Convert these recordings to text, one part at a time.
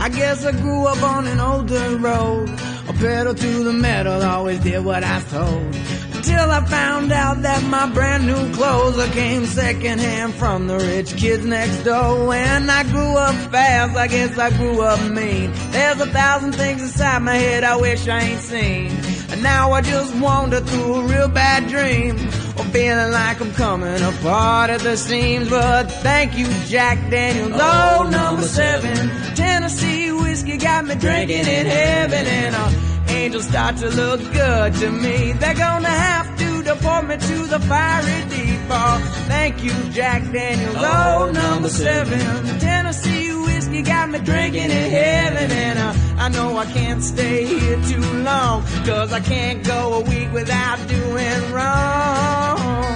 I guess I grew up on an old dirt road, a pedal to the metal, always did what I was told. Until I found out that my brand new clothes came secondhand from the rich kids next door. When I grew up fast, I guess I grew up mean. There's 1,000 things inside my head I wish I ain't seen. And now I just wander through a real bad dream, or feeling like I'm coming apart at the seams. But thank you, Jack Daniels, oh, number 7. Tennessee whiskey got me drinking in heaven, and angels start to look good to me. They're gonna have to deport me to the fiery deep. Oh, thank you, Jack Daniels, oh, number 7. Tennessee whiskey got me drinking in heaven, and I know I can't stay here too long, 'cause I can't go a week without doing wrong.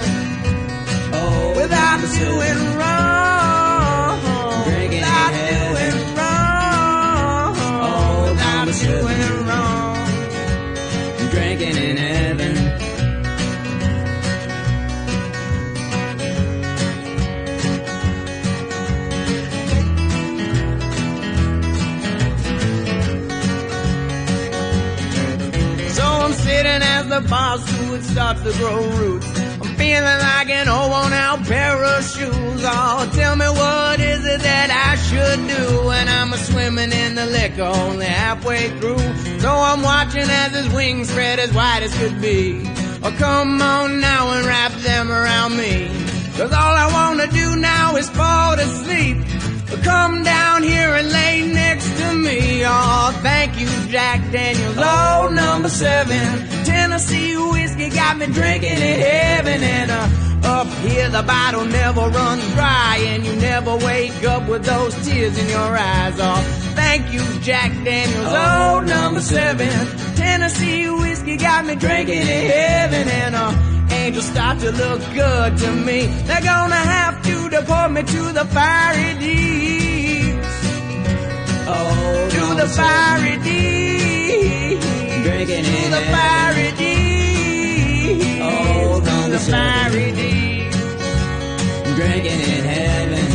Oh, without doing wrong. Drinking without in heaven. doing wrong. Oh, without number 7. doing wrong. Drinking in heaven. So I'm sitting as the bar's food starts to grow roots. I'm feeling like an old worn out pair of shoes. Oh, tell me what is it that I should do when I'm swimming in the liquor only halfway through. So I'm watching as his wings spread as wide as could be. Oh, come on now and wrap them around me, 'cause all I wanna do now is fall to sleep. Come down here and lay next to me. Oh, thank you, Jack Daniels, oh, number 7. Tennessee whiskey got me drinking in heaven, and up here the bottle never runs dry, and you never wake up with those tears in your eyes. Oh, thank you, Jack Daniels, oh, number 7. Tennessee whiskey got me drinking in heaven, and angels start to look good to me. They're gonna have to deport me to the fiery deeps. Oh, To the fiery deeps. Drinking To in the heaven. fiery deeps. Oh, To number the 7. fiery deeps. Drinking in heaven.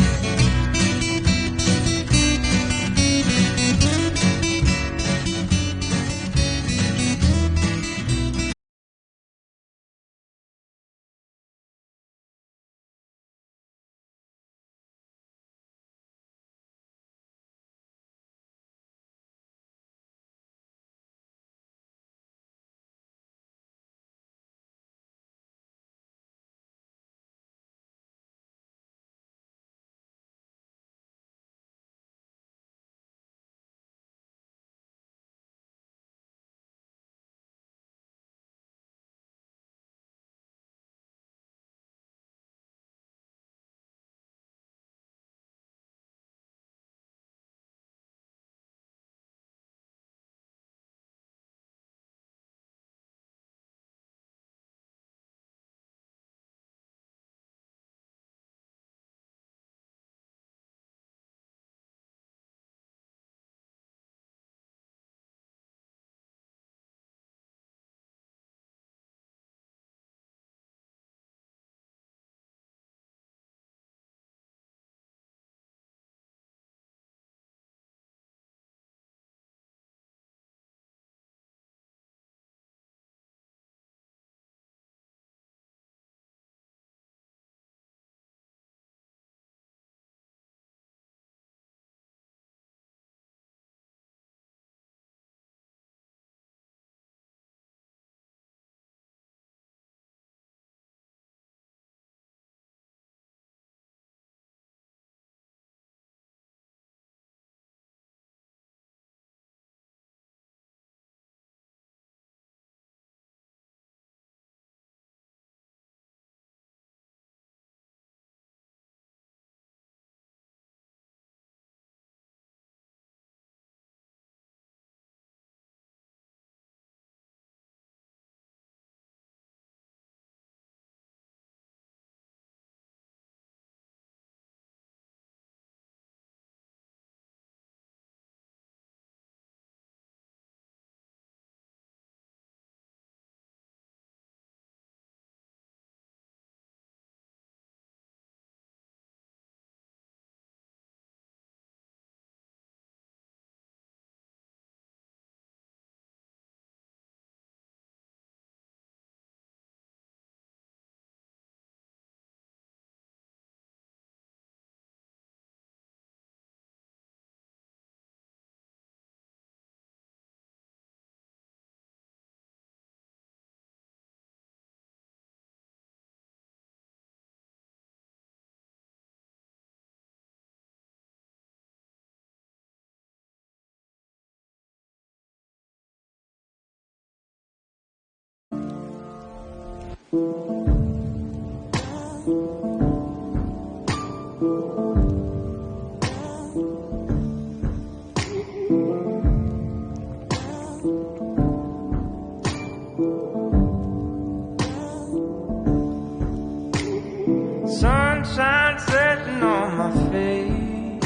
Sunshine setting on my face,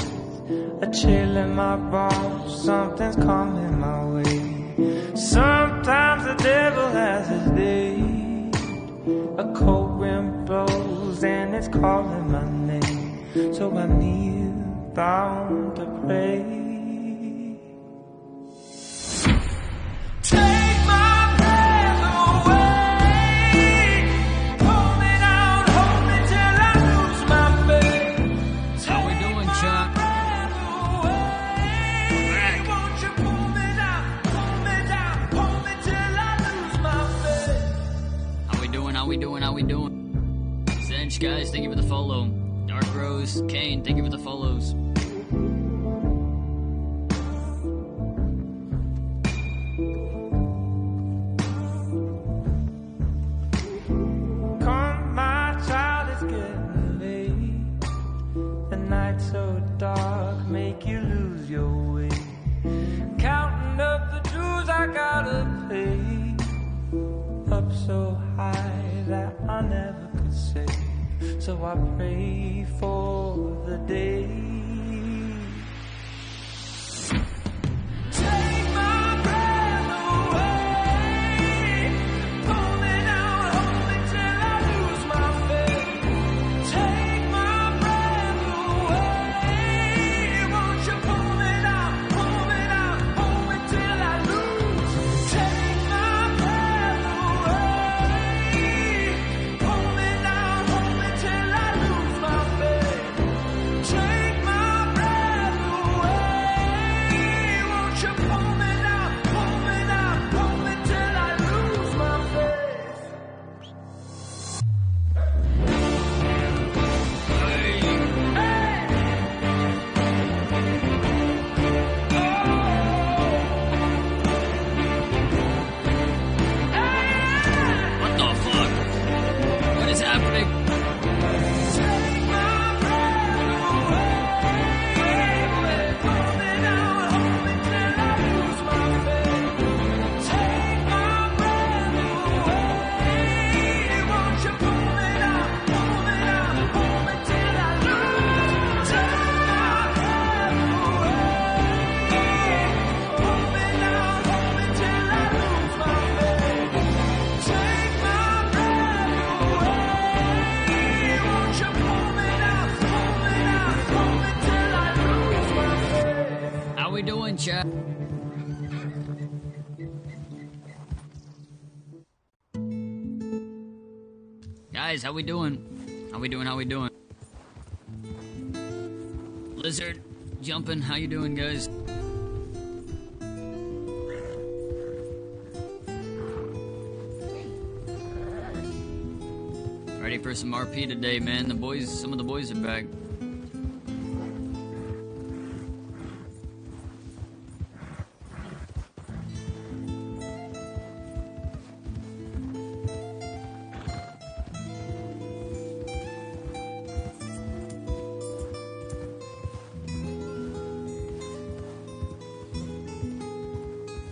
a chill in my bones, something's coming my way. Sometimes the devil has his day, a cold wind blows and it's calling my name, so I kneel down to pray. How we doing? Zench, guys, thank you for the follow. Dark Rose, Kane, thank you for the follows. Come, my child, it's getting late. The night's so dark, make you lose your way. Counting up the dues I gotta pay. Up so high that I never could say, so I pray for the day. Take my breath away, pull me down, hold me till I lose my faith. Take my breath away, won't you pull me down, hold me till I lose. Take my breath away, pull me down, hold me till I lose my faith. Take my breath away, won't you pull me down, hold me till I lose my faith. What the fuck? What is happening? Take my breath away, pull me down, hold me till I lose my faith. Take my breath away, won't you pull me down, hold me till I lose. Take my breath away, pull me down, hold me till I lose my faith. Take my breath away, won't you pull me down, hold me till I lose my faith. How we doing, chat? Guys, how we doing? How we doing? Lizard, jumping, how you doing, guys? Ready for some RP today, man. Some of the boys are back.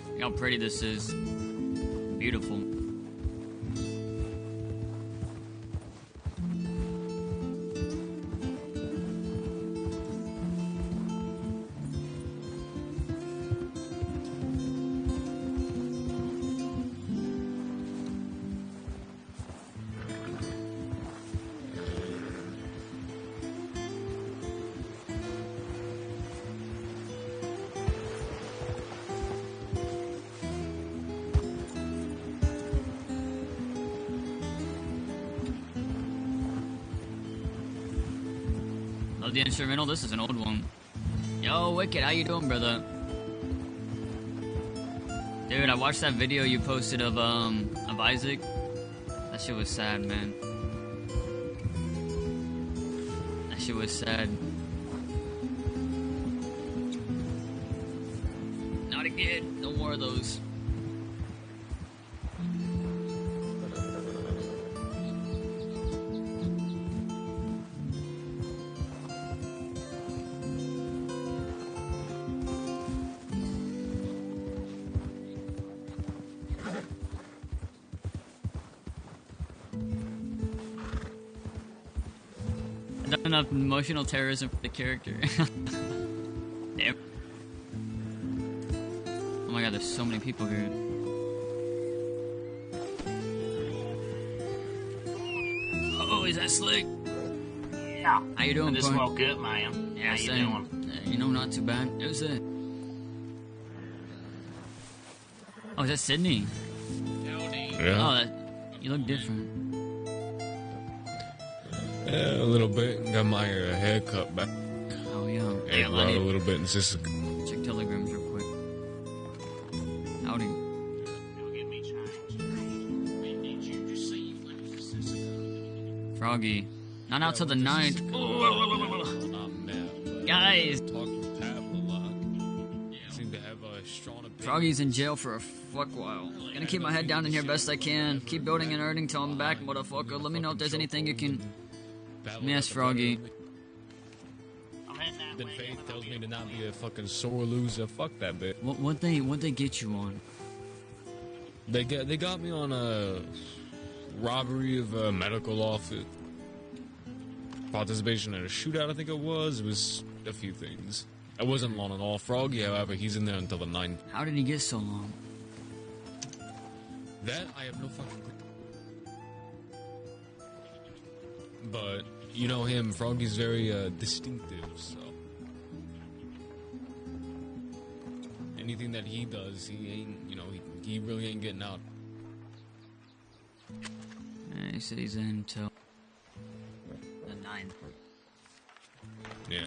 Look how pretty this is. Beautiful. Love the instrumental. This is an old one. Yo, Wicked, how you doing, brother? Dude, I watched that video you posted of Isaac. That shit was sad, man. That shit was sad. Not again. No more of those. Done enough emotional terrorism for the character. Damn. Oh my god, there's so many people here. Oh, is that Slick? Yeah. How you doing, Just bud? woke up, man. Yeah, How you same. doing? You know, not too bad. Who's that? Oh, is that Sydney? Yeah. Oh, you look different. Yeah, a little bit. Got my hair cut back. Oh, yeah. And Yeah, brought a little bit in Sissica. check telegrams real quick. Howdy. You'll get me changed. When did you receive letters to Cisco? Froggy. Not out till the 9th. I'm mad, but Guys. talk with Tab a lot. Seem to have a strong opinion. Froggy's in jail for a fuck while. Gonna keep my head down in here best I can. Keep building and earning till I'm back, motherfucker. Let me know if there's anything you can... Yes, Froggy. I'm heading that Then way. Faith tells me to not be a fucking sore loser. Fuck that bitch. What they get you on? They got me on a robbery of a medical office. Participation in a shootout, I think it was. It was a few things. It wasn't long at all. Froggy, however, he's in there until the 9th. How did he get so long? That, I have no fucking clue. But, you know him, Froggy's very distinctive, so... Anything that he does, he ain't, you know, he really ain't getting out. He said he's in till the 9th. Yeah.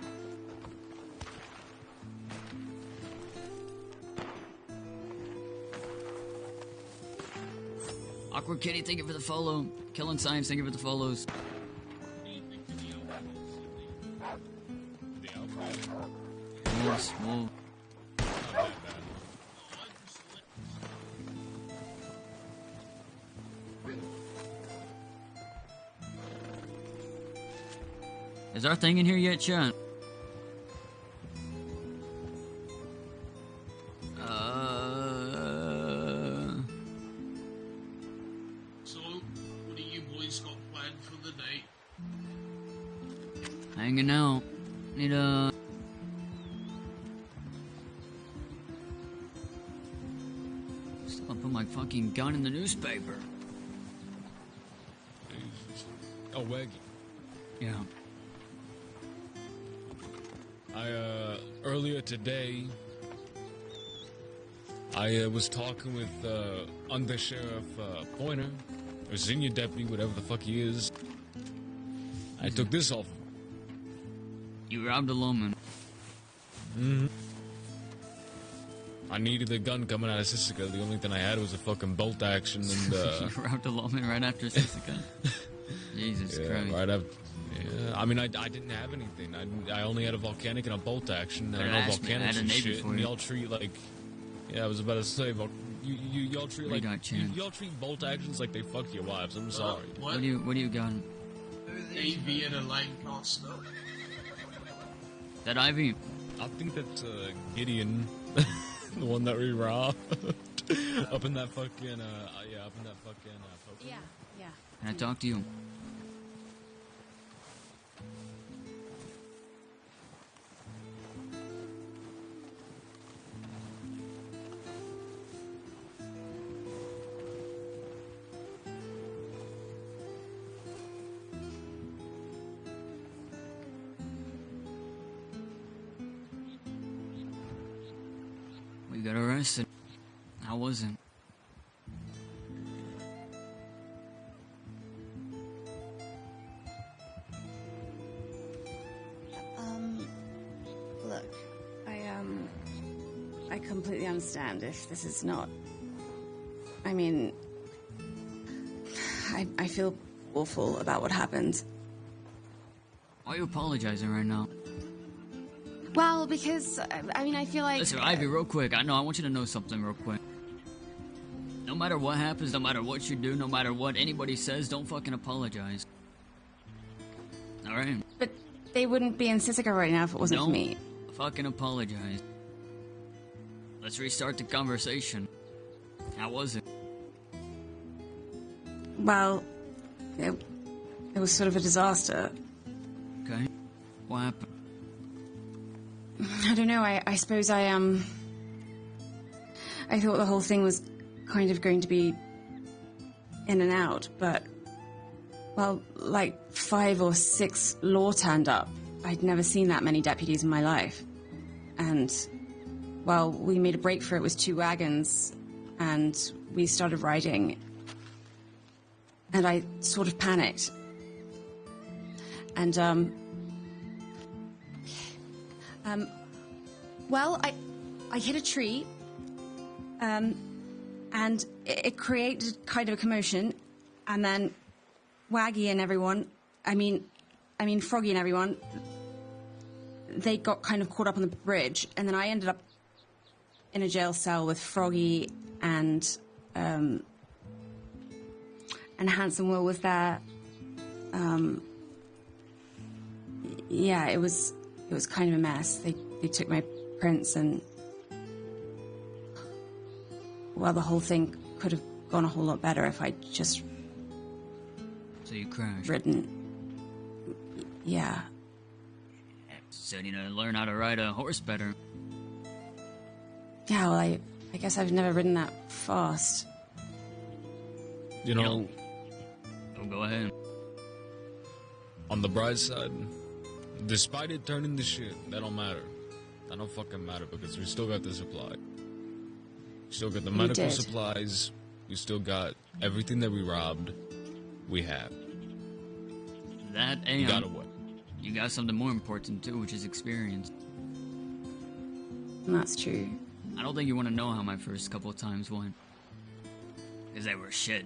Awkward Kitty, thank you for the follow. Killing Science, thank you for the follows. Yes, well, is our thing in here yet, Chan? So, what do you boys got planned for the night? Hanging out. Need Still put my fucking gun in the newspaper. Oh, Wagy. Yeah. Earlier today, I was talking with Under Sheriff Pointer, or Senior Deputy, whatever the fuck he is. I took this off. You robbed a lawman. Mm-hmm. I needed a gun coming out of Sissica. The only thing I had was a fucking bolt action and You robbed a lawman right after Sissica. Jesus Christ. right up. Yeah, I mean, I didn't have anything. I only had a volcanic and a bolt action. Better And no ask me. I volcanics had a and Navy shit. for And you. y'all treat like, yeah, I was about to say, y'all treat We like got chance. y'all treat bolt actions like they fuck your wives. I'm sorry. What? What do you got? AV and a Lancaster. That Ivy? I think that's Gideon, the one that we robbed, up in that fucking up in that fucking. Yeah, yeah. Can I talk to you? We got arrested. I wasn't. Look, I completely understand if this is not... I mean, I feel awful about what happened. Why are you apologizing right now? Well, because, I mean, I feel like... Listen, Ivy, real quick. I want you to know something real quick. No matter what happens, no matter what you do, no matter what anybody says, don't fucking apologize. Alright? But they wouldn't be in Sissica right now if it wasn't for Don't me. fucking apologize. Let's restart the conversation. How was it? Well, it was sort of a disaster. Okay. What happened? I don't know. I suppose I thought the whole thing was kind of going to be in and out, but, well, like 5 or 6 law turned up. I'd never seen that many deputies in my life. And, well, we made a break for it with 2 wagons, and we started riding. And I sort of panicked. And, well, I hit a tree, and it created kind of a commotion, and then Wagy and everyone, I mean Froggy and everyone, they got kind of caught up on the bridge, and then I ended up in a jail cell with Froggy and Handsome Will was there. Yeah, it was kind of a mess. They took my prints, and, well, the whole thing could have gone a whole lot better if I'd just... So you crashed? Ridden. Yeah. So you need to learn how to ride a horse better. Yeah, well, I guess I've never ridden that fast. You know, Oh, go ahead. on the bright side, despite it turning to shit, that don't matter. That don't fucking matter because we still got the supply. We still got the medical did. supplies. We still got everything that we robbed. We have. That You got and away. you got something more important too, which is experience. And that's true. I don't think you want to know how my first couple of times went. Because they were shit.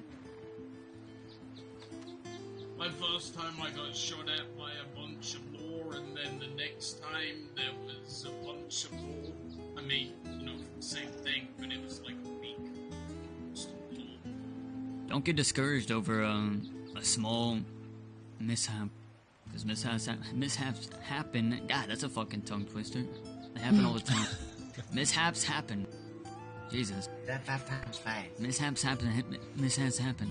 My first time I got shot at by a bunch of more, and then the next time there was a bunch of more. I mean, you know, same thing, but it was like a week. Don't get discouraged over a small mishap. Because mishaps happen. God, that's a fucking tongue twister. They happen all the time. Mishaps happen. Jesus. That 5 times 5. Mishaps happen. Mishaps happen.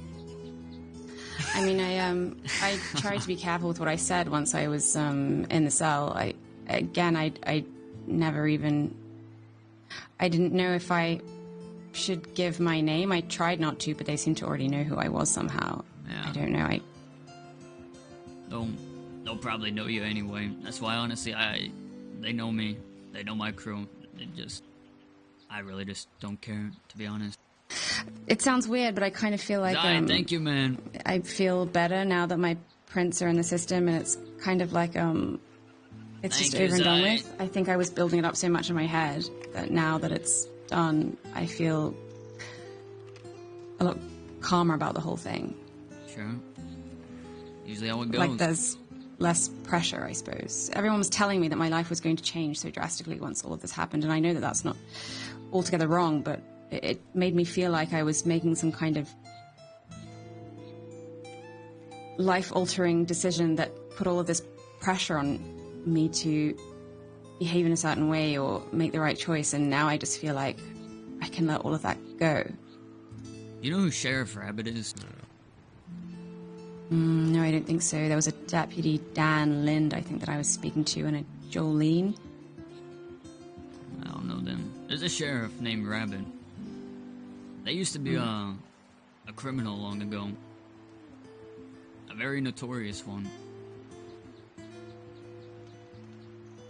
I mean, I tried to be careful with what I said once I was in the cell. I never even... I didn't know if I should give my name. I tried not to, but they seemed to already know who I was somehow. Yeah. I don't know. They'll probably know you anyway. That's why, honestly, they know me. They know my crew. I really just don't care, to be honest. It sounds weird, but I kind of feel like... Thank you, man. I feel better now that my prints are in the system, and it's kind of like, it's just Thank you, over and done Zai. with. I think I was building it up so much in my head that now that it's done, I feel a lot calmer about the whole thing. Sure. Usually how it goes. Like there's less pressure, I suppose. Everyone was telling me that my life was going to change so drastically once all of this happened, and I know that that's not altogether wrong, but it made me feel like I was making some kind of life-altering decision that put all of this pressure on me to behave in a certain way or make the right choice, and now I just feel like I can let all of that go. You know who Sheriff Rabbit is? No, I don't think so. There was a Deputy Dan Lind, I think, that I was speaking to, and a Jolene. I don't know them. There's a sheriff named Rabbit. They used to be a criminal long ago. A very notorious one.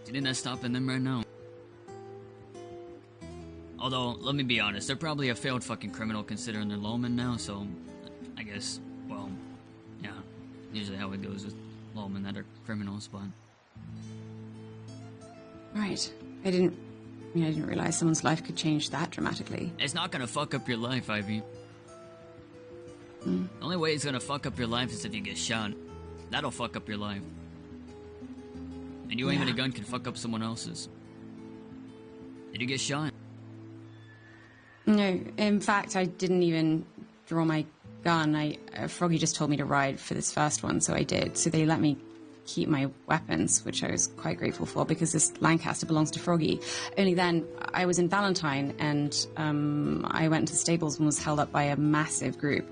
Didn't that stop in them right now? Although, let me be honest, they're probably a failed fucking criminal considering they're lawmen now, so I guess, well, yeah, usually how it goes with lawmen that are criminals, but... Right. I didn't realize someone's life could change that dramatically. It's not gonna fuck up your life, Ivy. The only way it's gonna fuck up your life is if you get shot. That'll fuck up your life. And you aiming a gun can fuck up someone else's. Did you get shot? No, in fact, I didn't even draw my gun. Froggy just told me to ride for this first one, so I did. So they let me keep my weapons, which I was quite grateful for, because this Lancaster belongs to Froggy. Only then, I was in Valentine, and I went to the stables and was held up by a massive group.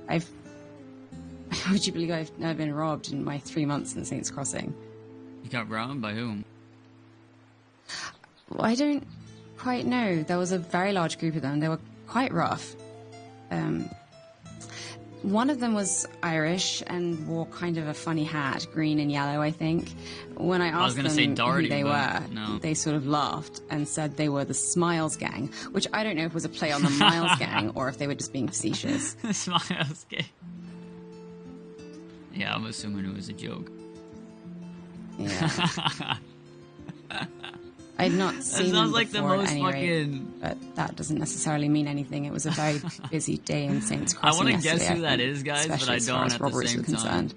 Would you believe I've never been robbed in my 3 months in Saints Crossing? You got robbed by whom? Well, I don't quite know. There was a very large group of them. They were quite rough. One of them was Irish and wore kind of a funny hat, green and yellow, I think. When I asked them Doherty, who they were, no. they sort of laughed and said they were the Smiles Gang, which I don't know if was a play on the Miles Gang or if they were just being facetious. Smiles Gang. Yeah, I'm assuming it was a joke. Yeah. I'd not seen them like the before most at any rate, but that doesn't necessarily mean anything. It was a very busy day in Saints I Crossing want to guess yesterday, who that is, guys, but especially I as far don't as at the robberies same were time. concerned.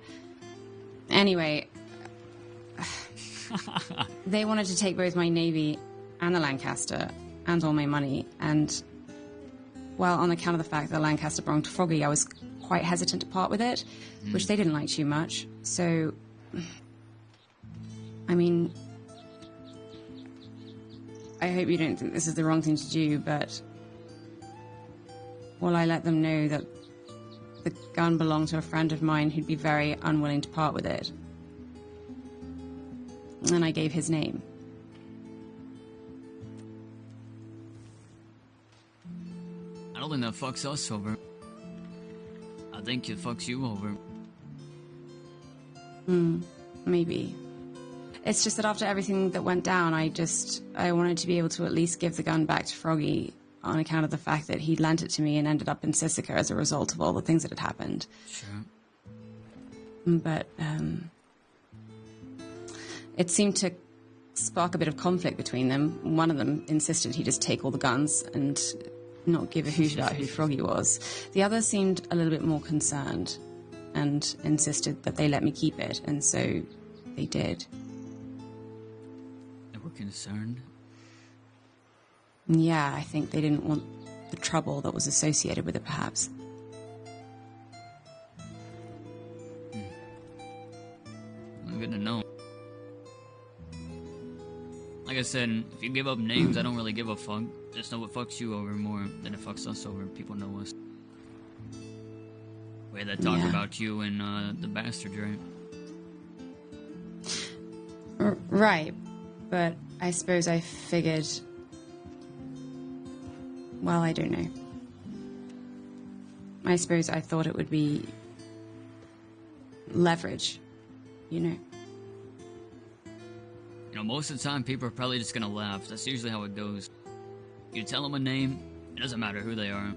Anyway, they wanted to take both my Navy and the Lancaster and all my money, and well, on account of the fact that the Lancaster belonged to Froggy, I was quite hesitant to part with it, which they didn't like too much. So, I mean, I hope you don't think this is the wrong thing to do, but well, I let them know that the gun belonged to a friend of mine who'd be very unwilling to part with it. And I gave his name. I don't think that fucks us over. I think it fucks you over. Maybe. It's just that after everything that went down, I wanted to be able to at least give the gun back to Froggy on account of the fact that he'd lent it to me and ended up in Sisika as a result of all the things that had happened. Sure. But, it seemed to spark a bit of conflict between them. One of them insisted he just take all the guns and not give a hoot about who Froggy was. The other seemed a little bit more concerned and insisted that they let me keep it, and so they did. They were concerned? Yeah, I think they didn't want the trouble that was associated with it, perhaps. Good to know. Like I said, if you give up names, I don't really give a fuck. Just know what fucks you over more than it fucks us over. People know us. The way they talk about you and the bastard, right? Right, but I suppose I figured... Well, I don't know. I suppose I thought it would be leverage, you know. You know, most of the time, people are probably just gonna laugh. That's usually how it goes. You tell them a name, it doesn't matter who they are.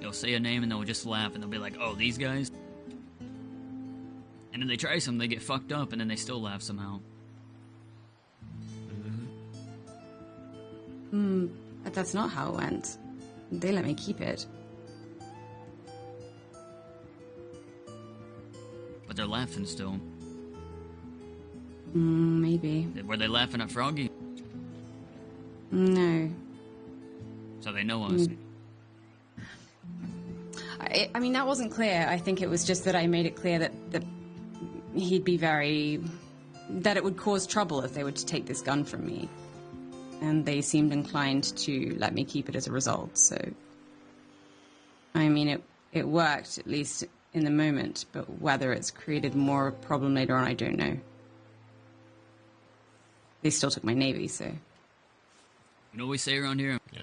You'll say a name and they'll just laugh and they'll be like, oh, these guys? And then they try some, they get fucked up, and then they still laugh somehow. But that's not how it went. They let me keep it. But they're laughing still. Maybe. Were they laughing at Froggy? No. So they know us. I mean, that wasn't clear. I think it was just that I made it clear that he'd be that it would cause trouble if they were to take this gun from me. And they seemed inclined to let me keep it as a result, so... I mean, it worked, at least in the moment, but whether it's created more problem later on, I don't know. They still took my Navy, so... You know what we say around here? Yeah.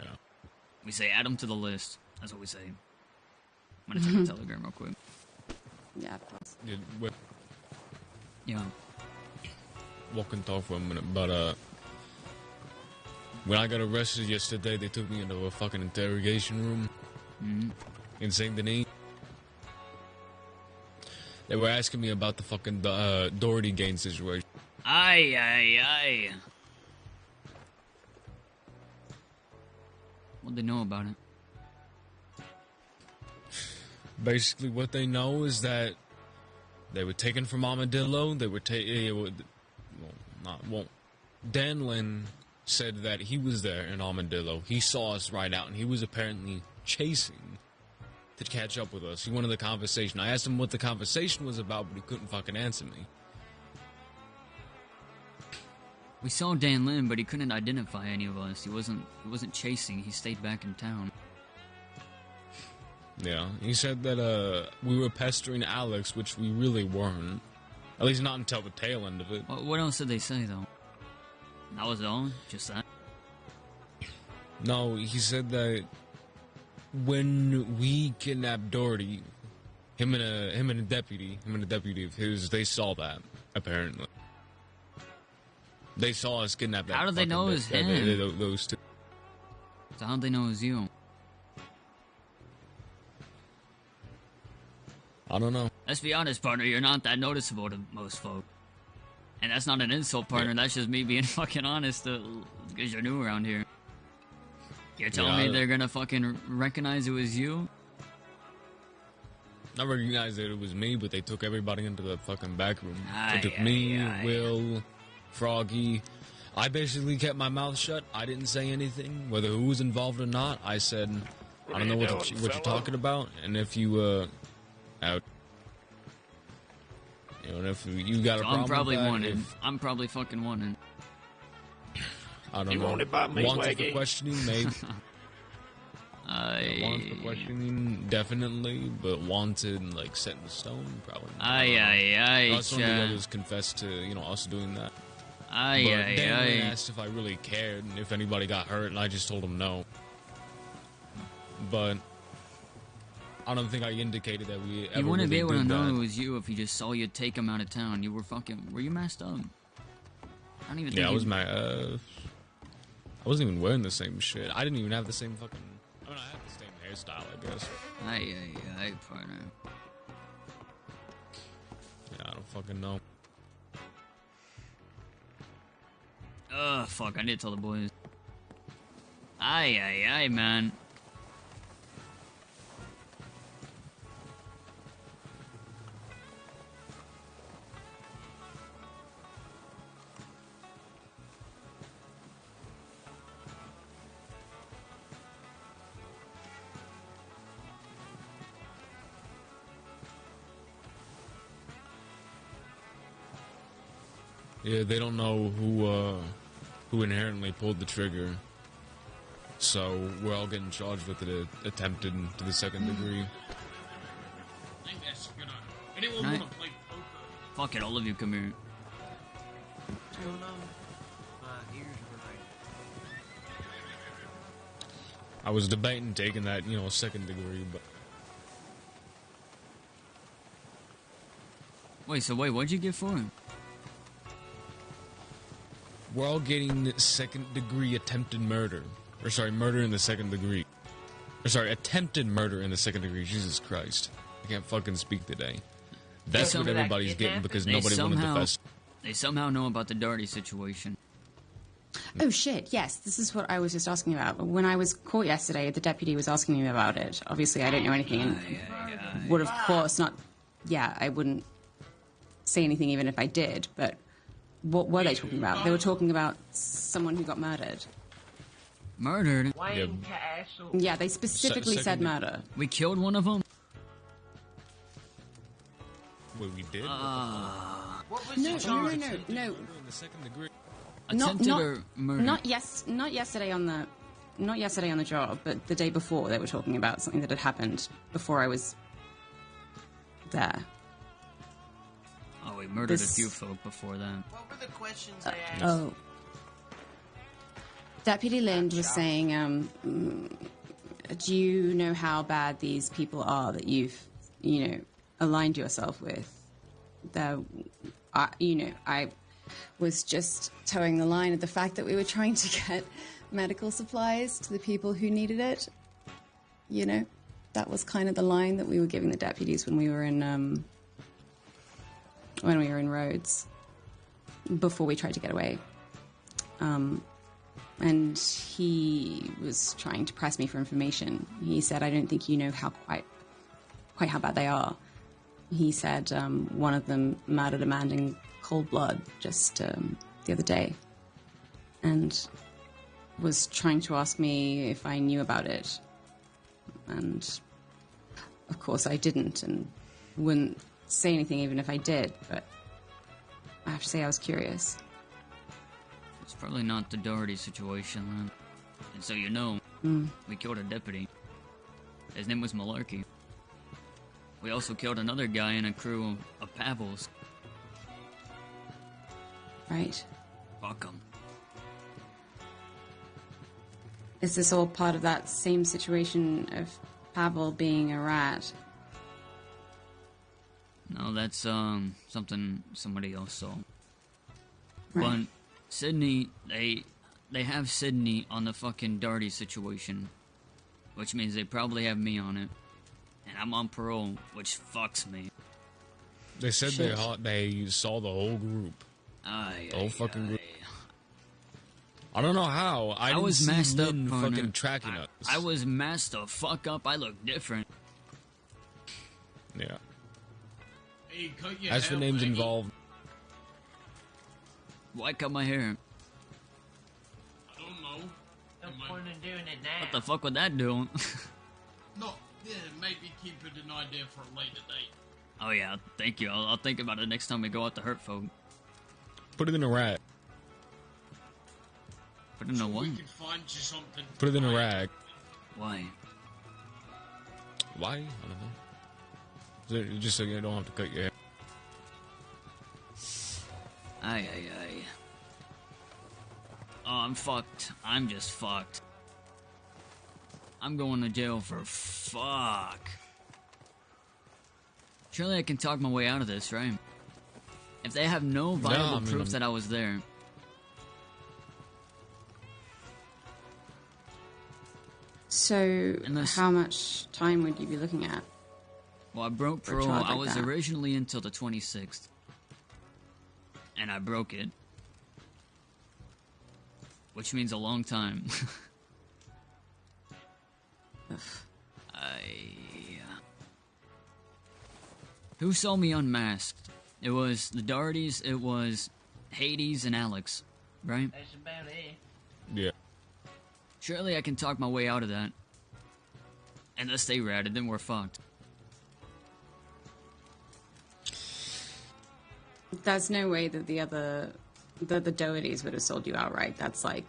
We say add them to the list. That's what we say. I'm gonna check the Telegram real quick. Yeah, of course. Yeah. Walk and talk for a minute, but when I got arrested yesterday, they took me into a fucking interrogation room in Saint Denis. They were asking me about the fucking Doherty gang situation. Aye. What'd they know about it? Basically, what they know is that they were taken from Armadillo. They were Danlin said that he was there in Armadillo. He saw us ride out, and he was apparently chasing to catch up with us. He wanted the conversation. I asked him what the conversation was about, but he couldn't fucking answer me. We saw Dan Lin, but he couldn't identify any of us. He wasn't chasing. He stayed back in town. Yeah, he said that we were pestering Alex, which we really weren't. At least not until the tail end of it. What else did they say, though? That was all? Just that? No, he said that when we kidnapped Doherty, him and a deputy of his, they saw that, apparently. They saw us kidnap that. How did they know it was him? Those two. So how'd they know it was you? I don't know. Let's be honest, partner, you're not that noticeable to most folk. And that's not an insult, partner, that's just me being fucking honest, because you're new around here. You're telling me they're gonna fucking recognize it was you? I recognized that it was me, but they took everybody into the fucking back room. They took me, Will, Froggy. I basically kept my mouth shut. I didn't say anything. Whether who was involved or not, I said, I don't know what you're talking about, and if you, out. You know, and if you got a problem I'm probably with that, wanted. I'm probably fucking wanted. I don't You know. wanted by me, Wanted Wagy? for questioning, maybe. Wanted for questioning, definitely, but wanted, like, set in stone, probably. Some of the others confessed to, you know, us doing that. Dan asked if I really cared and if anybody got hurt, and I just told him no. But I don't think I indicated that we ever You wouldn't really be able to did know that. it was you if he just saw you take him out of town. You were fucking... Were you masked up? I don't even think Yeah, I was I wasn't even wearing the same shit. I didn't even have the same fucking... I mean, I had the same hairstyle, I guess. Partner. Yeah, I don't fucking know. Ugh, fuck, I need to tell the boys. Man. Yeah, they don't know who inherently pulled the trigger. So we're all getting charged with it attempted to the second degree. I think that's a good idea. Anyone Right. want to play poker? Fuck it, all of you come here. I don't know. My ears were like... I was debating taking that, you know, second degree, but Wait, what'd you get for him? we're all getting second degree attempted murder. Or sorry, murder in the second degree. Or sorry, attempted murder in the second degree. Jesus Christ. I can't fucking speak today. That's what everybody's getting because nobody wanted to fess. They somehow know about the Darty situation. Oh shit, yes, this is what I was just asking about. When I was caught yesterday, the deputy was asking me about it. Obviously, I don't know anything and would, of course, not... Yeah, I wouldn't say anything even if I did, but what were they talking about? They were talking about someone who got murdered. Murdered? Wayne Castle. Yeah, they specifically said second- murder. We killed one of them? Wait, we did? What was No, the charge? no. Murder in the second degree. Attempted or murder? Not yesterday on the job, but the day before they were talking about something that had happened before I was there. Oh, we murdered This- a few folk before that. What were the questions they asked? Oh. Deputy Lind was saying, do you know how bad these people are that you've, aligned yourself with? I was just towing the line of the fact that we were trying to get medical supplies to the people who needed it. That was kind of the line that we were giving the deputies when we were in Rhodes before we tried to get away. And he was trying to press me for information. He said, I don't think you know quite how bad they are. He said one of them murdered a man in cold blood just the other day and was trying to ask me if I knew about it. And, of course, I didn't and wouldn't say anything even if I did, but I have to say I was curious. It's probably not the Doherty situation, then. And so we killed a deputy. His name was Malarkey. We also killed another guy in a crew of Pavels. Right. Fuck 'em. Is this all part of that same situation of Pavel being a rat? No, that's something somebody else saw. Right. But Sydney, they have Sydney on the fucking Darty situation, which means they probably have me on it, and I'm on parole, which fucks me. They said Shit. they saw the whole group. Aye, The whole fucking group. I don't know how. I didn't was see messed up, Lynn partner. fucking tracking us. I was messed the fuck up. I look different. Yeah. Hey, cut your As for hair, names Wagy. involved, Why cut my hair? I don't know. No point in doing it now. What the fuck would that do? No, yeah, maybe keep it an idea for a later date. Oh yeah, thank you. I'll think about it next time we go out to hurt folk. put it in a rag. Put in a We what? can find you something. Put it in a rag. Why? Why? I don't know. Just so you don't have to cut your hair. Aye. Oh, I'm fucked. I'm just fucked. I'm going to jail for fuck. Surely I can talk my way out of this, right? If they have no viable proof that I was there. So, Unless- how much time would you be looking at? Well, I broke For a parole. charge I like was that. originally until the 26th. And I broke it. Which means a long time. Who saw me unmasked? It was the Darties, it was Hades, and Alex, right? That's about it. Yeah. Surely I can talk my way out of that. Unless they ratted, then we're fucked. There's no way that the Dohertys would have sold you outright. That's like,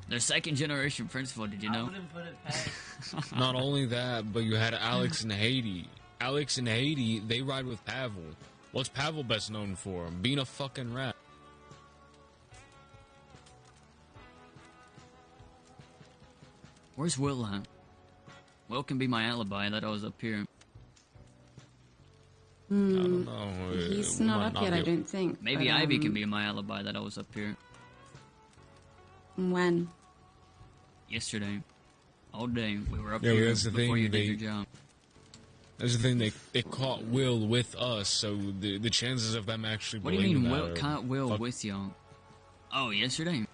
They're second generation principal, did you I know? wouldn't put it past. Not only that, but you had Alex and Haiti. Alex and Haiti, they ride with Pavel. What's Pavel best known for? Being a fucking rat. Where's Will at? Will can be my alibi that I was up here. I don't know. he's we not might up yet, be- I don't think. Maybe but, Ivy can be my alibi that I was up here When? yesterday. All day. We were up Yeah, here that's the before thing, you did they- your job. That's the thing, they caught Will with us, so the chances of them actually What do you mean believing Will that are caught Will fuck- with y'all? Oh, yesterday?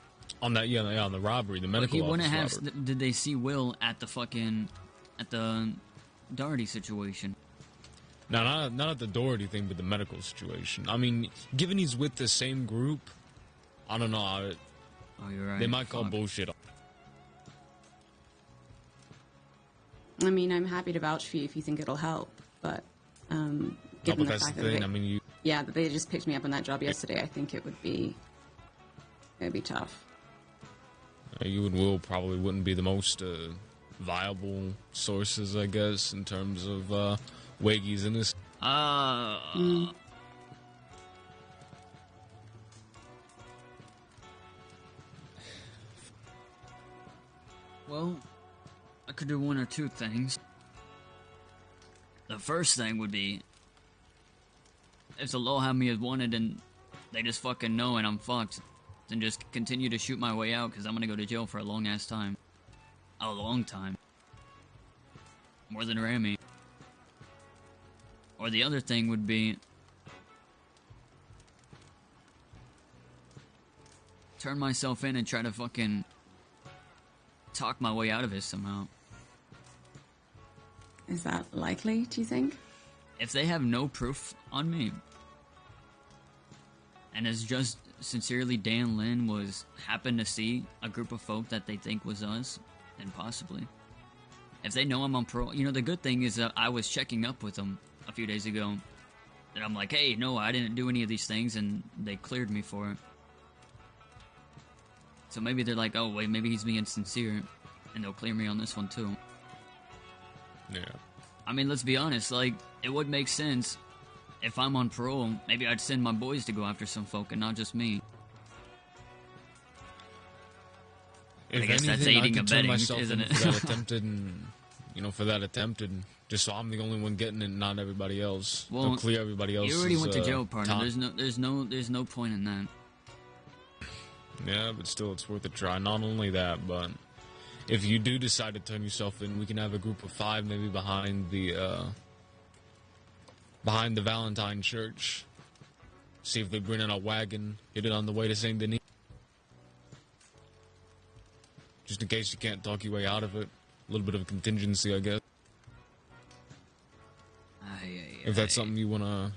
on that, yeah, on the robbery, the But medical he wouldn't office have... robbery. Did they see Will at the fucking... At the Doherty situation? No, not at the Doherty thing, but the medical situation. I mean, given he's with the same group, I don't know. Oh, you're right. They might call Fuck. bullshit. I mean, I'm happy to vouch for you if you think it'll help, but No, given but the that's fact the that thing. I mean, that they just picked me up on that job yesterday, I think it would be tough. you and Will probably wouldn't be the most viable sources, I guess, in terms of Wagy's in this. Well, I could do one or two things. The first thing would be if the law had me as wanted and they just fucking know and I'm fucked, then just continue to shoot my way out because I'm gonna go to jail for a long ass time. A long time. More than Rami. Or the other thing would be turn myself in and try to fucking talk my way out of it somehow. Is that likely, do you think? If they have no proof on me, and it's just sincerely Dan Lin was happened to see a group of folk that they think was us, then possibly. If they know I'm on parole, you know, the good thing is that I was checking up with them a few days ago, and I'm like, hey, no, I didn't do any of these things, and they cleared me for it. So maybe they're like, oh, wait, maybe he's being sincere, and they'll clear me on this one too. Yeah. I mean, let's be honest, like, it would make sense if I'm on parole, maybe I'd send my boys to go after some folk and not just me. If I guess that's anything, aiding I and could turn abetting, myself isn't in it? for that attempted, and, for that attempted, just so I'm the only one getting it, not everybody else. Well, They'll clear everybody else. You already went to jail, partner. time. There's no point in that. Yeah, but still, it's worth a try. Not only that, but if you do decide to turn yourself in, we can have a group of 5, maybe behind the Valentine Church. See if they bring in a wagon, get it on the way to Saint Denis. Just in case you can't talk your way out of it. A little bit of a contingency, I guess. If that's something you wanna.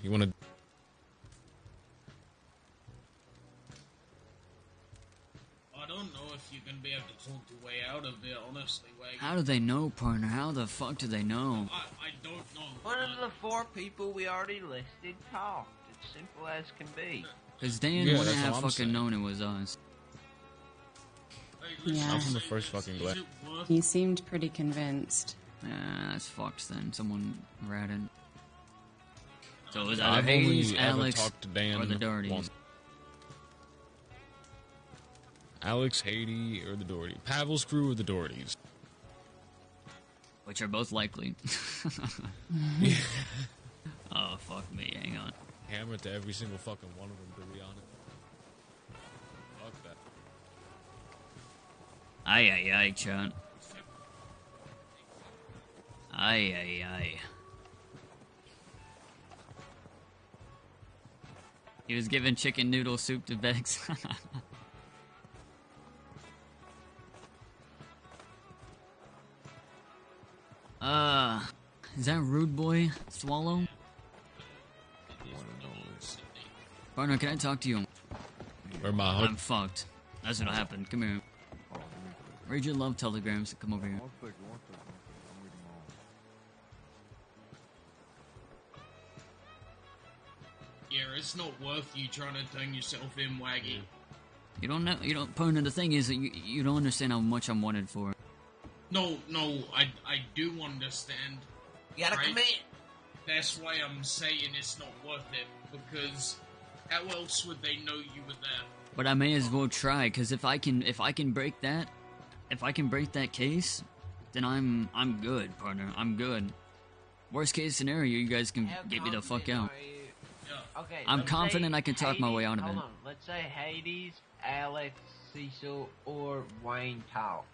I don't know if you're gonna be able to talk your way out of it, honestly, Wagy. How do they know, partner? How the fuck do they know? I don't know. One of the 4 people we already listed talked. It's simple as can be. Because Dan Yeah, wouldn't that's have what I'm fucking saying. known it was us. Yeah. I'm from the first fucking glad. He seemed pretty convinced. That's fucks then. Someone ratted. So it was either I've Hades, only ever Alex, talked to Dan or the Dohertys. once. Alex, Haiti, or the Doherty. Pavel's crew or the Dohertys. Which are both likely. Oh, fuck me. Hang on. Hammer to every single fucking one of them, to be honest. Fuck that. Aye, Chad. Aye. He was giving chicken noodle soup to Vex. Is that Rude Boy Swallow? Partner, can I talk to you? Where my hood? I'm fucked. That's what happened. Come here. Read your love telegrams. Come over here. Yeah, it's not worth you trying to turn yourself in, Wagy. You don't know. You don't. Partner, the thing is that you don't understand how much I'm wanted for. No, I do understand. You gotta right? commit. That's why I'm saying it's not worth it, because how else would they know you were there? But I may as well try, because if I can break that case, then I'm good, partner. I'm good. Worst case scenario, you guys can How get me the fuck confident out. are you? Okay, I'm let's confident say I can talk my way out of hold it. on. Let's say Hades, Alex, Cecil, or Wayne talk.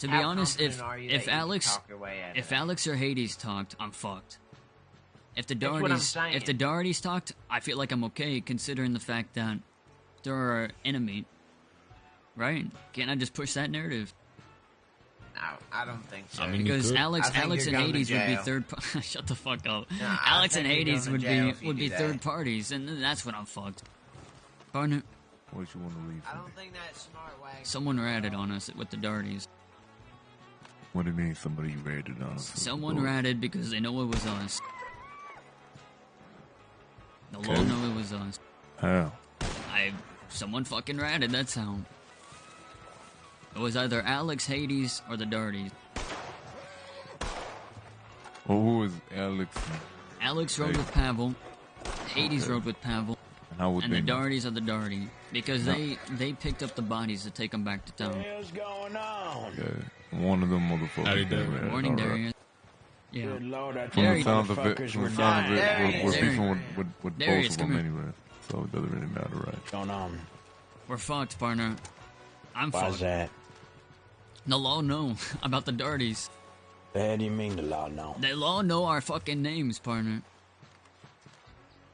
To be How honest, confident are you that if you can Alex talk your way out of if it? Alex or Hades talked, I'm fucked. If the That's what I'm Dohertys saying. if the Dohertys talked, I feel like I'm okay, considering the fact that they're our enemy. Right? Can't I just push that narrative? No, I don't think so. I mean, you Because could. Alex I think and you're going to Hades would be jail. third. Shut the fuck up. No, I Alex and think you're Hades going to would jail if you would be do that. third parties, and then that's when I'm fucked. Partner, What you want to leave? I don't think that's smart, Wag. someone ratted on us with the Dohertys. What do you mean somebody rated on us? Someone ratted because they know it was us. The law Okay. know it was us. How? Someone fucking ratted. That's how. It was either Alex, Hades, or the Dohertys. Well, who is Alex? Alex rode Hey. with Pavel. Hades Okay. rode with Pavel. And how would And they the know? Dohertys are the Doherty. Because No. they picked up the bodies to take them back to town. What's going on? Okay. One of them motherfuckers. Howdy, been Dave. ratted, Morning, all right. Darius. Yeah. Good Lord, I From tell There you, the sounds of it, motherfuckers from were the sound of it, dying. we're Darius. beefing with Darius, both of come them here. anyway. So it doesn't really matter, right? What's going on? We're fucked, partner. I'm Why's fucked. that? The law know about the Dohertys. The hell do you mean the law know? The law know our fucking names, partner.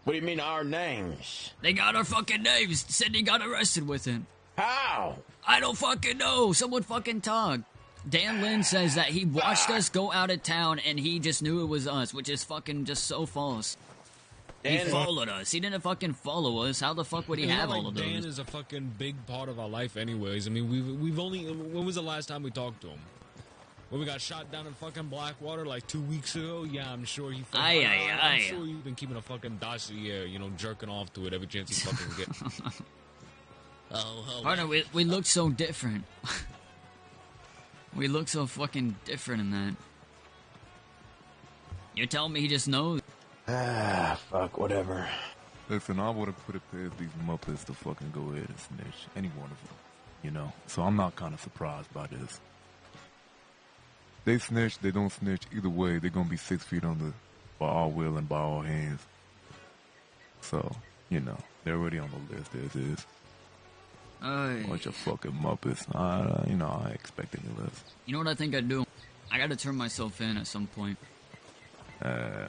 What do you mean our names? They got our fucking names. Cindy got arrested with it. How? I don't fucking know. Someone fucking talk. Dan Lynn says that he watched us go out of town and he just knew it was us, which is fucking just so false. He Dan- followed us. He didn't fucking follow us. How the fuck would he It's have not all like of Dan those? is a fucking big part of our life, anyways. I mean, we've only. When was the last time we talked to him? When we got shot down in fucking Blackwater like 2 weeks ago? Yeah, I'm sure he. Aye, aye, aye. I'm sure you've been keeping a fucking dossier, jerking off to it every chance you fucking get. Partner, we look so different. We look so fucking different in that. You're telling me he just knows? Ah, fuck, whatever. Listen, I would have put it past these Muppets to fucking go ahead and snitch. Any one of them. you know. So I'm not kind of surprised by this. They snitch, they don't snitch. Either way, they're gonna be 6 feet under by all will and by all hands. So, you know, they're already on the list as is. Bunch of fucking Muppets. You know, I expect any less. You know what I think I'd do? I gotta turn myself in at some point. I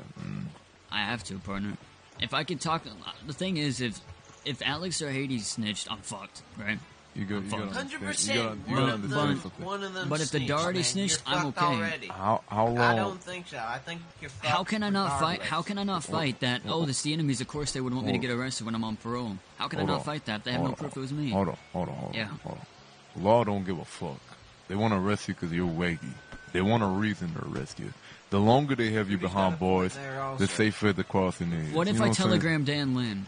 have to, partner. If I could talk... The thing is, if Alex or Hades snitched, I'm fucked, right? You got 100%. One of them but if the Doherty snitched, I'm okay. Already. How long? I don't think so. I think you're fucked. How can I not fight? regardless. How can I not fight that? Oh, it's the enemies. Of course, they would want me to get arrested when I'm on parole. How can I not fight that? They have no proof it was me. Hold on. Law don't give a fuck. They want to arrest you because you're Wagy. They want a reason to arrest you. The longer they have you behind bars, the safer the crossing is. What if I telegram Dan Lin?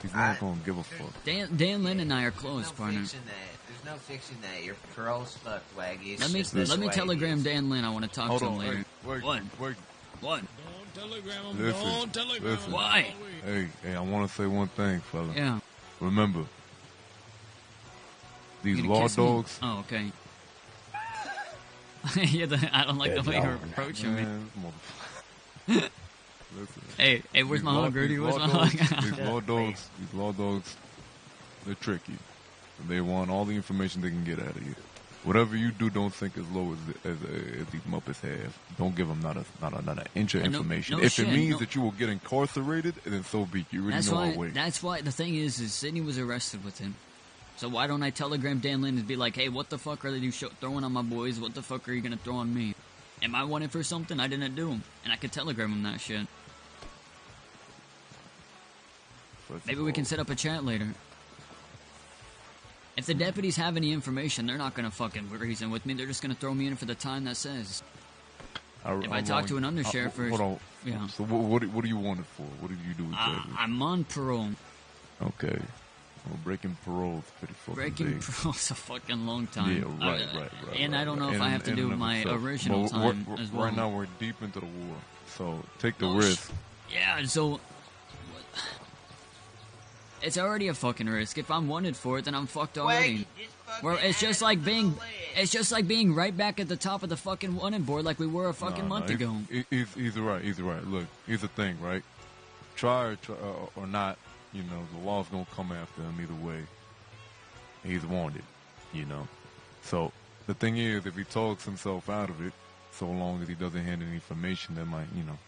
He's not gonna give a fuck. Dan Lin and I are close, partner. There's no fixing that. Your parole's fucked, Waggy. Let me telegram Dan Lin. I want to talk to him later. What? Don't telegram him. Listen, Don't telegram listen. him. Why? Hey, I want to say one thing, fella. Yeah. Remember, these You gonna law kiss me? dogs. Oh, okay. I don't like the way you're approaching me. Listen, Hey, where's my hug, Rudy? Where's my dogs, hug? these law dogs, they're tricky. They want all the information they can get out of you. Whatever you do, don't think as low as these Muppets have. Don't give them not an inch of information. If it means that you will get incarcerated, then so be it. You already know our way. That's why the thing is Sydney was arrested with him. So why don't I telegram Dan Lin and be like, hey, what the fuck are they throwing on my boys? What the fuck are you gonna throw on me? Am I wanted for something? I didn't do. And I could telegram him that shit. Maybe we can set up a chat later. If the deputies have any information, they're not gonna fucking reason with me. They're just gonna throw me in for the time that says. If I talk to an undersheriff first, hold on. yeah. So what do you want it for? What did you do exactly? I'm on parole. Okay. Well, breaking parole is pretty fucking Breaking big. parole's a fucking long time. Yeah, right. And I don't know if I have to do my original time as well. Right now we're deep into the war, so take the risk. Yeah, so it's already a fucking risk. If I'm wanted for it, then I'm fucked already. Well, it's just like being right back at the top of the fucking wanted board like we were a fucking month ago. He's right. Look, here's the thing, right? Try or not, you know, the law's gonna come after him either way. He's wanted, you know. So the thing is, if he talks himself out of it, so long as he doesn't hand any information that might, you know,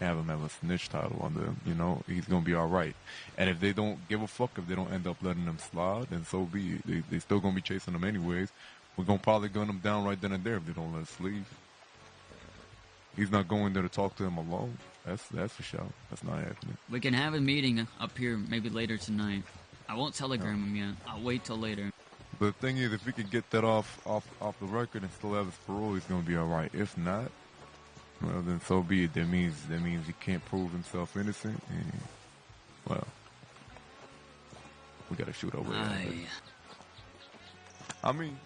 have him have a snitch title under him, you know, he's gonna be all right. And if they don't give a fuck, if they don't end up letting him slide, then so be it. They still gonna be chasing him anyways. We're gonna probably gun him down right then and there if they don't let us leave. He's not going there to talk to him alone. That's for sure. That's not happening. We can have a meeting up here maybe later tonight. I won't telegram him yet. I'll wait till later. But the thing is, if we could get that off the record and still have his parole, he's gonna be all right. If not, well, then so be it. That means he can't prove himself innocent, and well, we gotta shoot our way out of it. I mean,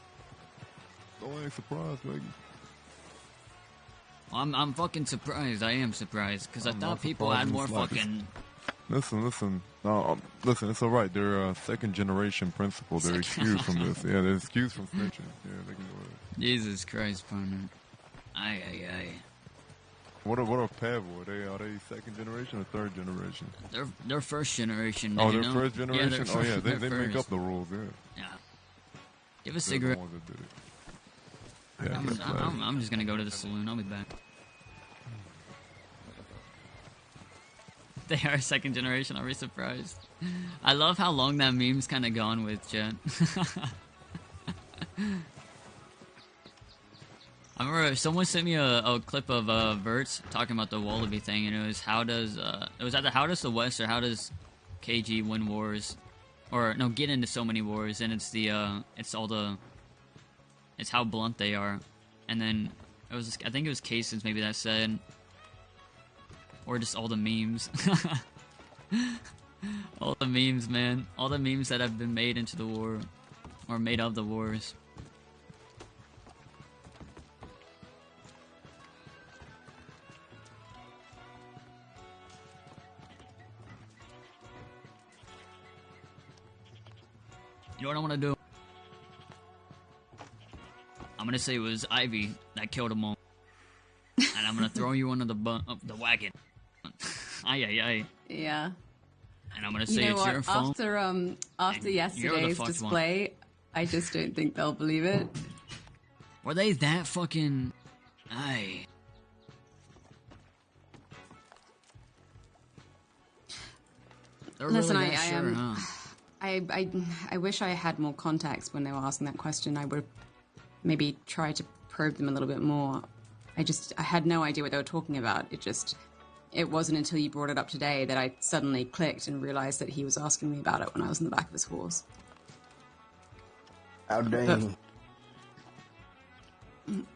don't ain't surprised, baby. I'm fucking surprised. I am surprised because I thought people had more fucking. Listen. Listen, it's all right. They're second generation principal. They're excused from this. Yeah, they're excused from snitching. Yeah, they can do it. Jesus Christ, partner. Aye. What are Pavo? Are they second generation or third generation? They're first generation. Oh, they're first generation. Yeah, they make up the rules. Yeah. Give a cigarette. The ones that did it. Yeah, I'm just gonna go to the saloon. I'll be back. They are second generation. Are we surprised? I love how long that meme's kind of gone with, Jet. I remember someone sent me a clip of Verts talking about the Wallaby thing, and it was how does the West or how does KG win wars, or no, get into so many wars, and it's it's how blunt they are, and then I think it was Cases maybe that said, or just all the memes, all the memes, man, all the memes that have been made into the war, or made of the wars. You know what I want to do? gonna say it was Ivy that killed them all. And I'm gonna throw you under the wagon. Aye, aye, aye. Yeah. And I'm gonna say You know it's what? your fault. After yesterday's fucked display, I just don't think they'll believe it. Were they that fucking... Aye. They're Listen, really that sure, huh? I wish I had more context when they were asking that question. I would maybe try to probe them a little bit more. I had no idea what they were talking about. It wasn't until you brought it up today that I suddenly clicked and realized that he was asking me about it when I was in the back of his horse. How dang.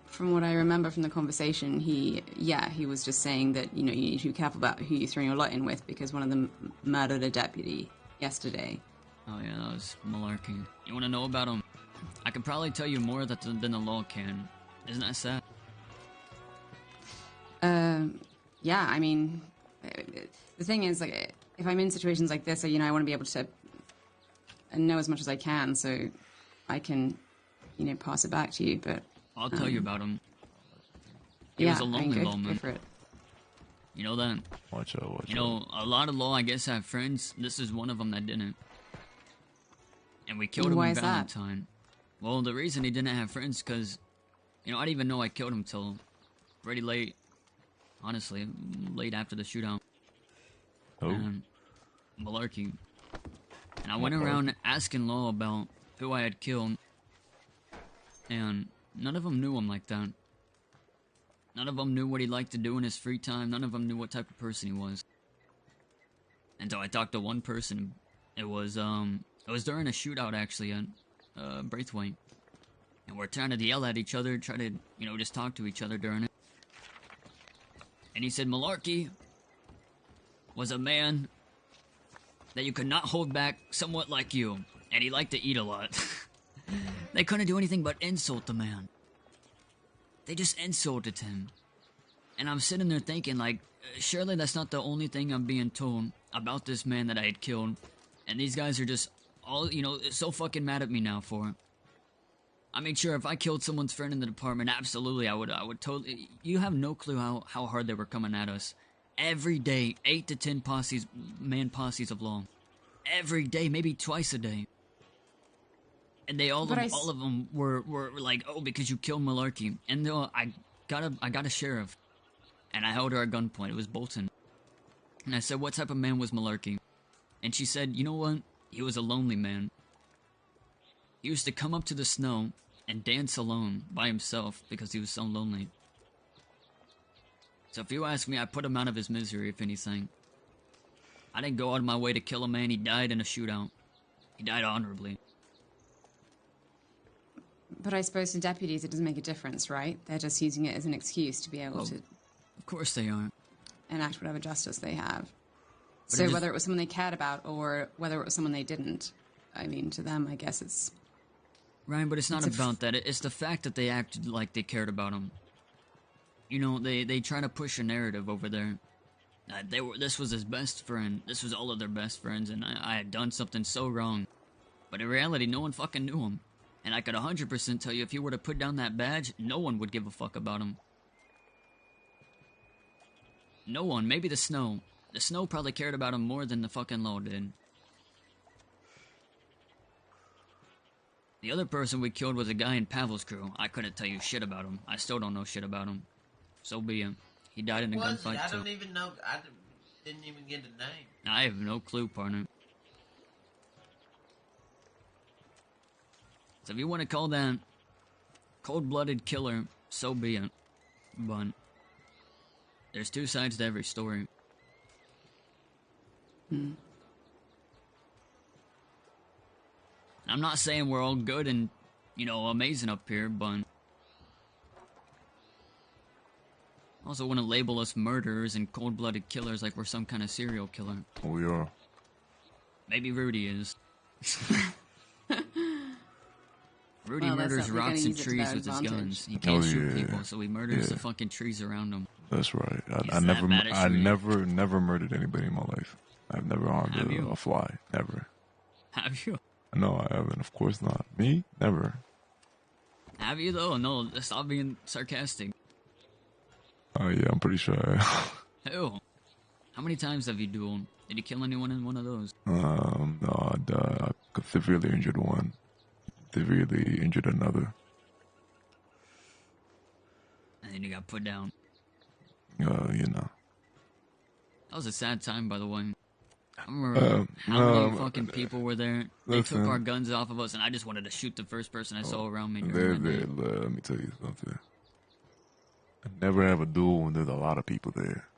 From what I remember from the conversation, he was just saying that, you need to be careful about who you throw your lot in with because one of them murdered a deputy yesterday. Oh yeah, that was malarkey. You want to know about him? I could probably tell you more than the law can. Isn't that sad? Yeah, I mean, the thing is, like, if I'm in situations like this, I want to be able to know as much as I can so I can, pass it back to you, but... I'll tell you about him. He was a lonely lawman. Go for it. You know that? Watch out. A lot of law, I guess, have friends. This is one of them that didn't. And we killed him Why in is that? Valentine. Well, the reason he didn't have friends, because, I didn't even know I killed him till pretty late. Honestly, late after the shootout. Oh. And malarkey. And I went around asking Law about who I had killed. And none of them knew him like that. None of them knew what he liked to do in his free time. None of them knew what type of person he was. Until I talked to one person. It was during a shootout, actually, at Braithwaite. And we're trying to yell at each other, try to, just talk to each other during it. And he said Malarkey was a man that you could not hold back, somewhat like you. And he liked to eat a lot. They couldn't do anything but insult the man. They just insulted him. And I'm sitting there thinking, like, surely that's not the only thing I'm being told about this man that I had killed. And these guys are just all, so fucking mad at me now for it. I made sure if I killed someone's friend in the department, absolutely, I would totally... You have no clue how hard they were coming at us. Every day, 8 to 10 man posses of law. Every day, maybe twice a day. And they all of them were like, oh, because you killed Malarkey. And I got a sheriff. And I held her at gunpoint. It was Bolton. And I said, what type of man was Malarkey? And she said, you know what? He was a lonely man. He used to come up to the snow and dance alone by himself because he was so lonely. So if you ask me, I put him out of his misery, if anything. I didn't go out of my way to kill a man. He died in a shootout. He died honorably. But I suppose to deputies it doesn't make a difference, right? They're just using it as an excuse to be able to... Of course they are. Enact whatever justice they have. But So whether it was someone they cared about or whether it was someone they didn't, I mean, to them, I guess it's... Ryan, but it's not about that. It's the fact that they acted like they cared about him. They try to push a narrative over there. This was his best friend. This was all of their best friends, and I had done something so wrong. But in reality, no one fucking knew him. And I could 100% tell you, if you were to put down that badge, no one would give a fuck about him. No one. Maybe the snow. The snow probably cared about him more than the fucking law did. The other person we killed was a guy in Pavel's crew. I couldn't tell you shit about him. I still don't know shit about him. So be it. He died in a gunfight I too. don't even know. I didn't even get a name. I have no clue, partner. So if you want to call that cold-blooded killer, so be it. But there's two sides to every story. I'm not saying we're all good and, amazing up here, but I also want to label us murderers and cold-blooded killers like we're some kind of serial killer. We are. Maybe Rudy is. Rudy Well, murders we're gonna rocks and use it to trees their with his advantage. guns. He can't shoot yeah. people, so he murders the fucking trees around him. That's right. I He's that bad at shooting. never murdered anybody in my life. I've never harmed Have you? a fly. Never. Have you? No, I haven't. Of course not. Me? Never. Have you though? No, stop being sarcastic. Oh yeah, I'm pretty sure. Hell, how many times have you dueled? Did you kill anyone in one of those? No, I severely injured one, severely injured another. And then you got put down. You know. That was a sad time, by the way. I remember how many fucking people were there. They took our guns off of us, and I just wanted to shoot the first person I saw around me. Let me tell you something. I never have a duel when there's a lot of people there.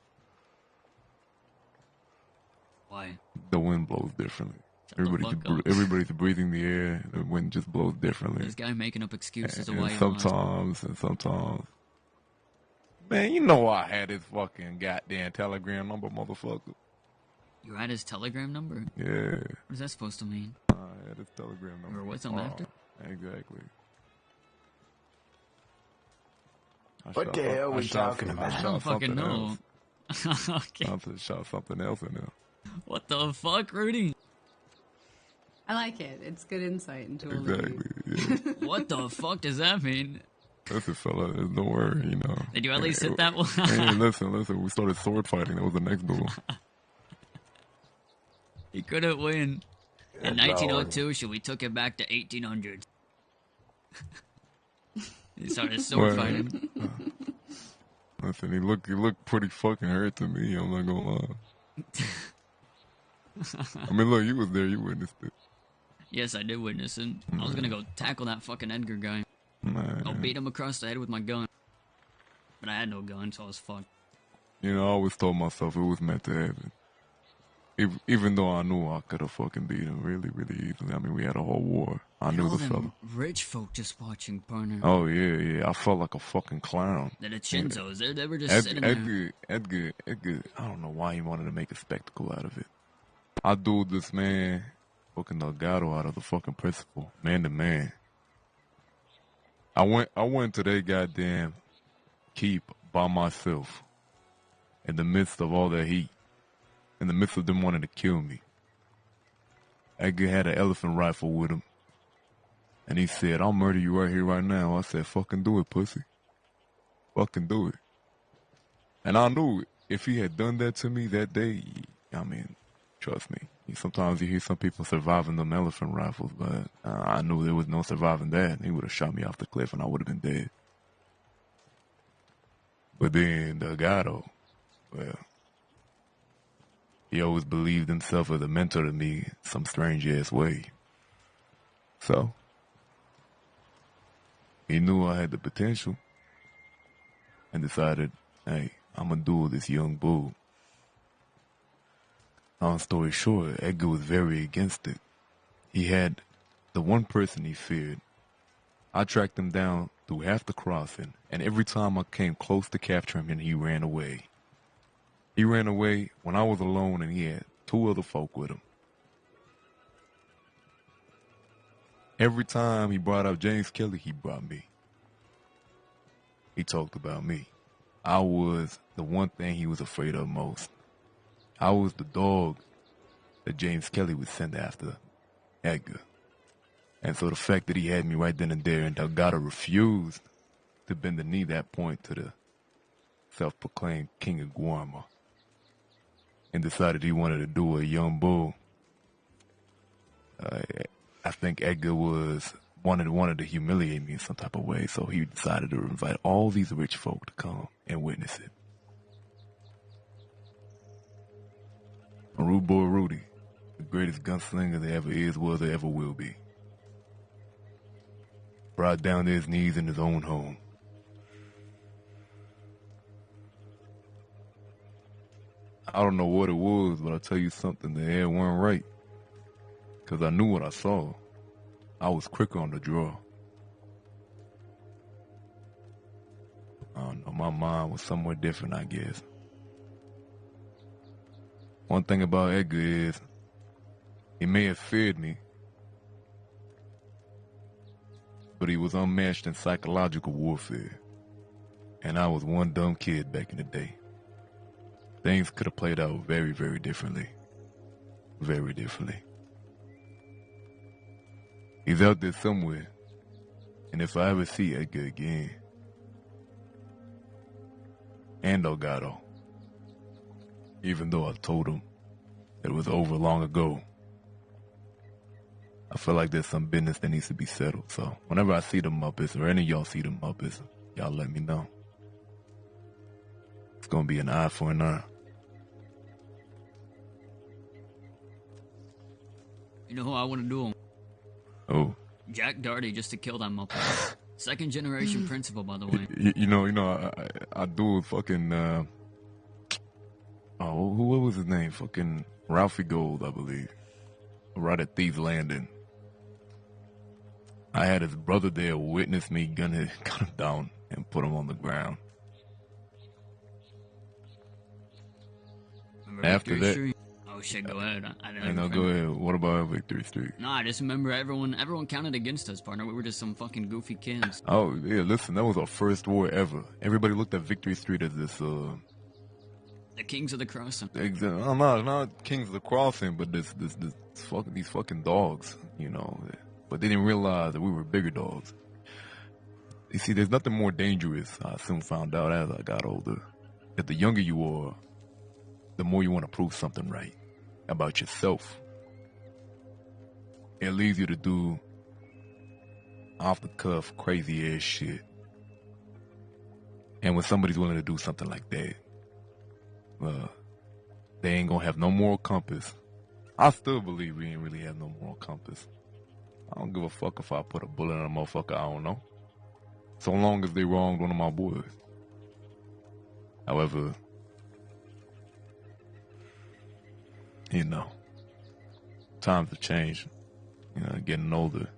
Why? The wind blows differently. Everybody's breathing the air. The wind just blows differently. This guy making up excuses of and why he sometimes. Man, you know I had his fucking goddamn Telegram number, motherfucker. You had his Telegram number? Yeah. What is that supposed to mean? I had his Telegram number. Or what's him after? Exactly. What the hell are we talking about? I don't fucking know. Okay. I shot something else in there. What the fuck, Rudy? I like it. It's good insight into all Exactly. of you. Yeah. What the fuck does that mean? Listen, fella, don't worry, you know. Did you at least hit that one? Hey, listen. We started sword fighting. That was the next duel. He couldn't win. In 1902, we took it back to 1800. He started sword fighting. Listen, he looked pretty fucking hurt to me. I'm not gonna lie. I mean, look, you was there. You witnessed it. Yes, I did witness it. I was gonna go tackle that fucking Edgar guy. Man. I'll beat him across the head with my gun. But I had no gun, so I was fucked. You know, I always told myself it was meant to happen. Even though I knew I could have fucking beat him really, really easily. I mean, we had a whole war. I knew the fella. Rich folk just watching, partner. Oh, yeah. I felt like a fucking clown. The Chinzos, they were just sitting there. Edgar, I don't know why he wanted to make a spectacle out of it. I dueled this man, fucking Delgado, out of the fucking principal, man to man. I went to their goddamn keep by myself in the midst of all that heat. In the midst of them wanting to kill me. Edgar had an elephant rifle with him. And he said, I'll murder you right here, right now. I said, fucking do it, pussy. Fucking do it. And I knew if he had done that to me that day, I mean, trust me. Sometimes you hear some people surviving them elephant rifles, but I knew there was no surviving that. He would have shot me off the cliff and I would have been dead. But then Delgado, well, he always believed himself as a mentor to me in some strange-ass way. So, he knew I had the potential and decided, hey, I'm going to duel this young bull. Long story short, Edgar was very against it. He had the one person he feared. I tracked him down through half the crossing, and every time I came close to capturing him, he ran away. He ran away when I was alone and he had 2 other folk with him. Every time he brought up James Kelly, he brought me. He talked about me. I was the one thing he was afraid of most. I was the dog that James Kelly would send after Edgar. And so the fact that he had me right then and there and Delgado refused to bend the knee that point to the self-proclaimed King of Guarma and decided he wanted to do a young bull. I think Edgar wanted to humiliate me in some type of way, so he decided to invite all these rich folk to come and witness it. Rude boy Rudy, the greatest gunslinger there ever is, was, or ever will be, brought down to his knees in his own home. I don't know what it was, but I'll tell you something, the air weren't right. Because I knew what I saw. I was quicker on the draw. I don't know, my mind was somewhere different, I guess. One thing about Edgar is, he may have feared me, but he was unmatched in psychological warfare. And I was one dumb kid back in the day. Things could have played out very, very differently. Very differently. He's out there somewhere, And if I ever see Edgar again, and Delgado, even though I told him that it was over long ago, I feel like there's some business that needs to be settled. So whenever I see the Muppets, or any of y'all see the Muppets, y'all let me know. It's gonna be an eye for an eye. You know who I want to do? Oh, Jack Darty, just to kill that Muppet. Second generation principal, by the way. you know, I do fucking, what was his name? Fucking Ralphie Gold, I believe. Right at Thieves Landing. I had his brother there witness me gun him down and put him on the ground. Remember After Victory that, Street? Oh shit, go ahead. I didn't no, go ahead. What about Victory Street? No, I just remember everyone counted against us, partner. We were just some fucking goofy kids. Oh yeah, listen, that was our first war ever. Everybody looked at Victory Street as this The Kings of the Crossing. not Kings of the Crossing, but these fucking dogs, you know. But they didn't realize that we were bigger dogs. You see, there's nothing more dangerous, I soon found out as I got older, that the younger you are, the more you want to prove something right about yourself. It leads you to do off the cuff, crazy ass shit. And when somebody's willing to do something like that, they ain't gonna have no moral compass. I still believe we ain't really have no moral compass. I don't give a fuck if I put a bullet in a motherfucker I don't know, so long as they wronged one of my boys. However, you know, times have changed. You know, getting older,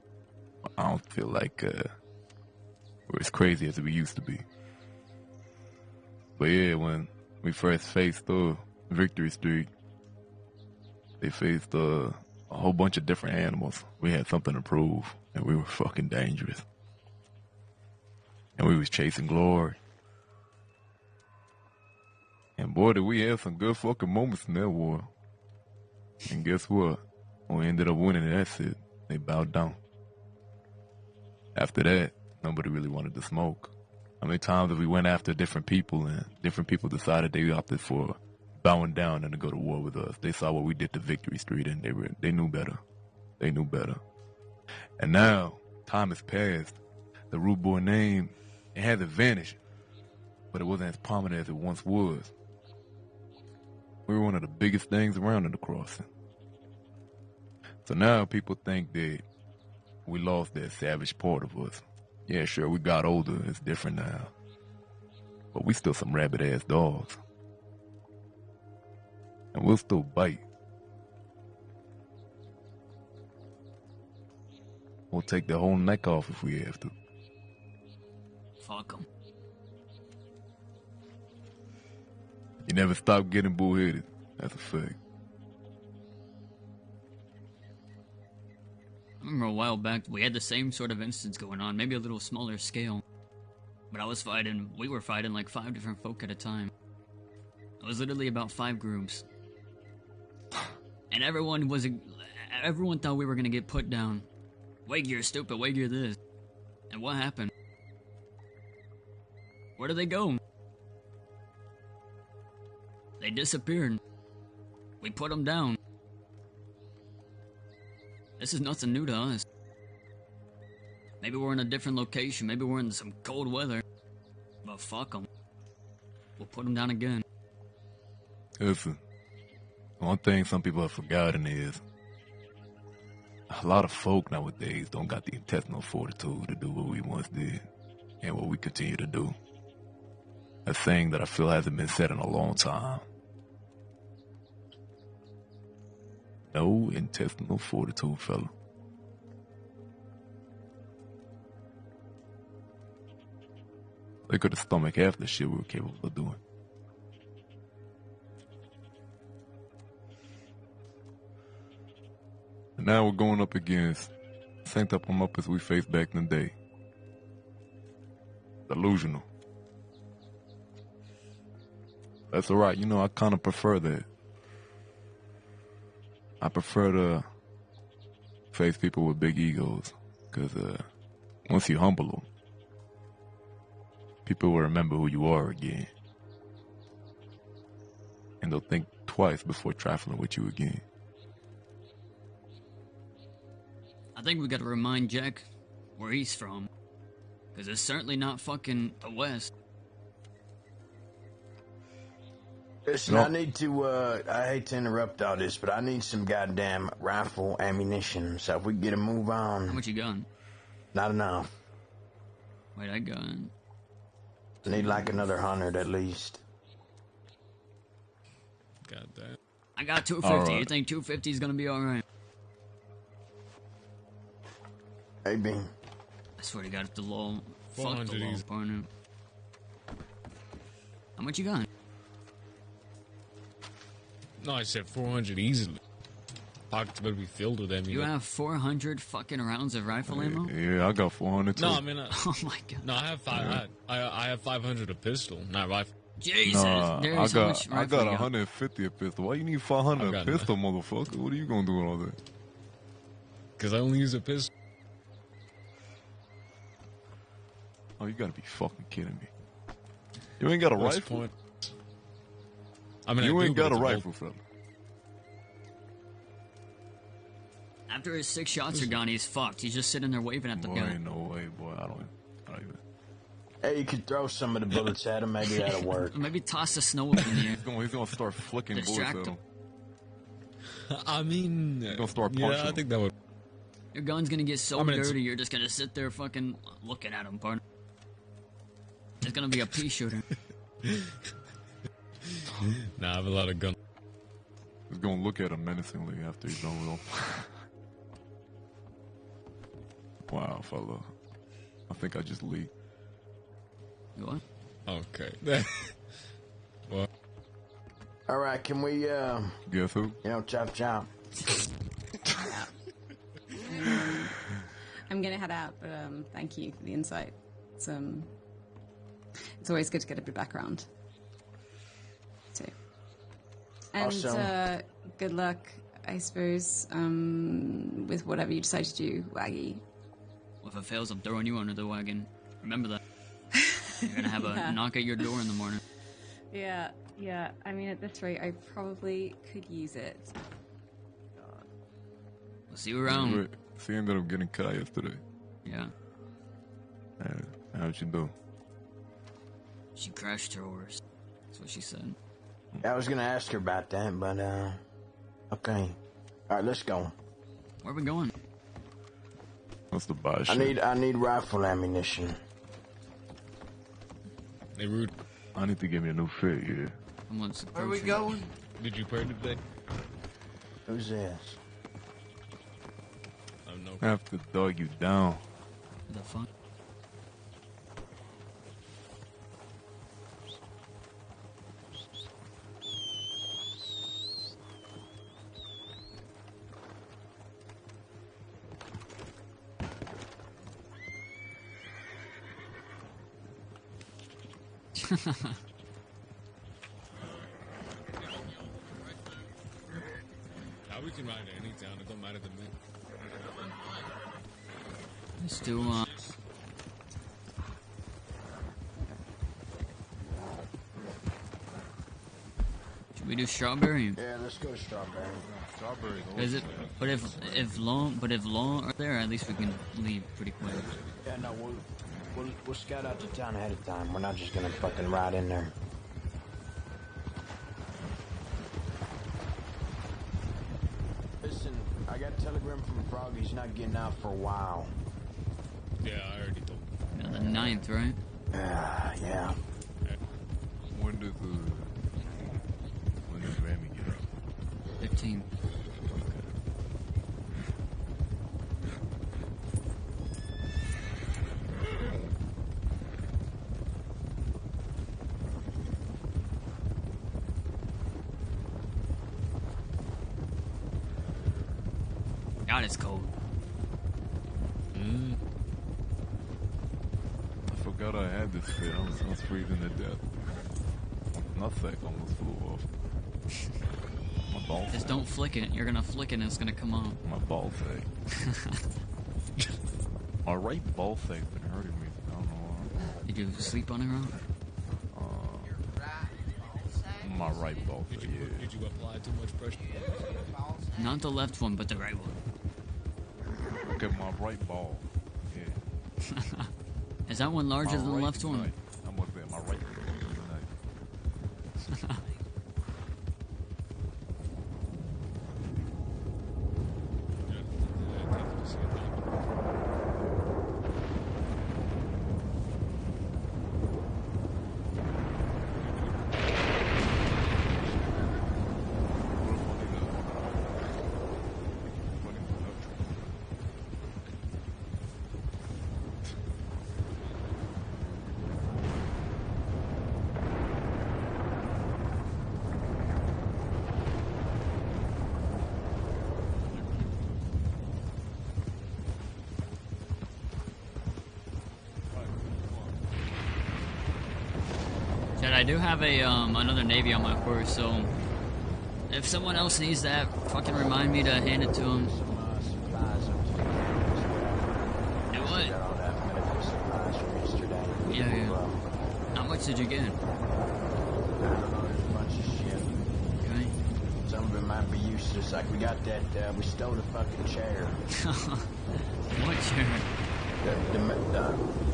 I don't feel like we're as crazy as we used to be. But yeah, when we first faced Victory Street, they faced a whole bunch of different animals. We had something to prove, and we were fucking dangerous. And we was chasing glory. And boy, did we have some good fucking moments in that war. And guess what? When we ended up winning, that's it. They bowed down. After that, nobody really wanted to smoke. How many times have we went after different people, and different people decided they opted for bowing down and to go to war with us? They saw what we did to Victory Street, and they knew better. They knew better. And now, time has passed. The Rude Boy name, it hasn't vanished, but it wasn't as prominent as it once was. We were one of the biggest things around in the crossing. So now people think that we lost that savage part of us. Yeah, sure, we got older. It's different now. But we still some rabid-ass dogs. And we'll still bite. We'll take the whole neck off if we have to. Fuck 'em. You never stop getting bullheaded. That's a fact. I remember a while back, we had the same sort of instance going on, maybe a little smaller scale. But we were fighting like 5 different folk at a time. It was literally about 5 groups. And everyone thought we were gonna get put down. Wagy, you're stupid, Wagy, you're this. And what happened? Where did they go? They disappeared. We put them down. This is nothing new to us. Maybe we're in a different location. Maybe we're in some cold weather. But fuck them. We'll put them down again. Listen, one thing some people have forgotten is a lot of folk nowadays don't got the intestinal fortitude to do what we once did and what we continue to do. A thing that I feel hasn't been said in a long time. No intestinal fortitude, fella. They could have stomached half the shit we were capable of doing. And now we're going up against the same type of Muppets we faced back in the day. Delusional. That's alright, you know, I kind of prefer that. I prefer to face people with big egos, because once you humble them, people will remember who you are again. And they'll think twice before trifling with you again. I think we gotta remind Jack where he's from. Because it's certainly not fucking the West. Listen, I need to, I hate to interrupt all this, but I need some goddamn rifle ammunition, so if we can get a move on. How much you got? Not enough. Wait, I got... I need like another 100 at least. Got that. I got 250. Right. You think 250 is gonna be alright? Maybe. I swear to God, if the law... Fuck 400 the law, easy. partner. How much you got? No, I said 400 easily. Pockets better be filled with ammunition. You have 400 fucking rounds of rifle ammo? Yeah, I got 400 too. No, I mean, Oh my God. no, I have five. I have 500 a pistol, not rifle. Jesus, Nah, Darius, how much I rifle got you 150 a pistol. Why you need I 500 a got pistol, motherfucker? What are you gonna do with all that? Because I only use a pistol. Oh, you gotta be fucking kidding me. You ain't got a What's the rifle? point? I mean, You I do, ain't but got a it's rifle, fella. After his 6 shots are gone, he's fucked. He's just sitting there waving at the Boy, gun. ain't no way, boy. I don't even. Hey, you could throw some of the bullets at him, maybe that'll work. Or maybe toss the snow up in the air. He's gonna start flicking bullets Distract at him. him. I mean, He's gonna start punching yeah, I him. think that would. Your gun's gonna get so I mean, it's- dirty, you're just gonna sit there fucking looking at him, partner. It's gonna be a pea shooter. Nah, I have a lot of guns. He's gonna look at him menacingly after he's done with him. Wow, fella. I think I just leaked. What? Okay. What? All right, can we, Guess who? chop chop? I'm gonna head out, but thank you for the insight. It's always good to get a bit of background. Too. And Awesome. good luck, I suppose, with whatever you decide to do, Wagy. Well, if it fails, I'm throwing you under the wagon. Remember that. You're gonna have a knock at your door in the morning. Yeah. I mean, at this rate, I probably could use it. We'll see you around. She ended up getting cut yesterday. Yeah. How'd you do? She crashed her horse. That's what she said. I was gonna ask her about that, but, okay. All right, let's go. Where are we going? What's the buy shit? I need rifle ammunition. Hey, Rude. I need to get me a new fit, yeah. Where are we going? Did you pray today? Who's this? Oh, no. I have to dog you down. The fuck? Now we can ride to any town. It don't matter to me. Let's do, should we do strawberry? Yeah, let's go strawberry. Strawberries. Is it? But if Law are there, at least we can leave pretty quick. Yeah, no, we'll scout out the town ahead of time. We're not just gonna fucking ride in there. Listen, I got a telegram from Frog. He's not getting out for a while. Yeah, I already told you. The 9th, right? Yeah. When does Grammy get up? 15. God, it's cold. I forgot I had this fit. I was freezing to death. My sack almost flew off. My ball Just don't flick it. You're gonna flick it and it's gonna come off. My ball sack. My right ball thing's been hurting me. I don't know why. Did you sleep on it wrong? My right ball thing, yeah. Did you apply too much pressure? Not the left one, but the right one. Okay, my right ball. Yeah. Is that one larger than the left one? Right. I'm gonna say my right ball. I do have a another Navy on my course, so if someone else needs that, fucking remind me to hand it to them. Do what? Yeah. How much did you get? I don't know, there's a bunch of shit. Okay. Some of it might be useless. Like we got that, we stole the fucking chair. What chair? The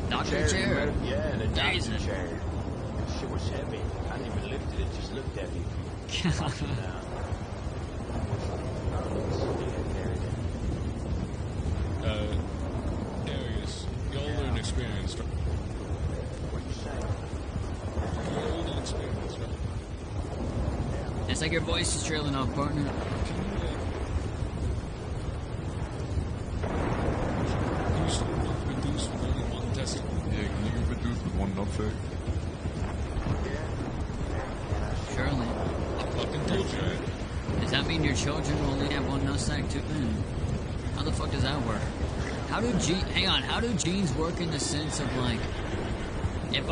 doctor chair? Yeah, the doctor Jesus. chair. Shit was heavy. I didn't even lift it. It just looked heavy. Darius, you're older and experienced. What you saying? You're older and experienced, right? It's like your voice is trailing off, partner. Can you reduce with only one test? Yeah, can you reduce with one nutsack? Surely. Fucking told you. Does that mean your children will only have one nutsack too? How the fuck does that work? How do genes work in the sense of like, if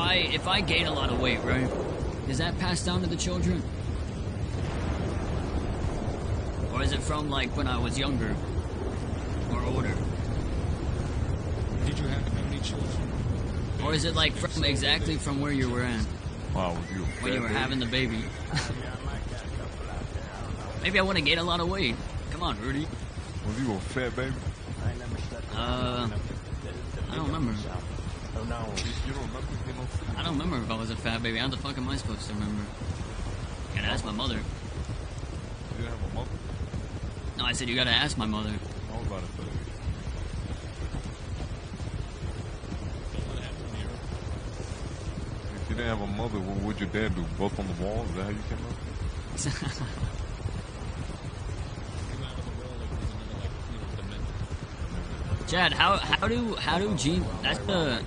I gain a lot of weight, right? Does that pass down to the children? Or is it from like when I was younger or older? Did you have any children? Or is it like from exactly from where you were at? Wow, you when you were having the baby? Maybe I wouldn't gain a lot of weight. Come on, Rudy. Was you a fat baby? I don't remember. Oh no. You don't remember? I don't remember if I was a fat baby. How the fuck am I supposed to remember? Gotta ask my mother. You didn't have a mother? No, I said you gotta ask my mother. I was about to say. If you didn't have a mother, what would your dad do? Both on the wall? Is that how you came up? Chad, how do genes? That's the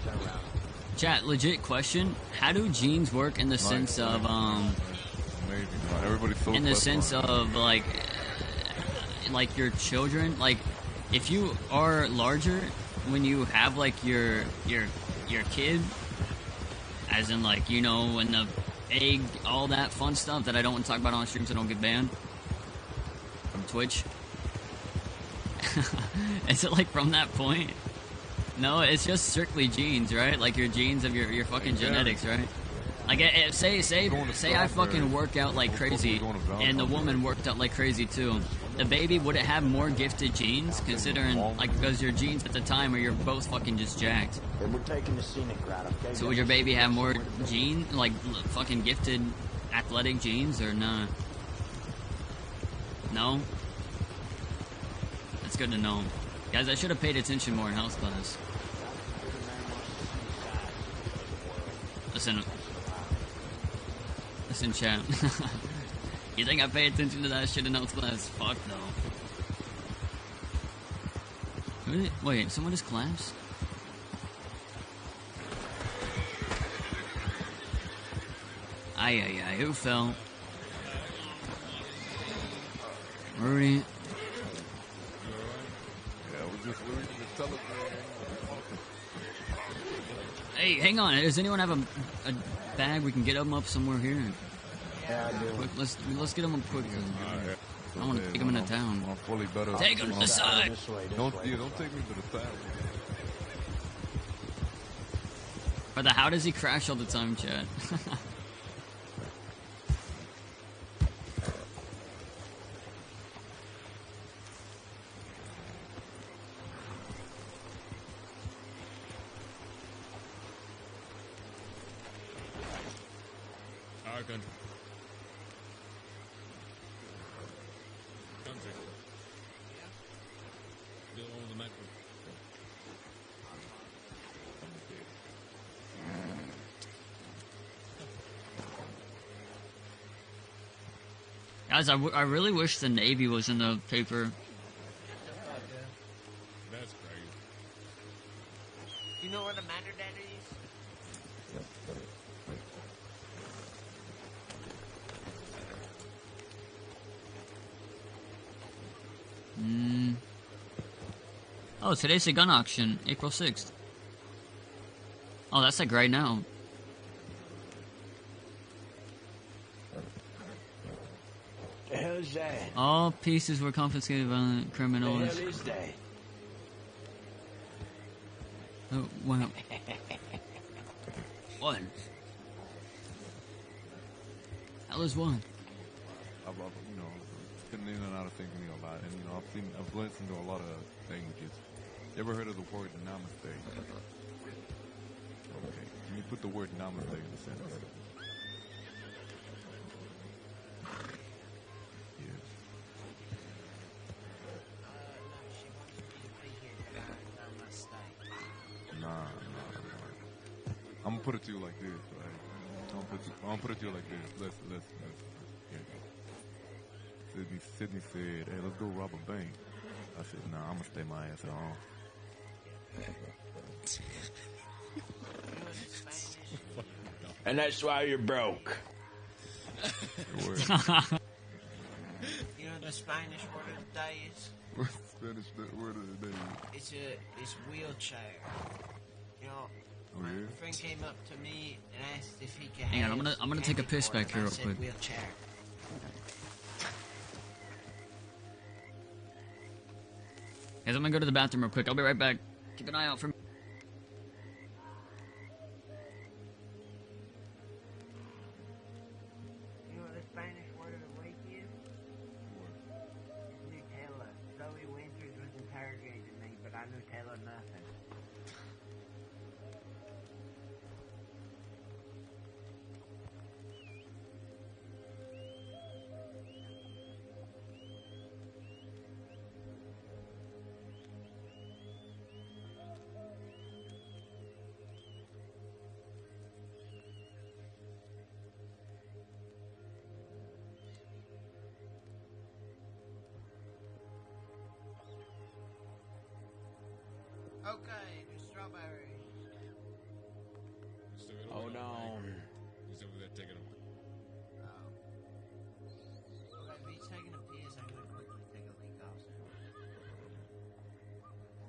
Chad, legit question. How do genes work in the sense of Everybody's so in the sense of like your children? Like, if you are larger when you have like your kid, as in like, you know, and the egg, all that fun stuff that I don't want to talk about on stream so I don't get banned from Twitch. Is it like from that point? No, it's just strictly genes, right? Like your genes of your fucking genetics, right? Like, say I fucking work out like crazy, and the woman worked out like crazy too. The baby, would it have more gifted genes, considering, like, because your genes at the time are you're both fucking just jacked? We're taking the scenic route, okay? So would your baby have more like fucking gifted athletic genes, or not? No? That's good to know. Guys, I should have paid attention more in health class. Listen, chat. You think I pay attention to that shit in health class? Fuck no. Wait, someone just collapsed? Ay, who fell? Rudy. Hey, hang on. Does anyone have a bag we can get them up somewhere here? Yeah, I do. Quick, let's get them up quick. I want to take them into town. Take them to the side. Don't take me to the side. But how does he crash all the time, chat? Our country. Country. Still on the metro. Guys, I really wish the Navy was in the paper. That's crazy. You know where the matter that is? Oh, today's a gun auction, April 6th. Oh, that's like right now. The hell is that? All pieces were confiscated by violent The criminals. hell is that? Oh, wow. One. Hell is one. I've been in and out of thinking a lot, and I've listened to a lot of languages. You ever heard of the word namaste? Okay, can you put the word namaste in the sentence? Yes. Nah. I'm gonna put it to you like this, right? I'm gonna put it to you like this. Let's. Sydney said, "Hey, let's go rob a bank." I said, "Nah, I'm gonna stay my ass at home." And that's why you're broke. You know the Spanish word of the day is? Spanish word of the day. It's wheelchair. You know, my friend came up to me and asked if he could. Hang on, I'm gonna take a piss back here real quick. Wheelchair. Guys, I'm gonna go to the bathroom real quick. I'll be right back. Keep an eye out for me. You know what the Spanish word of the week is? Nutella. Zoe Winters was interrogating me, but I Nutella nothing. Okay, the strawberries. Hold on. He's over there taking a... Oh. Okay, if he's taking a piss, I'm gonna quickly take a leak off.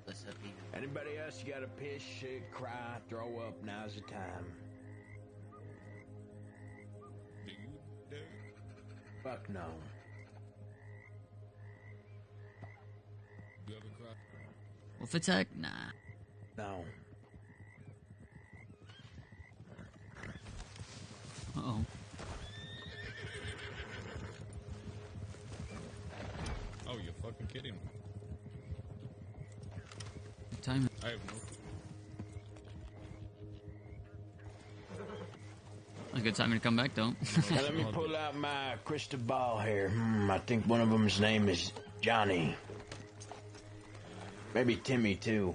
What's up, Peter? Anybody else got a piss, shit, cry, throw up, now's the time. Do you dare? Fuck no. You ever cry? Wolf attack? Nah. No. Uh-oh. Oh, you're fucking kidding me. What time? I have no clue. A good time to come back, though. Now let me pull out my crystal ball here. I think one of them's name is Johnny. Maybe Timmy, too.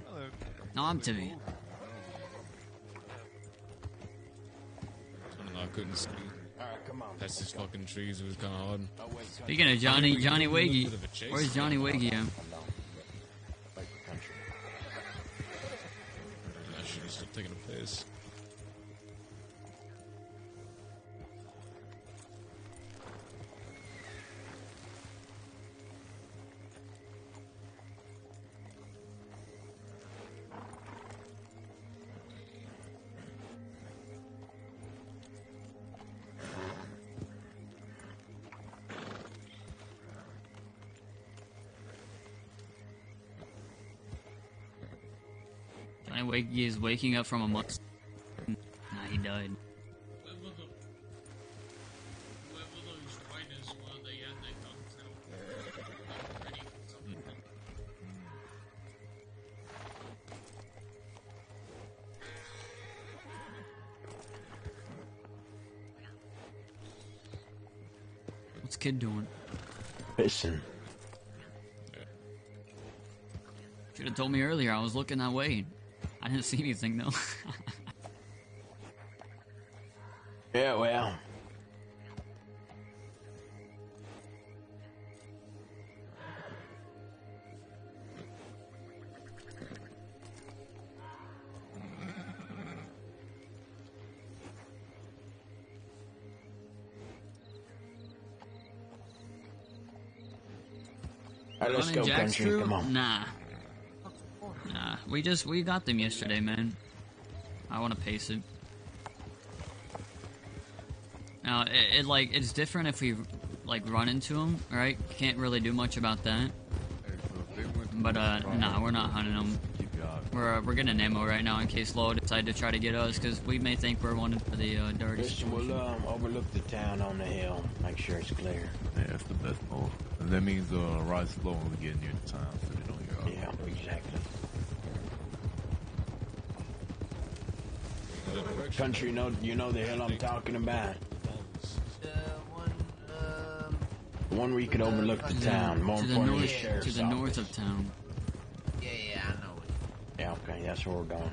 No, I'm Timmy. I couldn't see. Alright, come on. Past these fucking trees, it was kind of hard. Speaking of Johnny Wagy, where's Johnny Wagy at? I should have still taken a piss. Johnny Wagy is waking up from a month. died. Whoever those riders were, they had their guns out. Ready for something. What's kid doing? Listen. Should have told me earlier. I was looking that way. I didn't see anything though. Yeah, well. Alright, let's go, Jack's country. crew? Come on. Nah. Nah. We got them yesterday, man. I want to pace it. Now, it's different if we, like, run into them, right? Can't really do much about that. But, nah, we're not hunting them. We're getting ammo right now in case Law decide to try to get us, because we may think we're wanted for the, dirty Listen, we'll, overlook the town on the hill. Make sure it's clear. Yeah, that's the best move. And that means, ride slow when we get near the town so they don't hear us. Yeah, exactly. Country, you know the hill I'm talking about. The one where you could overlook the town. More importantly, the sheriff's to the north of town. Yeah, I know it. Yeah, okay, that's where we're going.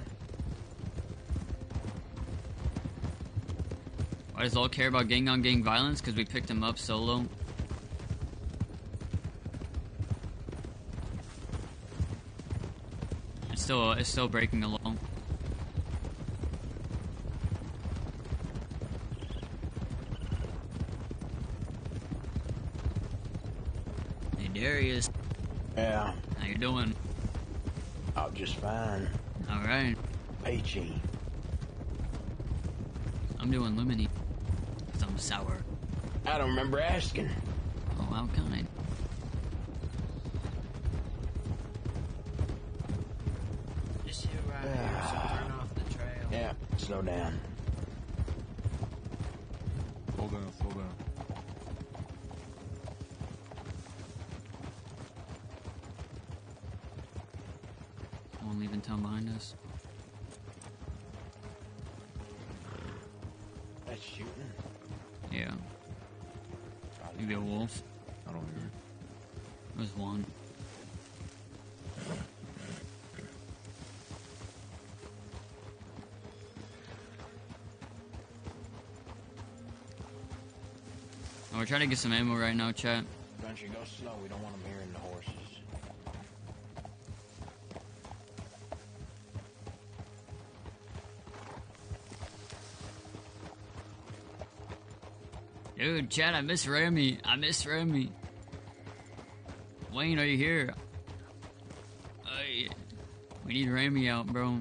Why does Law care about gang-on-gang violence? Because we picked him up solo. It's still breaking the law. Darius. Yeah. How you doing? Oh, just fine. Alright. Peachy. I'm doing Lumini. Because I'm sour. I don't remember asking. Oh, how kind. Just here right here, so turn off the trail. Yeah, slow down. Slow down, slow down. Won't leave in town behind us. That's shooting. Yeah. Maybe a wolf. I don't hear it. There's one. Oh, we're trying to get some ammo right now, chat. Country, go slow. We don't want them hearing the horses. Dude, chat, I miss Remy. Wayne, are you here? We need Remy out, bro.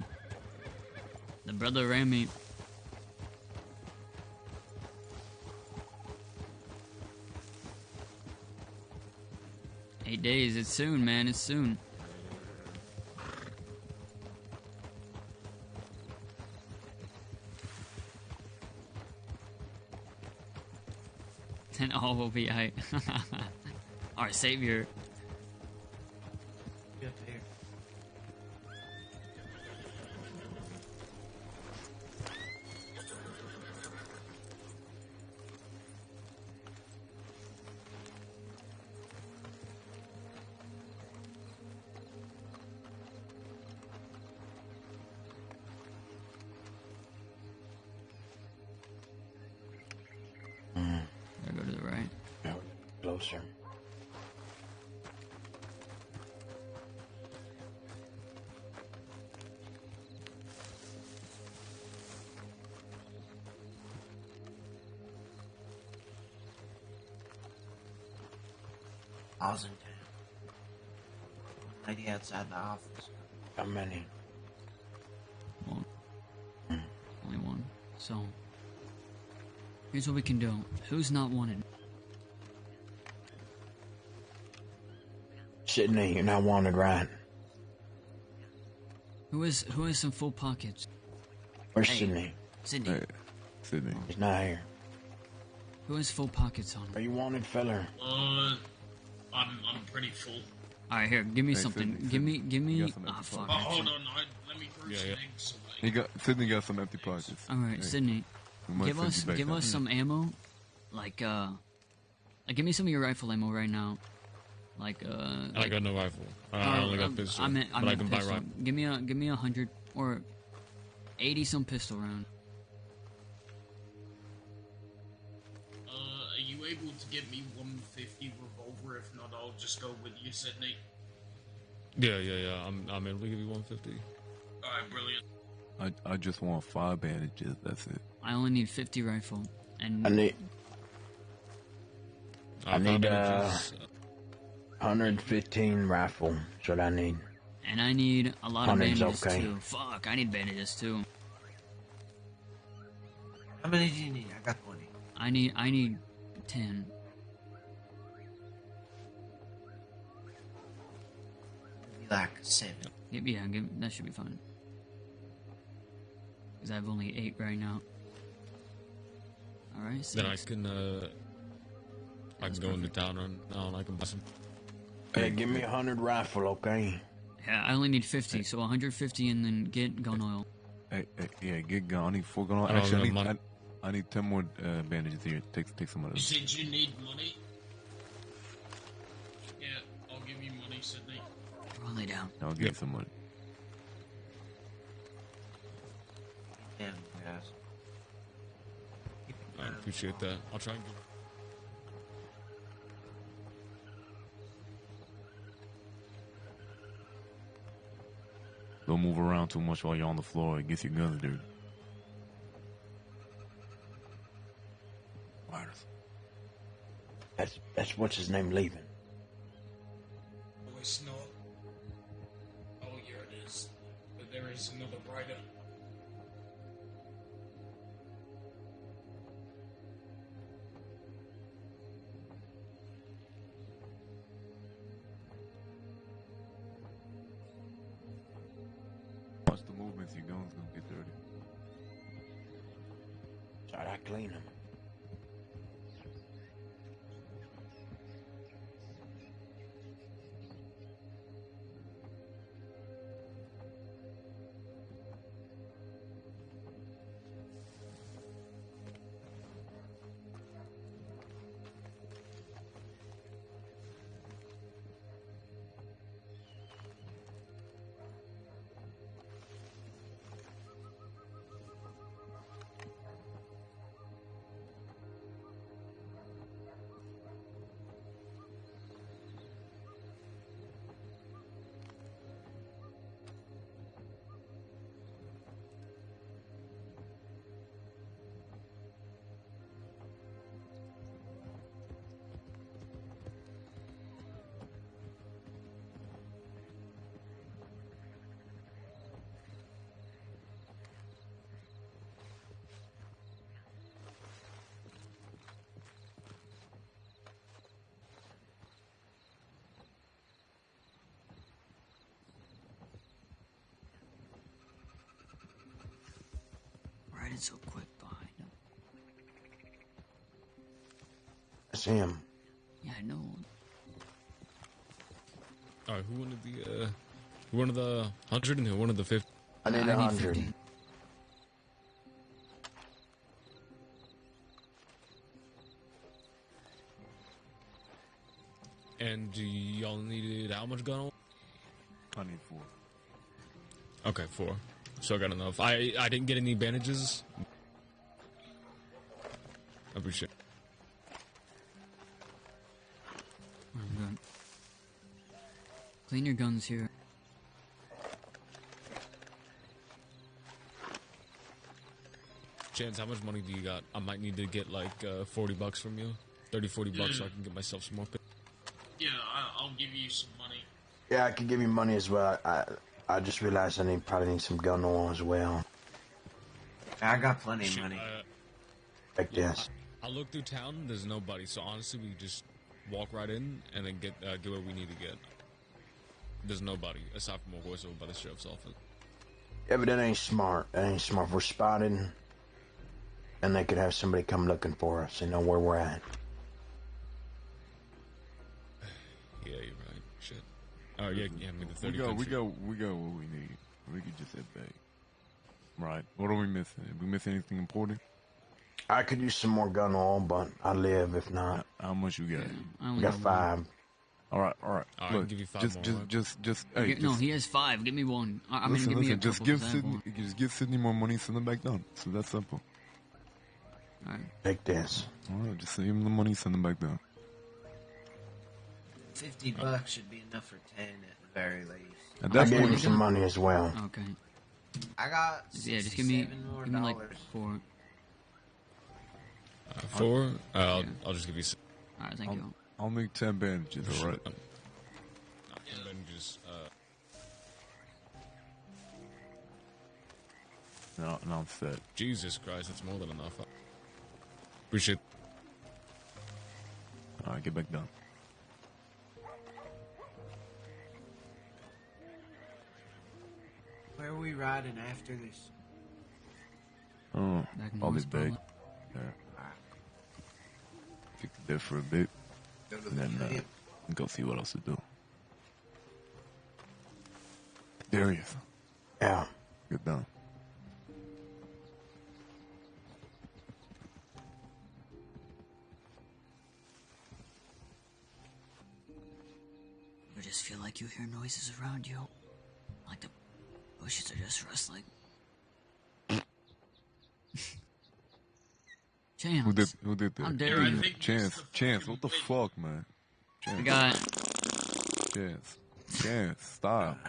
The brother Remy. Eight days. It's soon, man. It's soon. Then all will be aight. Our savior. Up here. Gotta go to the right. Yeah, closer. I was in town. Lady outside the office. How many? One. Only one. So, here's what we can do. Who's not wanted? Sydney, you're not wanted, right? Who has some full pockets? Where's Hey. Sydney? Sydney. Sydney. He's not here. Who has full pockets on? Are you wanted, feller? I'm pretty full. All right, here, give me Hey, something. Sydney, Give me. you got some Ah, empty fuck. pockets. Hold on, let me throw some eggs away. Sydney got some empty pockets. All right, Hey, Sydney, we might give send us you back down. some ammo, like give me some of your rifle ammo right now, like I got no rifle. I only got pistol, but I can buy pistol. rifle. Give me 100 or 80 some pistol round. Are you able to get me 150 revolver? If not, I'll just go with you, Sydney. Yeah. I'm able to give you 150. Alright, brilliant. I just want 5 bandages. That's it. I only need 50 rifle, and I need 5 115 rifle. That's what I need. and I need a lot of Hundred's bandages okay. too. Fuck, I need bandages too. How many do you need? I got 20. I need 10. Maybe like 7. Yeah, that should be fine. Because I have only 8 right now. Alright, Then I can go into town and I can buy some. Hey, give me 100 rifle, okay? Yeah, I only need 50, so 150 and then get gun oil. Hey, yeah, get gun. I need 4 gun. I don't Actually, have money. I need 10 more bandages here. Take some of You those. said you need money? Yeah, I'll give you money, Sydney. I'll lay down. I'll give you some money. Damn, guys. I appreciate that. I'll try and give. Don't move around too much while you're on the floor. It gets your guns dirty. That's what's his name leaving. Oh, it's not. Oh, here it is. But there is another brighter. Watch the movements. Your guns gonna get dirty. Sorry, I clean them. Riding so quick behind him. That's him. Yeah, I know. All right, who wanted the 100 and who wanted the 50? I need 100. 50. And do y'all needed how much gun? I need 4. Okay, 4. So I got enough. I didn't get any bandages. I appreciate it. I'm good. Clean your guns here. Chance, how much money do you got? I might need to get like $40 from you. 30, 40 bucks so I can get myself some more. Yeah, I'll give you some money. Yeah, I could give you money as well. I just realized probably need some gun oil as well. I got plenty of money. Like this. I look through town. There's nobody. So honestly, we just walk right in and then get what we need to get. There's nobody aside from a horse over by the sheriff's office. Yeah, but that ain't smart. That ain't smart. If we're spotted, and they could have somebody come looking for us and know where we're at. Yeah, you're right. Shit. Oh yeah, I mean the 30. We got what we need. We could just head back. Right. What are we missing? Did we miss anything important? I could use some more gun oil, but I live if not. How much you got? I got 5. All right. Look, I'll give you 5 more. Hey, no, he has 5. Give me 1. I mean, give me a just give Sydney more money. Send him back down. So that's simple. All right. Take this. All right. Just send him the money. Send him back down. $50 should be enough for 10 at the very least. I gave him some money as well. Okay. I got just give me like 4. 4? I'll just give you 6. All right, thank you. I'll make 10 bandages. All right. 10 bandages. No, I'm set. Jesus Christ, that's more than enough. Appreciate. All right, get back down. Where are we riding after this? Oh, I'll be back. Yeah. Kick the bed for a bit, and then go see what else to do. Darius. Yeah. Get down. You just feel like you hear noises around you, like the bushes are just rustling. Chance. Who did that? How dare you? Chance, what the fuck, man? Chance. We got Chance, stop.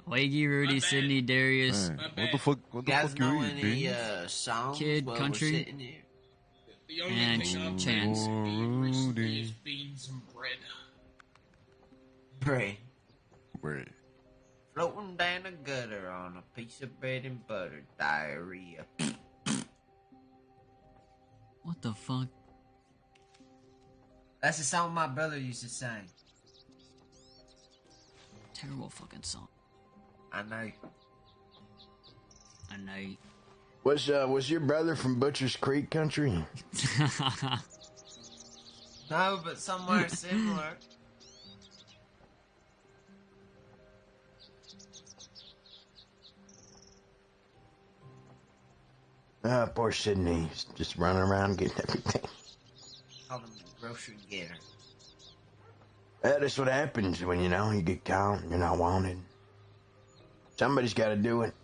Wagy, Rudy, Sydney, Darius. Man, what the fuck you eat, any songs Kid, while Country, we're sitting here? The only and thing I've Chance. recently is beans and bread. Bread. Floating down a gutter on a piece of bread and butter. Diarrhea. What the fuck? That's the song my brother used to sing. Terrible fucking song. I know. Was your brother from Butcher's Creek country? No, but somewhere similar. Poor Sydney. He's just running around getting everything. Call him the grocery getter. That's what happens when, you get caught and you're not wanted. Somebody's got to do it.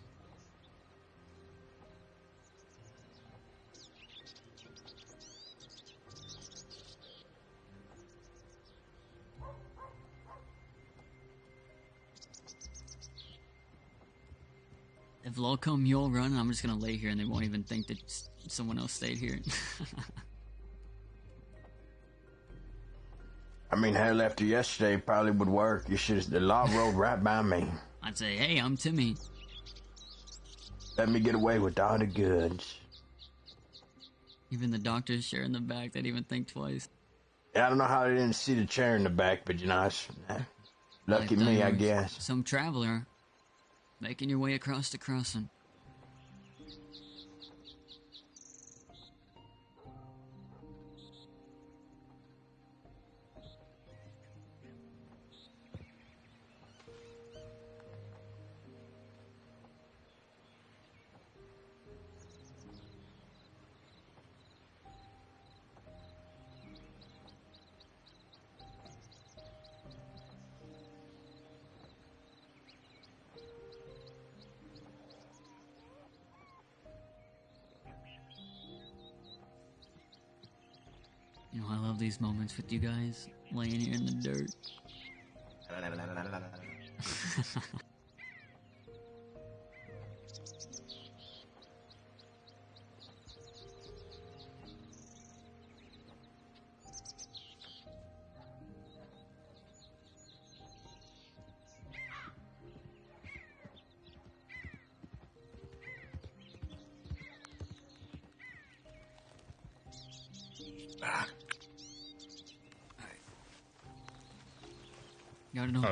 If Loco Mule run, I'm just gonna lay here and they won't even think that someone else stayed here. I mean, hell, after yesterday probably would work. The law rode right by me. I'd say, hey, I'm Timmy. Let me get away with all the goods. Even the doctors sharing the back, they'd even think twice. Yeah, I don't know how they didn't see the chair in the back, but it's lucky me, I guess. Some traveler making your way across the crossing. I love these moments with you guys laying here in the dirt.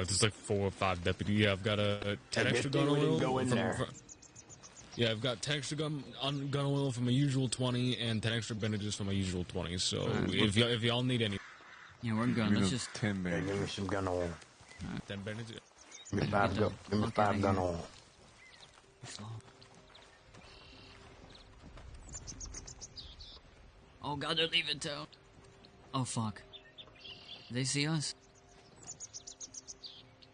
There's like 4 or 5 deputies. Yeah, I've got a 10 extra gun oil. Go in there. Yeah, I've got 10 extra gun oil from my usual 20 and 10 extra bandages from my usual 20. So if y'all need any, yeah, we're good. Let's just 10 bandages. Give me some gun oil. 10 bandages. Give me 5 gun oil. Slow. Oh god, they're leaving town. Oh fuck. They see us?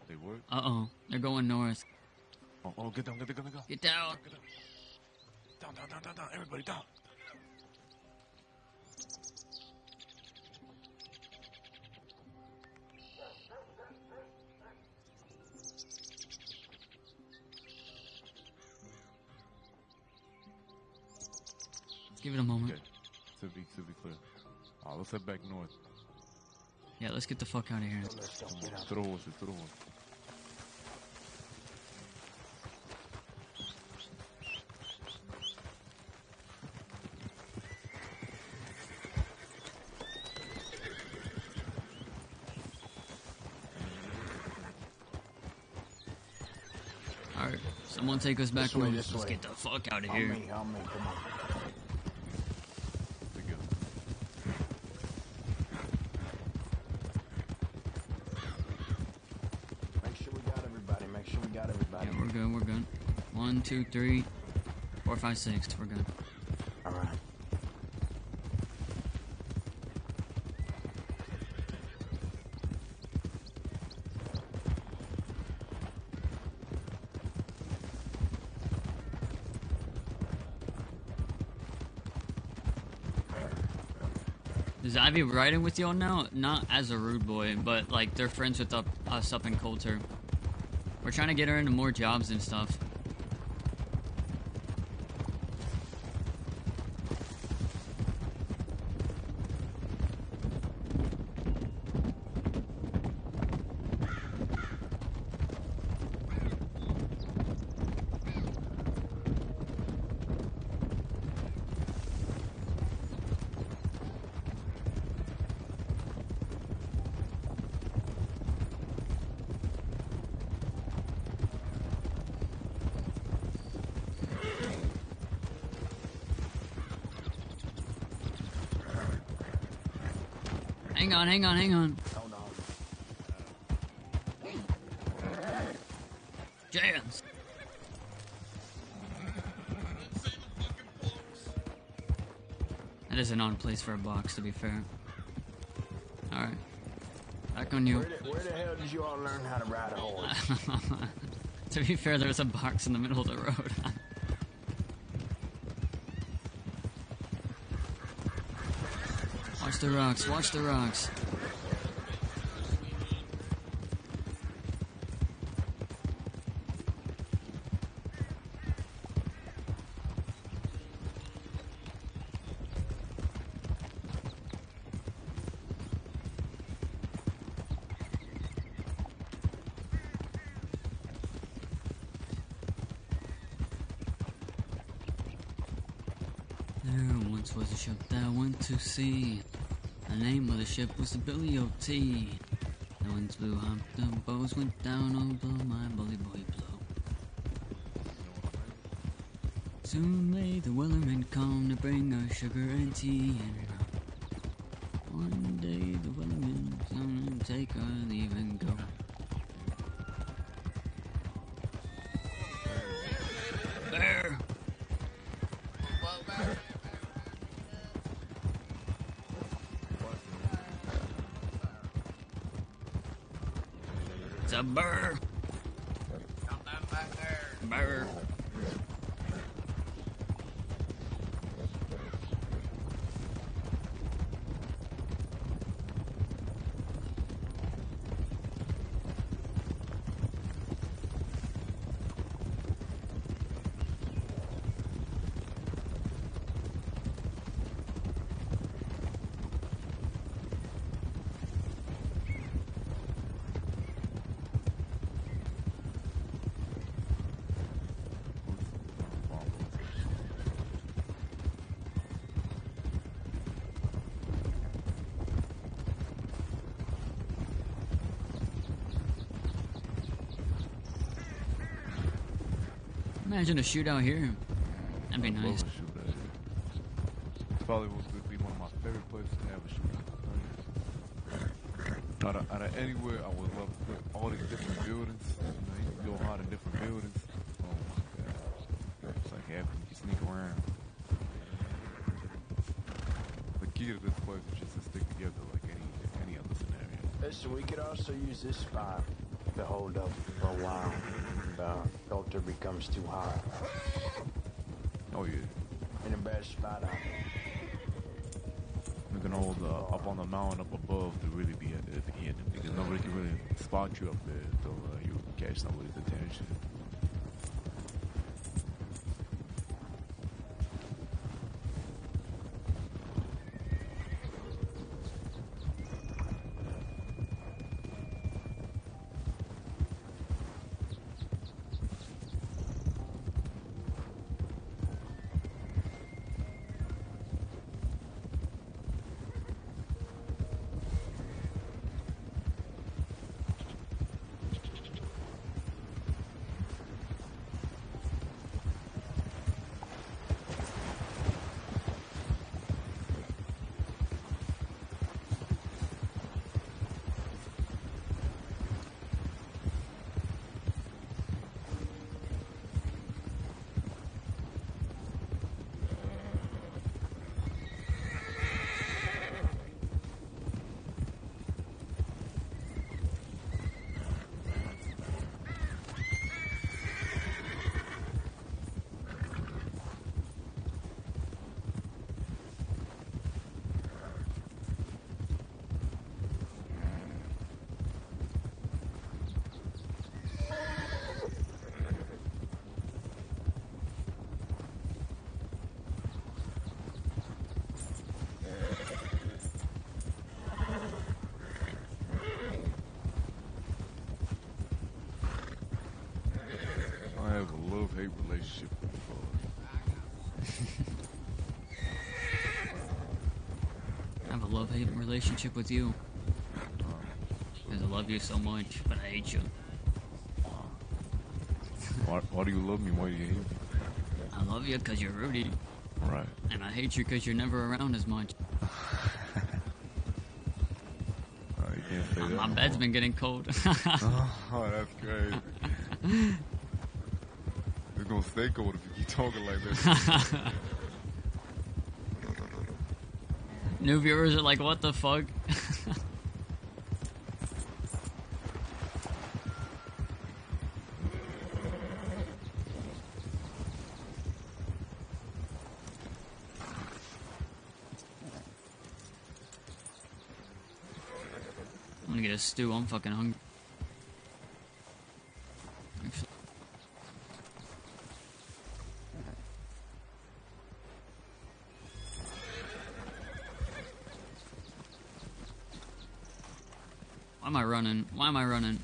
They work? Uh-oh. They're going north. Oh, get down, get down. Get down. Down. Everybody down. Let's give it a moment. Okay. Should be clear. Let's head back north. Yeah, let's get the fuck out of here. To the horses. Alright, someone take us back home. Let's get the fuck out of here. On me, come on. Yeah, we're good. 1, 2, 3, 4, 5, 6. We're good. Alright. Is Ivy riding with y'all now? Not as a rude boy, but like they're friends with us up in Coulter. We're trying to get her into more jobs and stuff. Hang on. Hold on. Jans. That is an odd place for a box, to be fair. Alright. Back on you. Where the hell did you all learn how to ride a horse? To be fair, there's a box in the middle of the road. Watch the rocks. There once was a ship that went to sea. The name of the ship was the Billy O.T. The winds blew up, the bows went down, oh blow my bully boy blow. Soon may the wellerman come to bring us sugar and tea and one day the wellerman's gonna take our leave and go. Bear! It's a burr. Got that back there. Burr. Imagine a shootout here. That'd be I'd love nice. a shootout here. Probably would be one of my favorite places to have a shootout. Out of anywhere, I would love all these different buildings. You know, you can go hard in different buildings. Oh my god. It's like having you sneak around. The key to this place is just to stick together like any other scenario. Listen, we could also use this spot to hold up for a while. The filter becomes too hot. Oh yeah. In a bad spot out there. We can hold up on the mountain up above to really be at the end because nobody can really spot you up there until you catch somebody's attention. I have a love-hate relationship with the I have a love-hate relationship with you. Because I love you so much, but I hate you. Why do you love me? Why do you hate me? I love you because you're Rudy. Right. And I hate you because you're never around as much. You can't say that. My bed's been getting cold. Oh, that's crazy. It's gonna stay cold if you keep talking like this. New viewers are like, what the fuck? I'm gonna get a stew, I'm fucking hungry. Actually. Why am I running? Why am I running?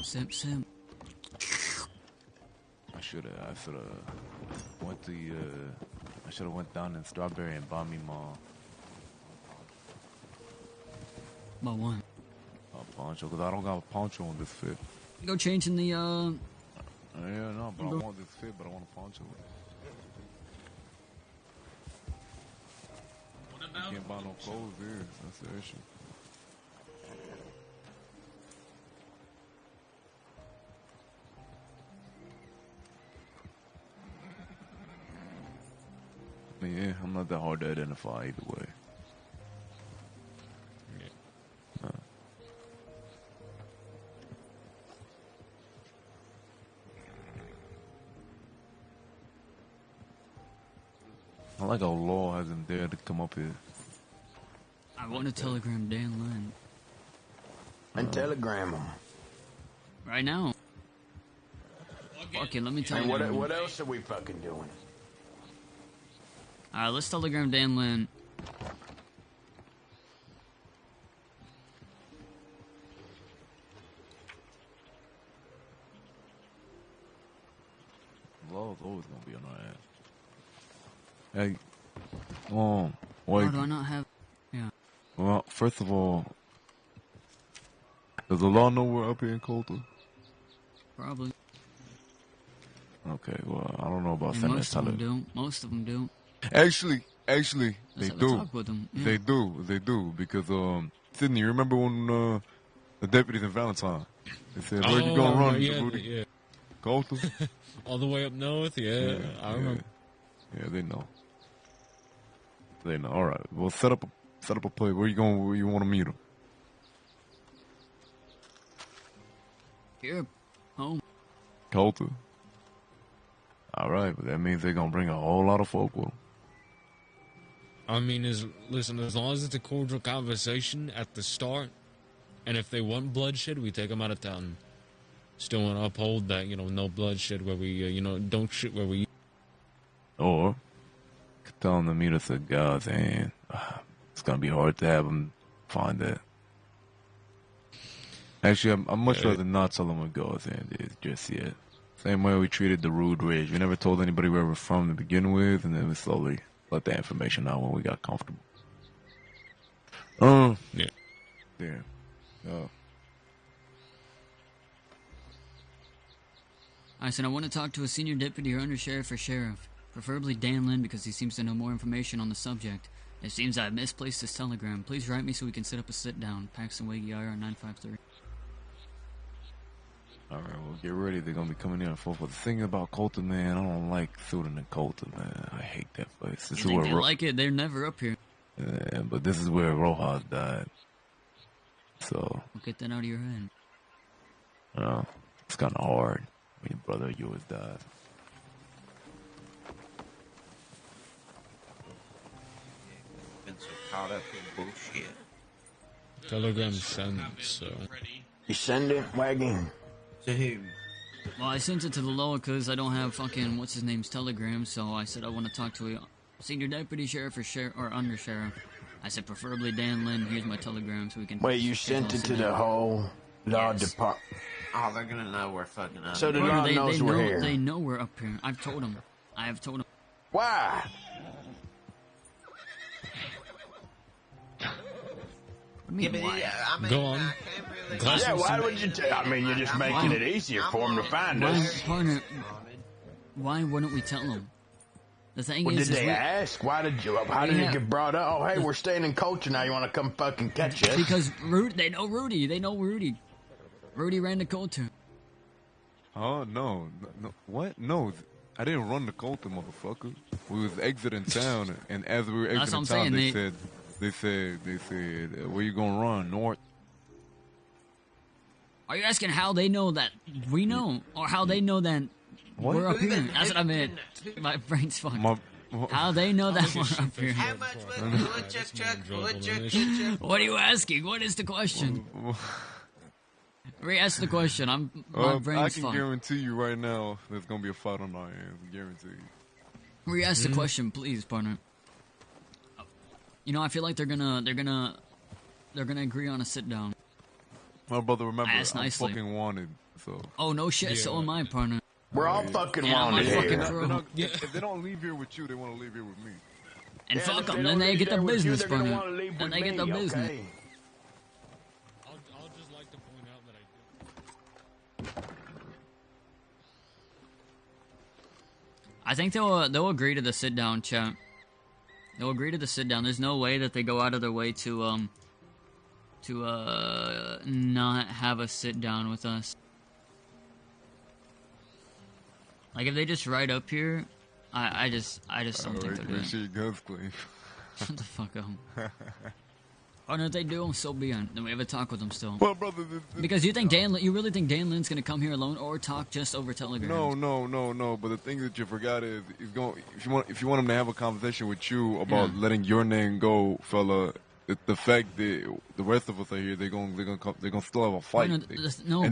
Simp, simp. I should have went to I should have went down in Strawberry and bought me About one. a poncho because I don't got a poncho on this fit. Go change in the Yeah, no, but I want this fit, but I want a poncho. What I about can't buy no clothes here. That's the issue. But yeah, I'm not that hard to identify either way. I like how Law hasn't dared to come up here. I want to telegram Dan Lynn. And telegram him. Right now. Fuck it, let me tell And you. what else are we fucking doing? Alright, let's telegram Dan Lynn. law's always gonna be on our ass. Hey, Why wait. do I not have? Yeah. Well, first of all, does the law know we're up here in Colton? Probably. Okay, well, I don't know about And sending most of them do. Most of them do. Actually, Let's they have a do. talk with them. Yeah. They do, because Sydney, you remember when the deputies in Valentine, they said, "Where you gonna run, Rudy?" Yeah. Colton. All the way up north. Yeah, I remember. Yeah, they know. They know. All right. Well, set up a play. Where you going? Where you want to meet them? Here, home. Colton. All right, but that means they're gonna bring a whole lot of folk with them. I mean, listen, as long as it's a cordial conversation at the start, and if they want bloodshed, we take them out of town. Still want to uphold that, no bloodshed where we, don't shit where we. Or tell them to meet us at God's hand. It's gonna be hard to have them find that. Actually, I'm much rather not tell them what God's hand is just yet. Same way we treated the Rude Ridge. We never told anybody where we're from to begin with, and then we slowly let that information out when we got comfortable. Yeah. I said I want to talk to a senior deputy or undersheriff or sheriff, preferably Dan Lynn because he seems to know more information on the subject. It seems I've misplaced his telegram. Please write me so we can set up a sit-down. Paxton, Wagy, IR 953. All right, well, get ready. They're gonna be coming in. But the thing about Colton, man, I don't like shooting in Colton, man. I hate that place. This You think they like it? They're never up here. Yeah, but this is where Rojas died. So. Well, get that out of your head. It's kind of hard when your brother of yours died. Been so caught up in bullshit. Telegram sent, so. You send it, Wagy? To who? Well, I sent it to the lower because I don't have fucking what's his name's telegram, so I said I want to talk to a senior deputy sheriff or undersheriff. I said preferably Dan Lynn. Here's my telegram so we can. Wait, you sent it to the whole law department? Oh, they're gonna know we're fucking up. So the law knows we're here. They know we're up here. I've told them. I have told them. Why? Go on. Yeah, why would you I mean, you're just making it easier for them to find us. Partner, why wouldn't we tell them? The thing is... Did they ask? Why did you... How did it get brought up? Oh, hey, we're staying in culture now. You want to come fucking catch us? Because they know Rudy. They know Rudy. Rudy ran the culture. Oh, no. What? No. I didn't run the culture, motherfucker. We was exiting town, and as we were exiting town, they said, where you gonna run? North? Are you asking how they know that we know? Or how they know that we're up here? That's what I meant. My brain's fucked. How they know that we're up here? How much was What are you asking? What is the question? Re-ask the question. My brain's fucked. I can guarantee you right now there's gonna be a fight on our hands. I guarantee you. Re-ask the question, please, partner. I feel like they're gonna agree on a sit down. My brother, remember, I'm nicely. fucking wanted. So. Oh no shit! Yeah. So am I, partner. We're all fucking wanted here. If they don't leave here with you, they want to leave here with me. And fuck them. Then they get the business, partner. Then they get the business. I'll just like to point out that I think they'll agree to the sit down, chat. They'll agree to the sit down. There's no way that they go out of their way to not have a sit down with us. Like if they just ride up here, I just don't think they're doing it. Shut the fuck up. Or if they do, so be it. Then we have a talk with them still. Well, brother, because you really think Dan Lynn's gonna come here alone or talk just over Telegram? No. But the thing that you forgot is, he's going. If you want him to have a conversation with you about letting your name go, fella, the fact that the rest of us are here, they're gonna still have a fight. And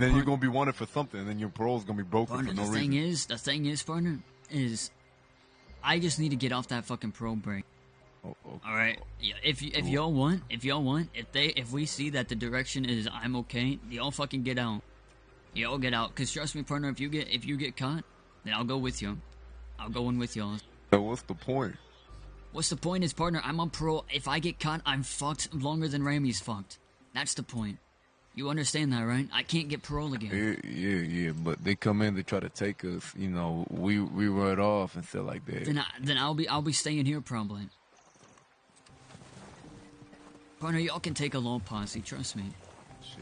then you're gonna be wanted for something, and then your parole's gonna be broken for no reason. The thing is, partner, is I just need to get off that fucking parole break. Oh, okay. All right. If y'all want, if we see that the direction is I'm okay, y'all fucking get out. Y'all get out. Cause trust me, partner, if you get caught, then I'll go with you. I'll go in with y'all. So what's the point? What's the point is, partner, I'm on parole. If I get caught, I'm fucked longer than Ramy's fucked. That's the point. You understand that, right? I can't get parole again. Yeah. But they come in, they try to take us. You know, we run off and stuff like that. Then I'll be staying here probably. Partner, y'all can take a low posse. Trust me. Shit.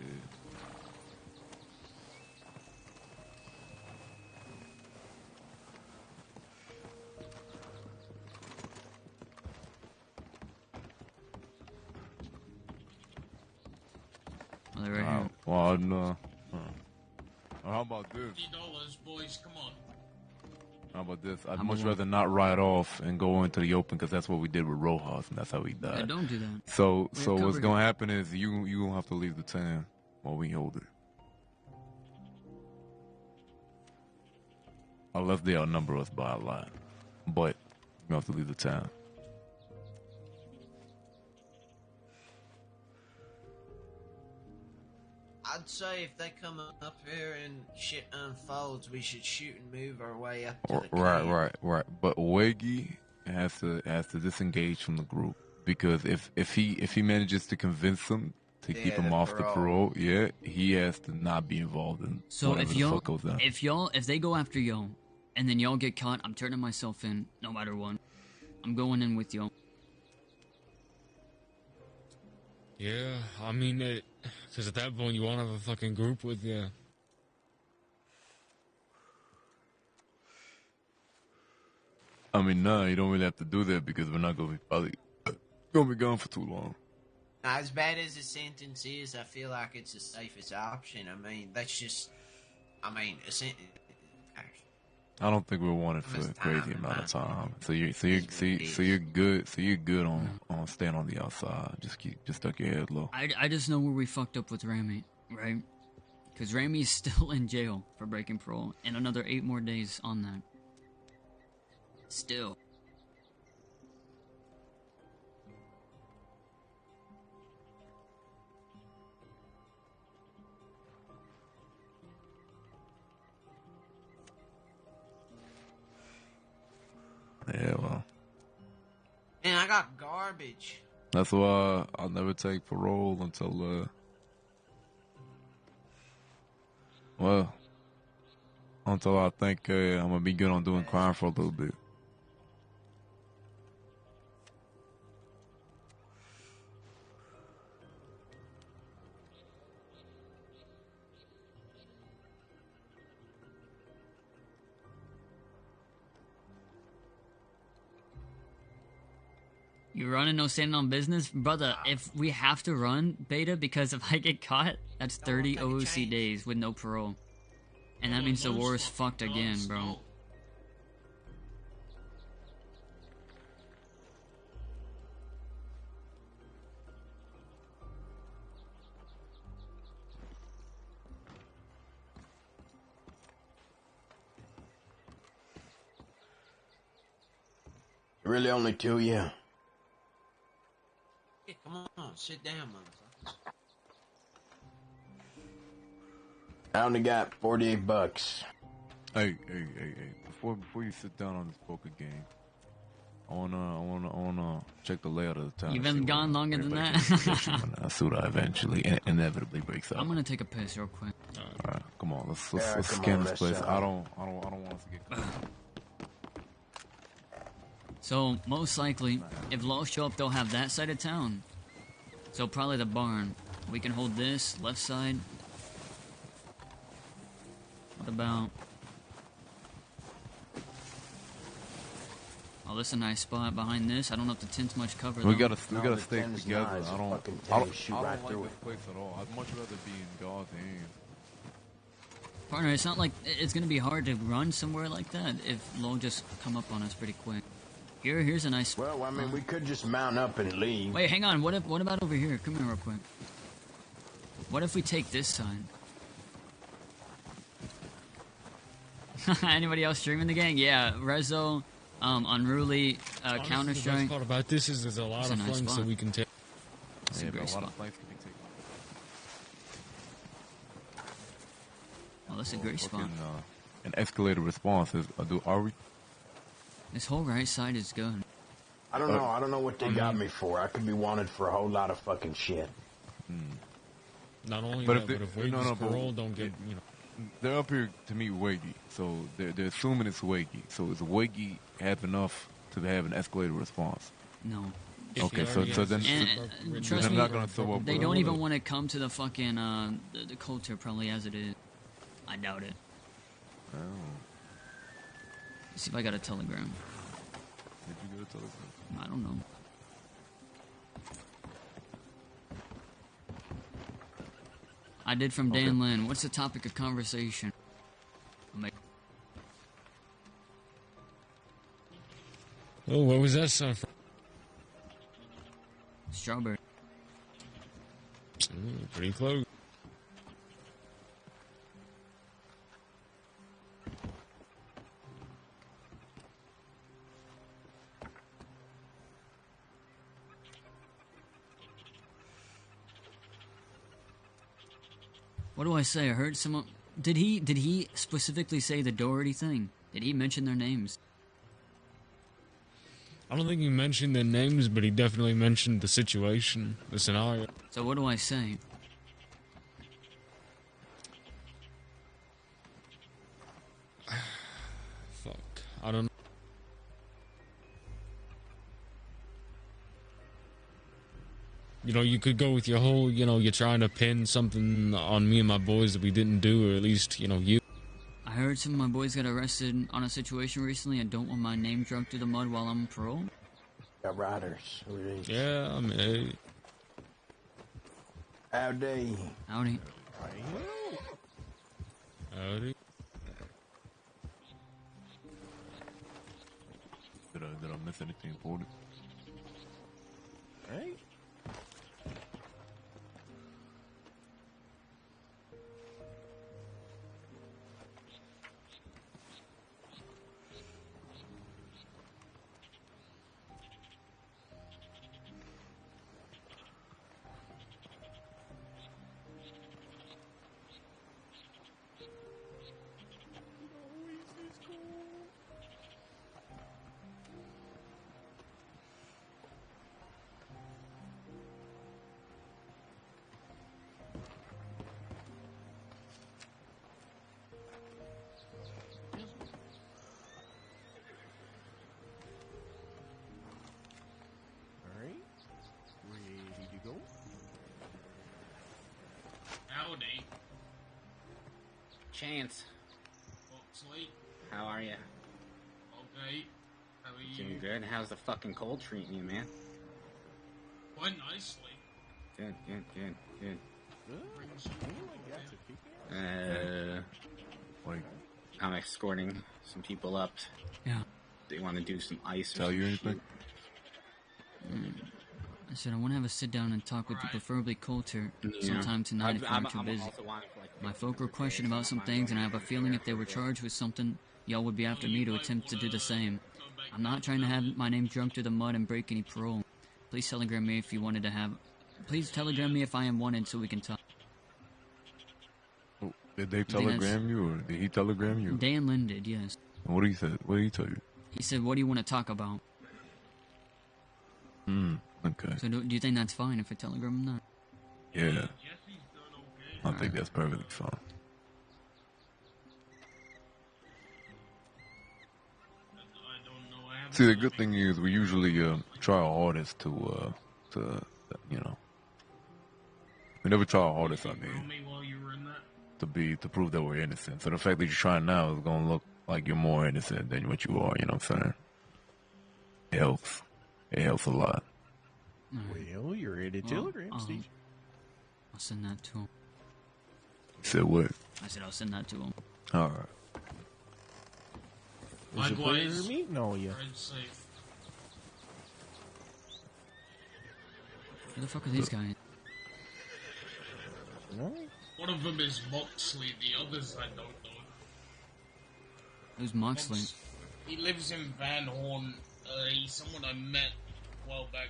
Well, they're right here. Well, no. How about this? $50, boys, come on. How about this? I'd much rather not ride off and go into the open because that's what we did with Rojas and that's how he died. Yeah, don't do that. So what's gonna happen is you gonna have to leave the town while we hold it. Unless they outnumber us by a lot, but you have to leave the town. I'd say if they come up here and shit unfolds, we should shoot and move our way up to the camp. Right. But Wagy has to disengage from the group because if he manages to convince them to keep him off the parole, he has to not be involved in. So if they go after y'all, and then y'all get caught, I'm turning myself in no matter what. I'm going in with y'all. Yeah, I mean, because at that point you won't have a fucking group with you. I mean, nah, you don't really have to do that because we're not gonna be gone for too long. Now, as bad as the sentence is, I feel like it's the safest option. I mean, that's just, a sentence. I don't think we're wanted for a crazy amount of time. So you're good on staying on the outside. Just tuck your head low. I just know where we fucked up with Ramy, right? Because Ramy's still in jail for breaking parole, and another 8 more days on that. Still. Yeah, well. And I got garbage. That's why I'll never take parole until, until I think I'm gonna be good on doing crime for a little bit. You running, no standing on business? Brother, if we have to run, Beta, because if I get caught, that's 30 OOC days with no parole. And that means the war is fucked again, bro. Really only 2 of you? Yeah, come on, sit down, motherfucker. I only got $48. Hey. Before you sit down on this poker game, I wanna check the layout of the town. You've been gone longer than that? Asuda eventually inevitably breaks out. I'm gonna take a piss real quick. Alright, come on, let's scan this place. I don't want us to get caught. So, most likely, if Low show up, they'll have that side of town. So, probably the barn. We can hold this, left side. What about... Oh, this is a nice spot behind this. I don't know if the tent's much cover, though. We gotta stay together. I don't like this it. place at all. I'd much rather be in God's hands. Partner, it's not like it's gonna be hard to run somewhere like that if Low just come up on us pretty quick. Here's a nice... Well, I mean, we could just mount up and leave. Wait, hang on. What about over here? Come here real quick. What if we take this side? Anybody else streaming the gang? Yeah, Rezo, Unruly, Counter-Strike. The best part about this is there's a lot of flanks that we can take. That's a great spot. Oh, that's a great spot. An escalated response is, are we? This whole right side is good. I don't know. I don't know what they got me for. I could be wanted for a whole lot of fucking shit. Not only But that, if but if Wagy's parole don't get, they're up here to meet Wagy, so they're assuming it's Wagy. So is Wagy have enough to have an escalated response? No. Okay, so then trust me, not gonna throw up. they don't even want to come to the fucking the culture probably as it is. I doubt it. Oh. Let's see if I got a telegram. Did you get a telegram? I don't know. I did from Dan Lin. What's the topic of conversation? Oh, what was that sound from? Strawberry. Pretty close. What do I say? I heard someone. Did he specifically say the Doherty thing? Did he mention their names? I don't think he mentioned their names, but he definitely mentioned the situation, the scenario. So what do I say? Fuck. I don't know. You know, you could go with your whole, you're trying to pin something on me and my boys that we didn't do, or at least, you. I heard some of my boys got arrested on a situation recently and don't want my name dragged through the mud while I'm on parole. Got riders. Yeah, I mean, hey. Howdy. Howdy. Howdy. Did I miss anything important? Right? Howdy. Chance, Foxley. how are you? Okay. How are you? Doing good. How's the fucking cold treating you, man? Quite nicely. Good. Brings you Like, I'm escorting some people up. Yeah. They want to do some ice. Tell you anything? I said I want to have a sit down and talk with you, preferably Coulter, sometime tonight if you're not too busy. My folk were questioned about some things, and I have a feeling if they were charged with something, y'all would be after me to attempt to do the same. I'm not trying to have my name drunk through the mud and break any parole. Please telegram me if you wanted to have... Please telegram me if I am wanted so we can talk. Oh, did they telegram you, or did he telegram you? Dan Lin did, yes. What did he say? What did he tell you? He said, what do you want to talk about? Okay. So do you think that's fine if I telegram him that? Yeah. I think that's perfectly fine. See, the good thing is we usually try our hardest to we never try our hardest. I mean, to prove that we're innocent. So the fact that you're trying now is gonna look like you're more innocent than what you are. You know what I'm saying? It helps. It helps a lot. Well, you're in a telegram, Steve. I'll send that to him. You said what? I said I'll send that to him. All right. It was a pleasure meeting all you. Who the fuck are these guys? One of them is Moxley, the others I don't know. Who's Moxley? He lives in Van Horn. He's someone I met a while back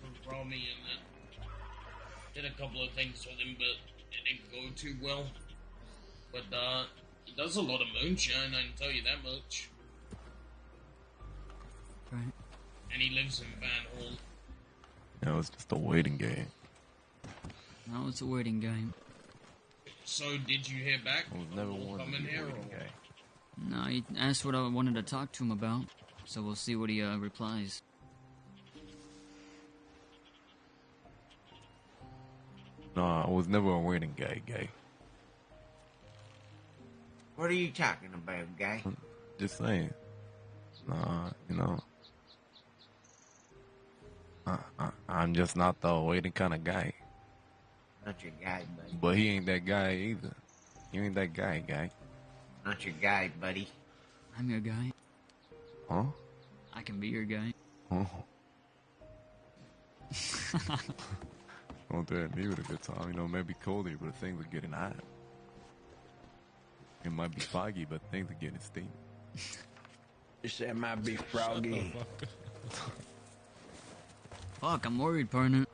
from Rami, and did a couple of things with him, but it didn't go too well. But he does a lot of moonshine, I can tell you that much. and he lives in Van Hall. Yeah, it's just a waiting game. No, it's a waiting game. So, did you hear back? I was never We'll one come to in be a here, waiting or- game. No, he asked what I wanted to talk to him about, so we'll see what he replies. No, I was never a waiting guy. What are you talking about, guy? Just saying. You know. I'm just not the waiting kind of guy. Not your guy, buddy. But he ain't that guy either. You ain't that guy. Not your guy, buddy. I'm your guy. Huh? I can be your guy. Oh. Don't threaten me with a good time. You know, it may be colder, but things are getting hot. It might be foggy, but things are getting steamy. You said it might be froggy. Fuck, I'm worried, partner.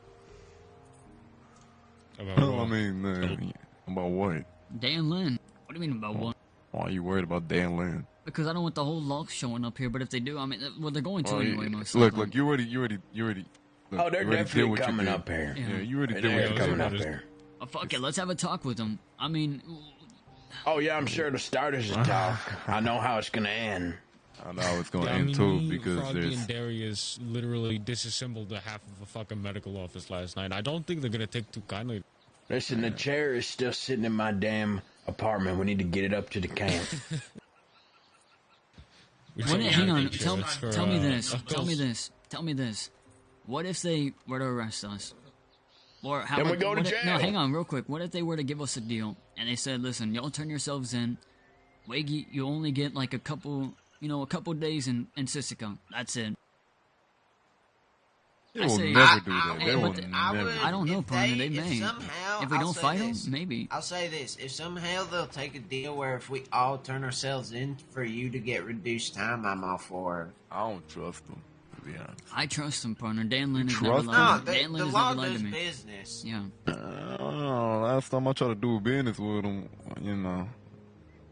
No, I mean, about what? Dan Lin. What do you mean about what? Why are you worried about Dan Lin? Because I don't want the whole lock showing up here, but if they do, I mean, well, they're going to anyway, most Look, likely. you already. Look, Oh, they're you already did definitely what you coming did. up here. Yeah, you already did They're what you coming did. up here. Oh, fuck it, let's have a talk with them. I mean, Oh yeah, I'm sure the starters will talk. I know how it's gonna end. I know it's gonna Yeah, I end mean, too me, because Froggy there's. and Darius literally disassembled the half of a fucking medical office last night. I don't think they're gonna take too kindly. Listen, the chair is still sitting in my damn apartment. We need to get it up to the camp. hang on, tell me this. Tell me this. What if they were to arrest us? Or how Then we about- go to what if- jail. No, hang on, real quick. What if they were to give us a deal and they said, "Listen, y'all turn yourselves in. Wagy, you only get like a couple days in Sisika. That's it." They I will say- never do that. I- They but will the- never. I don't know, partner. They if may. somehow, If we I'll don't say fight this. them, maybe. I'll say this: if somehow they'll take a deal where if we all turn ourselves in for you to get reduced time, I'm all for it. I don't trust them, to be honest. I trust them, partner. Dan Lin has never trust lied. No, Dan Lin the has law never lied to does me. business. Yeah. Last time I tried to do business with them, you know,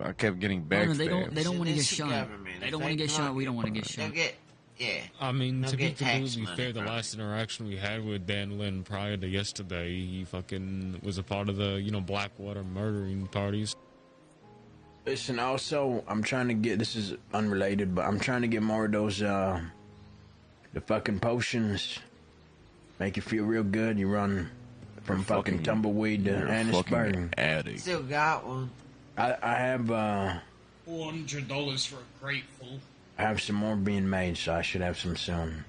I kept getting backstabbed. Partner, they don't want to get It's the shot. government. They If don't they want to get come shot. up, We don't want to get They'll shot. get, yeah. I mean, They'll to be get tax completely money fair, the from last interaction we had with Dan Lin prior to yesterday, he fucking was a part of the, Blackwater murdering parties. Listen, also, I'm trying to get, this is unrelated, but I'm trying to get more of those, the fucking potions. Make you feel real good. You run from fucking tumbleweed to You're a fucking Annisburg. addict. Still got one. I have, $400 for a crate full. I have some more being made, so I should have some soon.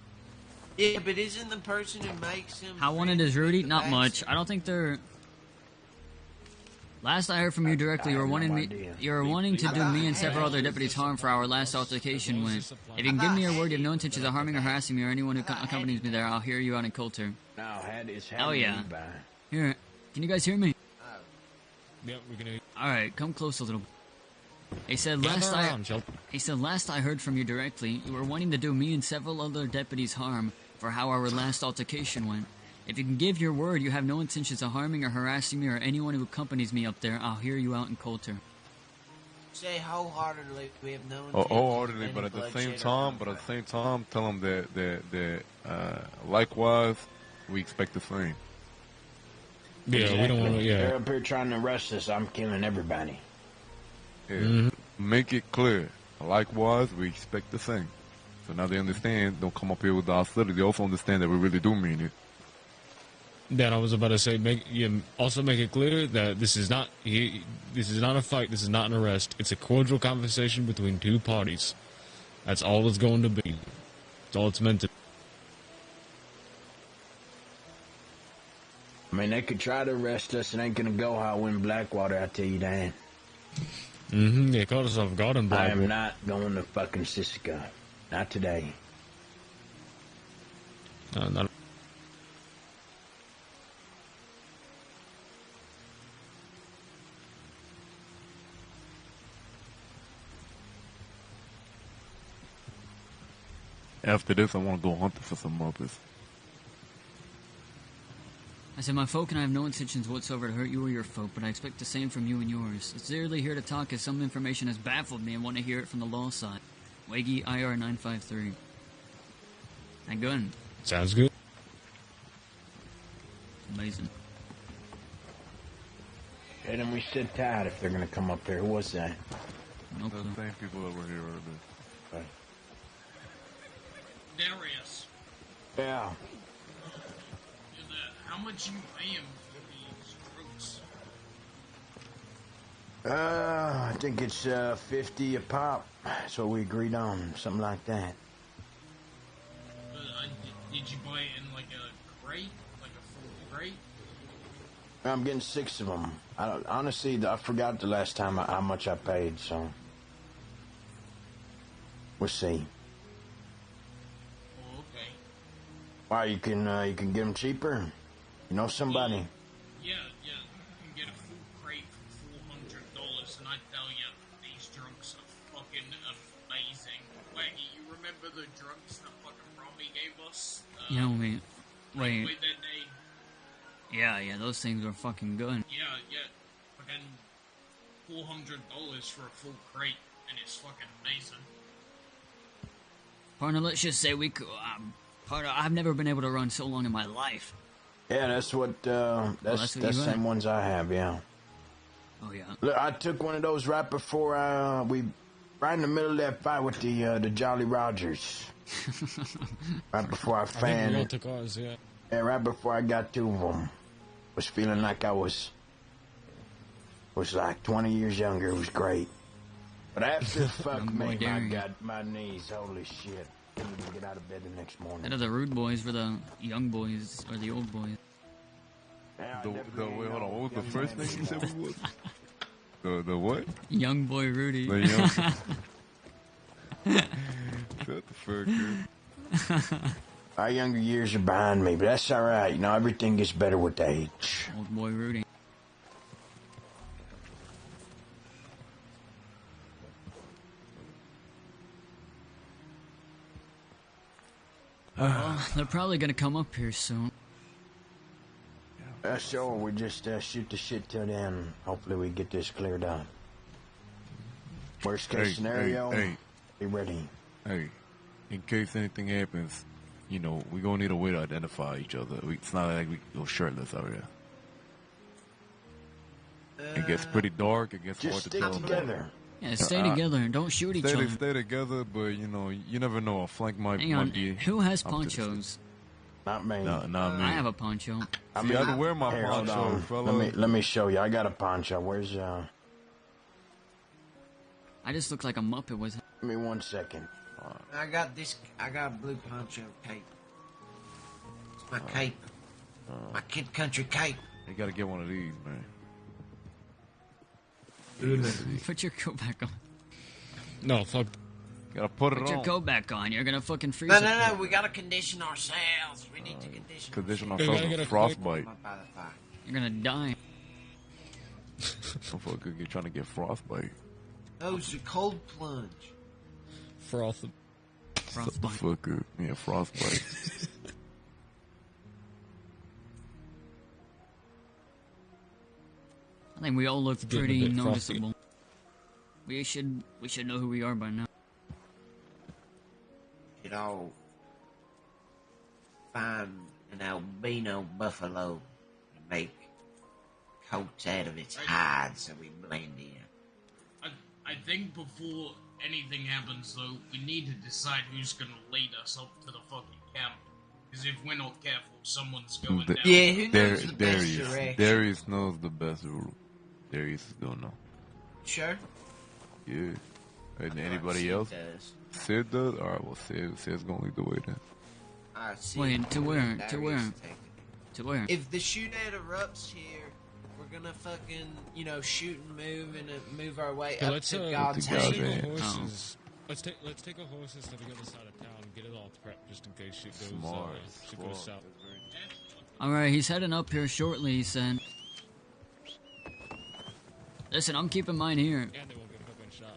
Yeah, but isn't the person who makes them? How wanted is Rudy? Not much. I don't think they're. Last I heard from you directly, you were wanting to do me and several other deputies harm for our last altercation. When, if you can give me your word, you have no intentions of harming or harassing me or anyone who accompanies me there, I'll hear you out in Coulter. Oh yeah. Here, can you guys hear me? Yep, we're gonna. All right, come close a little. He said last I heard from you directly, you were wanting to do me and several other deputies harm for how our last altercation went. If you can give your word, you have no intentions of harming or harassing me or anyone who accompanies me up there, I'll hear you out in Coulter. Say wholeheartedly, we have no. Wholeheartedly, but at the same time, tell them that likewise, we expect the same. Yeah, we don't want to. They're Yeah, up here trying to arrest us. I'm killing everybody. Yeah. Make it clear. Likewise, we expect the same. So now they understand. Don't come up here with the hostility. They also understand that we really do mean it. then I was about to say, also make it clear that this is not a fight. This is not an arrest. It's a cordial conversation between two parties. That's all it's going to be. That's all it's meant to. I mean, they could try to arrest us. It ain't gonna go how I win Blackwater, I tell you that. They caught us off guard in I Blackwater. am not going to fucking Sisika. Not today. No, not. After this, I want to go hunting for some mothers. I said, my folk and I have no intentions whatsoever to hurt you or your folk, but I expect the same from you and yours. Sincerely here to talk as some information has baffled me and want to hear it from the law side. Wagy IR 953. That good? Sounds good. Amazing. And then we sit tight if they're gonna come up here. Who was that? Nope. The same people that were here earlier. Right. Darius, Yeah. how much you pay him for these drugs? I think it's 50 a pop. That's what we agreed on, something like that. Did you buy it in like a crate, like a full crate? I'm getting 6 of them. Honestly, I forgot the last time how much I paid, so we'll see. Oh, okay. Why you can get them cheaper? You know somebody? Yeah, you can get a full crate for $400, and I tell you, these drugs are fucking amazing. Wagy, you remember the drugs that fucking Robbie gave us? You know me. Wait. That day. Yeah, those things are fucking good. Yeah. Fucking $400 for a full crate, and it's fucking amazing. Partner, let's just say we could. Partner, I've never been able to run so long in my life. Yeah, that's what. That's the same ones I have. Yeah. Oh yeah. Look, I took one of those right before right in the middle of that fight with the Jolly Rogers. Right before I fanned it. Took ours, yeah. Yeah, right before I got 2 of them. Was feeling like I was like 20 years younger. It was great. But after fuck me, my God, my knees, holy shit. Couldn't even get out of bed the next morning. That are the rude boys for the young boys or the old boys. Wait, hold on. What was the first thing you said we was? The what? Young boy Rudy. The young. Shut the fuck up. Our younger years are behind me, but that's all right. You know, everything gets better with age. Old boy Rudy. Well, they're probably gonna come up here soon. Sure, we just shoot the shit till then. Hopefully we get this cleared up. Worst case scenario, be ready. Hey, in case anything happens, you know, we gonna need a way to identify each other. It's not like we go shirtless out here. It gets pretty dark. It gets hard to tell. Together. Yeah, stay together and don't shoot each other. Stay together, but you know, you never know. A flank might be. Who has ponchos? Not me. No, not me. I have a poncho. I mean, I can wear my poncho, fella. Let me show you. I got a poncho. Where's I just look like a Muppet with. Give me 1 second. I got this. I got a blue poncho cape. It's my cape. My kid country cape. You gotta get one of these, man. Put your coat back on. No, fuck. Gotta put it on. on. Put your coat back on. You're gonna fucking freeze. No. We gotta condition ourselves. We need to condition ourselves with frostbite. You're gonna die. Motherfucker, you're trying to get frostbite. Oh, it's a cold plunge. Frostbite. Motherfucker, yeah, frostbite. I think we all look pretty noticeable. We should know who we are by now. You know, find an albino buffalo and make coats out of its hide so we blend in. I think before anything happens, though, we need to decide who's gonna lead us up to the fucking camp. Because if we're not careful, someone's going down. Yeah, who knows the best direction? Darius knows the best route. Darius is gonna know. Sure? Yeah. And anybody else? Sid does? Alright, well, Sid's gonna lead the way then. Wait, to where? To where? To where? If the shootout erupts here, we're gonna fucking, shoot and move our way up to God's hand. Let's take our horses to the other side of town and get it all prepped just in case shit goes south. Alright, he's heading up here shortly, he said. Listen, I'm keeping mine here. Yeah, they won't get fucking shot.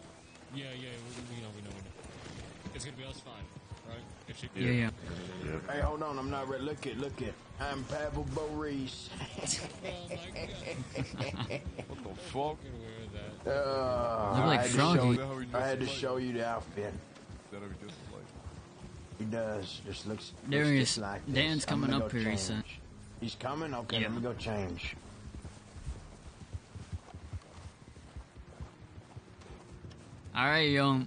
Yeah, we know. It's gonna be us fine, right? If she Yeah. Hey, hold on, I'm not ready. Look it. I'm Pavel Boris. What the fuck? Look like Froggy. I had to show you the outfit. He does. Just looks Darius, just like this. Dan's I'm coming gonna up go here, he change. said. He's coming? Okay, Yeah. let me go change. Alright, yo.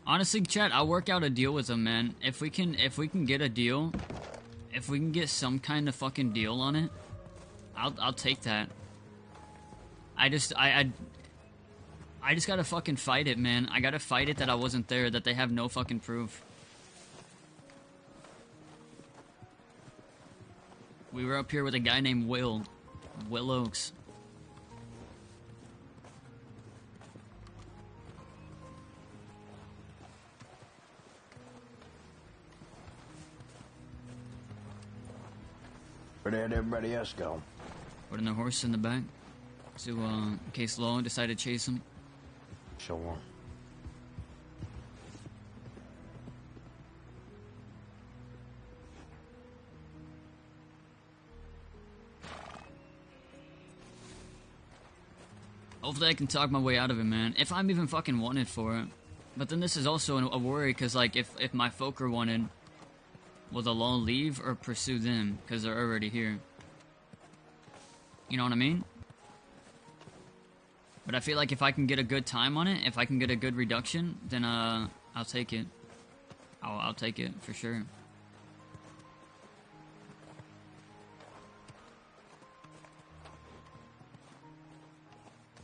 Honestly, chat, I'll work out a deal with him, man. If we can get a deal, if we can get some kind of fucking deal on it, I'll take that. I just gotta fucking fight it, man. I gotta fight it that I wasn't there, that they have no fucking proof. We were up here with a guy named Will Oaks. Where did everybody else go? Putting their horse in the back. So, in case Law decided to chase him. Sure. Hopefully I can talk my way out of it, man. If I'm even fucking wanted for it. But then this is also a worry, because, like, if my folk are wanted, will the law leave or pursue them? Because they're already here. You know what I mean? But I feel like if I can get a good time on it, if I can get a good reduction, then, I'll take it. I'll take it, for sure.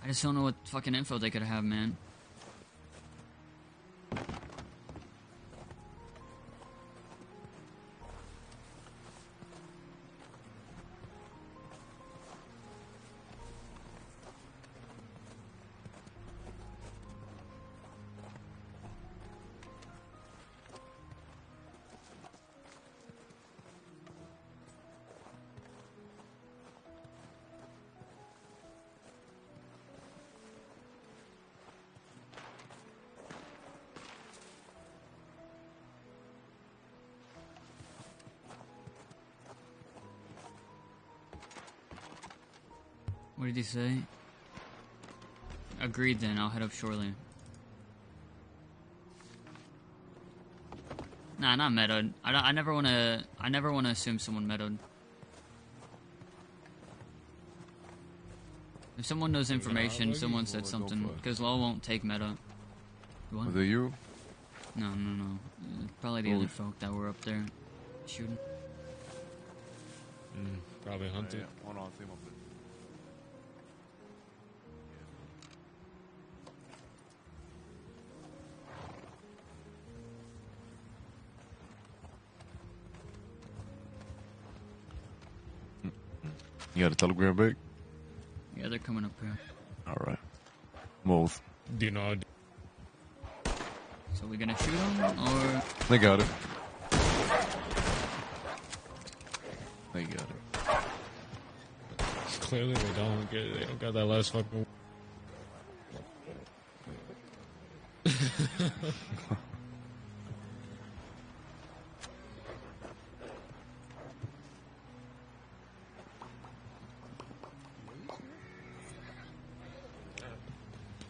I just don't know what fucking info they could have, man. What did he say? Agreed then, I'll head up shortly. Nah, not metoed. I never wanna assume someone metoed. If someone knows information, someone said something, because Law won't take meta. What? Was it you? No. Probably the other folk that were up there shooting. Probably Hunter. Yeah, one on team up there. You got a telegram back? Yeah, they're coming up here. Alright. Both. Do you know? So we gonna shoot them, or? They got it. They got it. Clearly they don't get it. They don't got that last fucking.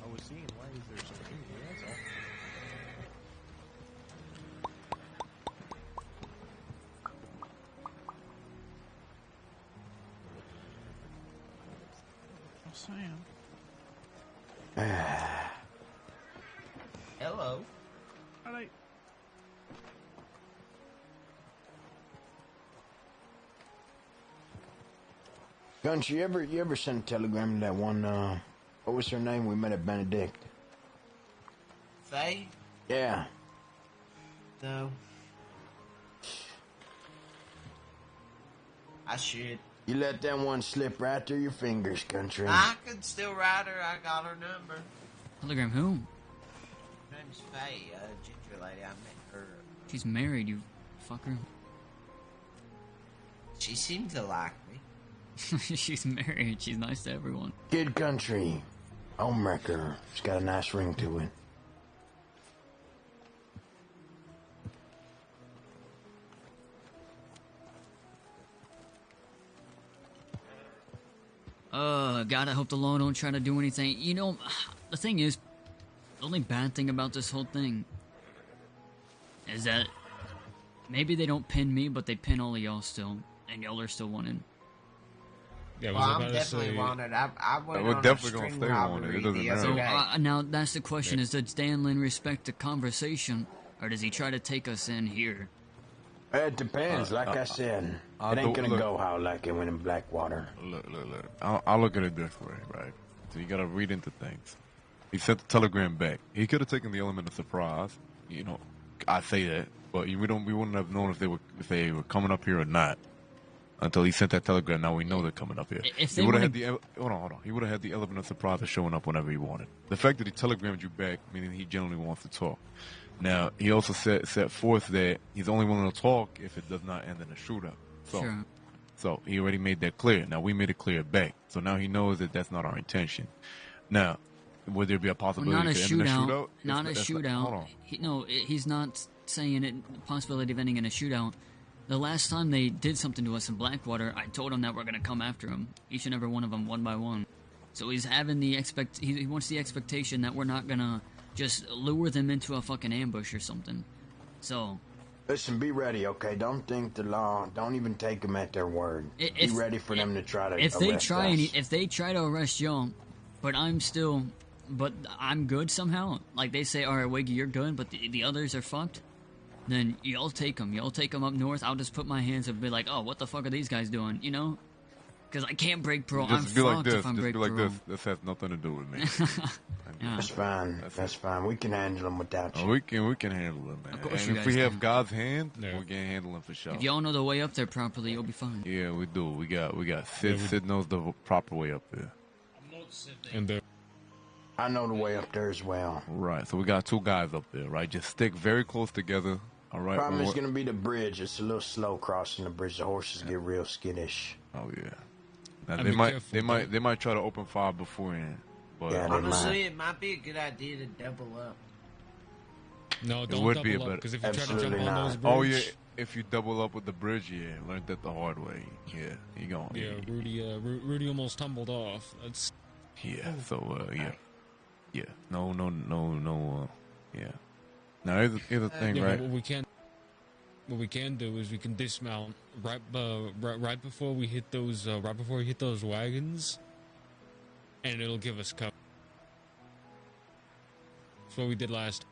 I was seeing why is there so many? That's all. Oh, Sam. Hello. Hi. Gunch, you ever sent a telegram to that one, what was her name? We met at Benedict. Faye? Yeah. No. I should. You let that one slip right through your fingers, country. I could still write her. I got her number. Telegram who? Her name's Faye, ginger lady. I met her. She's married, you fucker. She seemed to like me. She's married. She's nice to everyone. Kid country. Homewrecker. It's got a nice ring to it. God, I hope the law don't try to do anything. You know, the thing is, the only bad thing about this whole thing is that maybe they don't pin me, but they pin all of y'all still, and y'all are still wanted. Yeah, well, I'm definitely wanted. I went on definitely a string robbery the other day. So, now that's the question: is does Dan Lin respect the conversation, or does he try to take us in here? It depends. Like I said, it ain't gonna go how like it went in Blackwater. Look. I'll look at it this way, right? So you gotta read into things. He sent the telegram back. He could have taken the element of surprise. You know, I say that, but we wouldn't have known if they were coming up here or not until he sent that telegram. Now we know they're coming up here. He would have had the hold on. He would have had the element of surprise of showing up whenever he wanted. The fact that he telegrammed you back, meaning he genuinely wants to talk. Now he also set forth that he's only willing to talk if it does not end in a shootout. So he already made that clear. Now we made it clear back. So now he knows that that's not our intention. Now, would there be a possibility not a to end in a shootout? Not a shootout. He's not saying it. The possibility of ending in a shootout. The last time they did something to us in Blackwater, I told him that we're gonna come after him, each and every one of them, one by one. So he's having the he wants the expectation that we're not gonna just lure them into a fucking ambush or something. So. Listen, be ready, okay? Don't think the law. Don't even take them at their word. Be ready for them to try to arrest us. If they try to arrest y'all, but I'm good somehow. Like they say, all right, Wagy, you're good, but the others are fucked. Then y'all take them. Y'all take them up north. I'll just put my hands up and be like, oh, what the fuck are these guys doing? You know? Because I can't break parole. I'm fucked if I'm breaking parole. Just be like this. This has nothing to do with me. Yeah. That's fine. That's fine. We can handle them without you. We can handle them, man. Of course and if we have God's hand, we can handle them for sure. If y'all know the way up there properly, you'll be fine. Yeah, we do. We got Sid. Sid knows the proper way up there. I'm not Sid. And I know the way up there as well. Right. So we got two guys up there, right? Just stick very close together. All right. Problem is going to be the bridge. It's a little slow crossing the bridge. The horses get real skittish. Oh yeah. Now, they might try to open fire beforehand. But honestly, it might be a good idea to double up. No, don't double up, because if you try to jump on those bridges... Oh, yeah, if you double up with the bridge, learned that the hard way. Yeah, you going. Yeah, Rudy almost tumbled off. That's... Yeah, so, yeah. No, yeah. Now, here's the thing, right? What we can do is we can dismount right before we hit those wagons, and it'll give us cover. That's what we did last.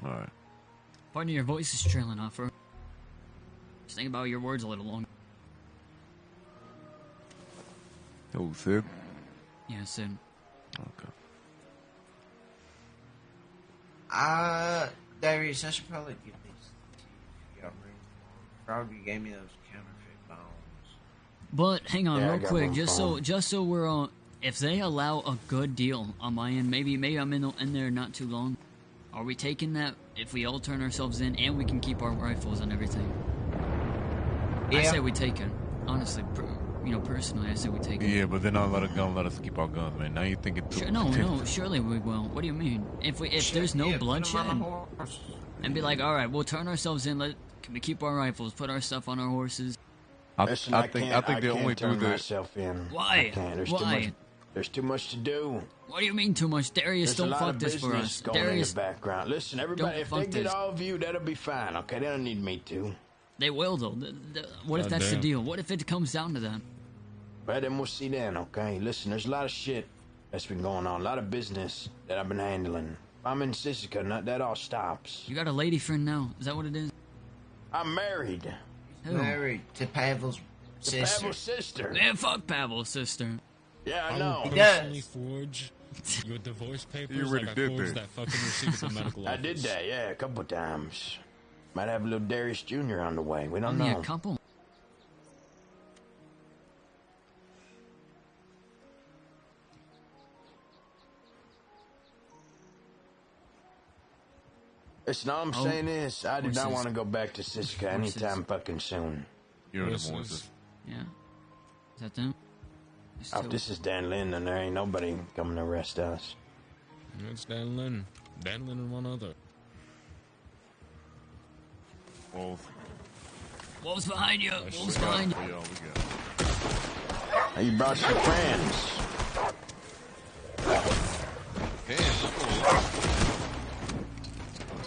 All right. Pardon, your voice is trailing off, bro. Just think about your words a little longer. Oh, Sid? Yeah, Sid. Okay. Darius, I should probably give these to you if you got room. Probably gave me those counterfeit bones. But hang on, real quick, just so we're on. If they allow a good deal on my end, maybe I'm in there not too long. Are we taking that if we all turn ourselves in and we can keep our rifles and everything? Yeah. I say we take it. Honestly, personally, I say we take it. Yeah, but they're not gonna let us keep our guns, man. Now you think it too. No, surely we will. What do you mean? If there's no bloodshed, and be like, all right, we'll turn ourselves in. Can we keep our rifles? Put our stuff on our horses. I think they only do this. Why? Why? There's too much to do. What do you mean too much? Darius, don't fuck this for us. Darius, in the background. Listen, everybody, if they get all of you, that'll be fine. Okay, they don't need me to. They will though. What if that's the deal? What if it comes down to that? Well, then we'll see then. Okay. Listen, there's a lot of shit that's been going on. A lot of business that I've been handling. If I'm in Sisica, that all stops. You got a lady friend now? Is that what it is? I'm married. Who? Married to Pavel's sister. Pavel's sister. Man, fuck Pavel's sister. Yeah, I know. I would personally forge your divorce papers. You really did forged that fucking receipt at the medical office. I did that, yeah, a couple times. Might have a little Darius Jr. on the way. We don't know. Only a couple. Listen, all I'm saying is, I do not want to go back to Sisica anytime fucking soon. You're the horses. Yeah. Is that them? If this is Dan Lin, then there ain't nobody coming to arrest us. It's Dan Lin. Dan Lin and one other. Wolves behind you. Wolves behind you. We got. You brought some friends. Damn, I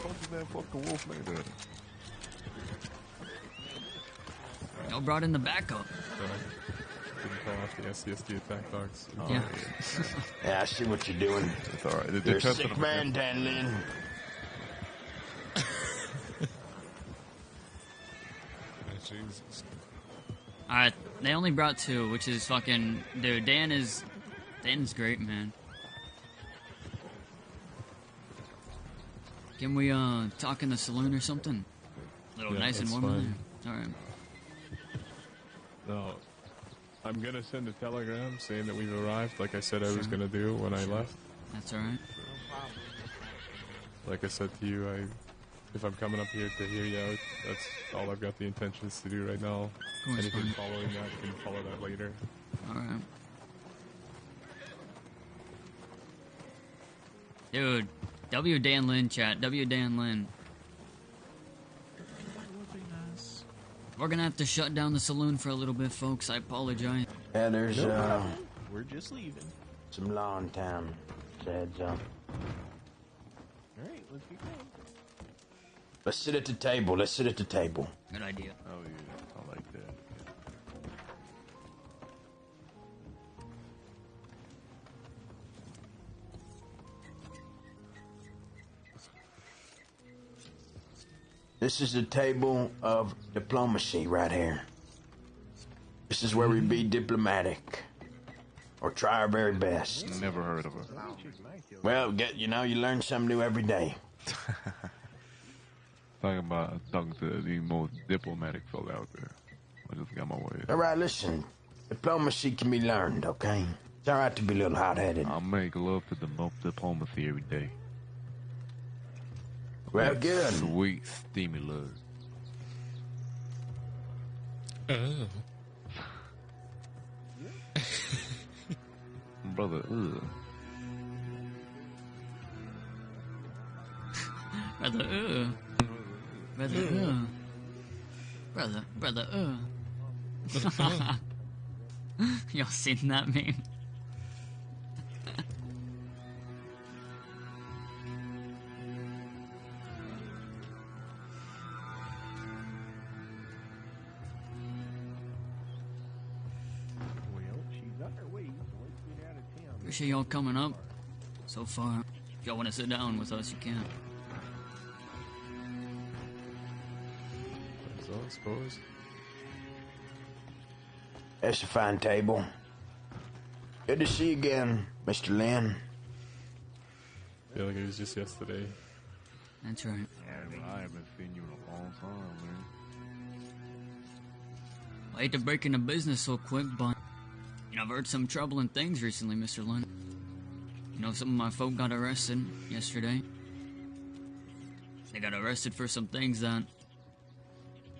told you that fucking wolf later. Y'all brought in the backup. Didn't call off the SCSD attack dogs. Oh, yeah. Yeah, I see what you're doing. It's alright. You're a sick man, Dan Lin. Jesus. Alright, they only brought 2, which is fucking... Dude, Dan's great, man. Can we, talk in the saloon or something? A little Yeah, nice and that's warm in fine. there. Alright. No, I'm gonna send a telegram saying that we've arrived, like I said I was gonna do when I left. That's alright. Like I said to you, if I'm coming up here to hear you out, that's all I've got the intentions to do right now. Course, Anything fine. following that, we can follow that later. Alright. Dude, W Dan Lin chat, W Dan Lin. We're gonna have to shut down the saloon for a little bit, folks. I apologize. Yeah, there's, We're just leaving. some law in town. Heads up. Alright, let's get going. Let's sit at the table. Let's sit at the table. Good idea. Oh yeah, I like that. This is the table of diplomacy right here. This is where we be diplomatic. Or try our very best. Never heard of her. Well, you learn something new every day. Talking to the most diplomatic fella out there. I just got my way. All right, listen. Diplomacy can be learned, okay? It's all right to be a little hot-headed. I make love to the diplomacy every day. Well, That good. Sweet, steamy love. Oh. Brother, Brother, Brother, Y'all seen that meme? Well, she's on her way, so let's get out of town. Appreciate y'all coming up so far. If y'all want to sit down with us, you can. So I suppose. That's a fine table. Good to see you again, Mr. Lin. Feel like it was just yesterday. That's right. I haven't seen you in a long time, man. I hate to break into business so quick, but I've heard some troubling things recently, Mr. Lin. Some of my folk got arrested yesterday. They got arrested for some things that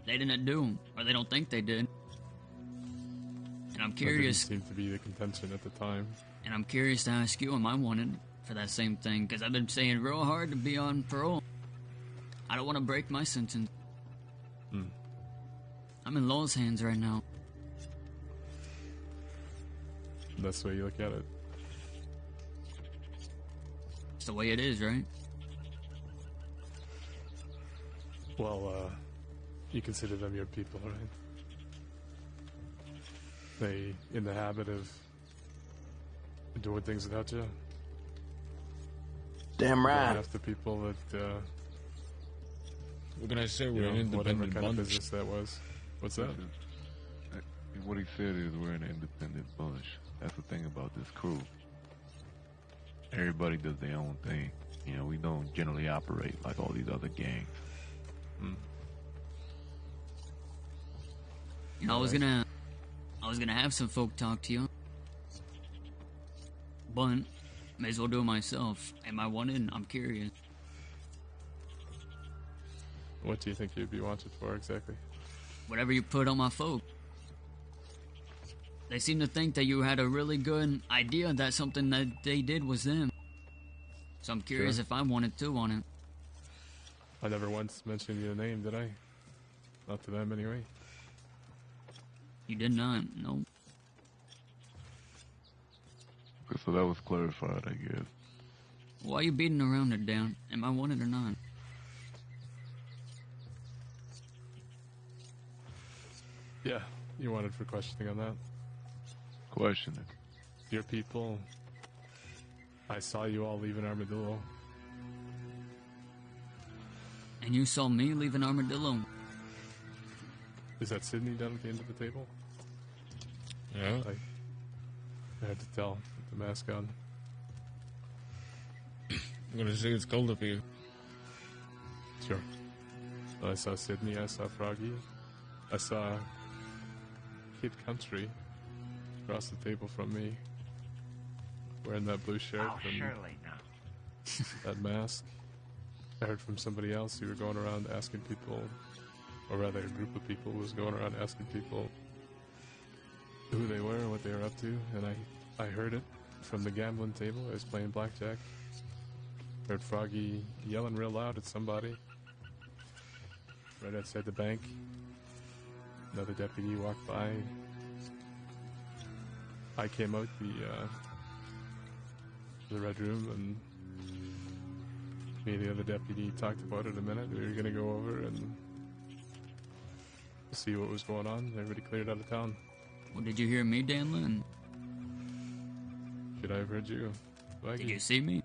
they didn't do, or they don't think they did. And I'm curious. That didn't seem to be the contention at the time. And I'm curious to ask you, am I wanted for that same thing? Because I've been saying real hard to be on parole. I don't want to break my sentence. I'm in law's hands right now. That's the way you look at it. It's the way it is, right? Well, you consider them your people, right? They in the habit of doing things without you. Damn right. Half the people that, What can I say? We're an whatever independent kind of bunch. business that was. What's that? What he said is we're an independent bunch. That's the thing about this crew. Everybody does their own thing. We don't generally operate like all these other gangs. I was gonna have some folk talk to you, but may as well do it myself. Am I wanted? I'm curious. What do you think you'd be wanted for exactly? Whatever you put on my folk. They seem to think that you had a really good idea that something that they did was them. So I'm curious Sure. if I wanted to on it. I never once mentioned your name, did I? Not to them, anyway. You did not, no. So that was clarified, I guess. Why are you beating around it, Dan? Am I wanted or not? Yeah, you wanted for questioning on that. Questioning. Your people. I saw you all leaving Armadillo. And you saw me leaving Armadillo? Is that Sydney down at the end of the table? Yeah. I had to tell with the mask on. I'm gonna say it's cold up here. Sure. I saw Sydney, I saw Froggy, I saw Kid Country across the table from me, wearing that blue shirt and surely no. that mask. I heard from somebody else who were going around asking people, or rather a group of people was going around asking people who they were and what they were up to, and I heard it from the gambling table. I was playing blackjack. Heard Froggy yelling real loud at somebody right outside the bank. Another deputy walked by. I came out the red room, and me and the other deputy talked about it a minute. We were going to go over and see what was going on. Everybody cleared out of town. Well, did you hear me, Dan Lynn? Should I have heard you? Wagy? Did you see me?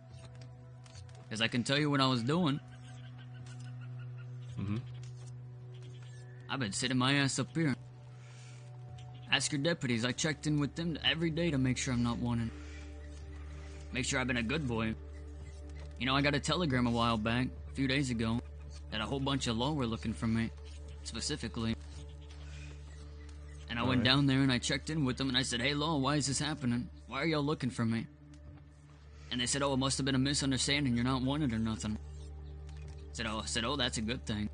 Because I can tell you what I was doing. Mm-hmm. I've been sitting my ass up here. Ask your deputies. I checked in with them every day to make sure I'm not wanted. Make sure I've been a good boy. You know, I got a telegram a while back, a few days ago, that a whole bunch of law were looking for me, specifically. And I went down there and I checked in with them and I said, "Hey, law, why is this happening? Why are y'all looking for me?" And they said, "Oh, it must have been a misunderstanding. You're not wanted or nothing." I said, "Oh, that's a good thing.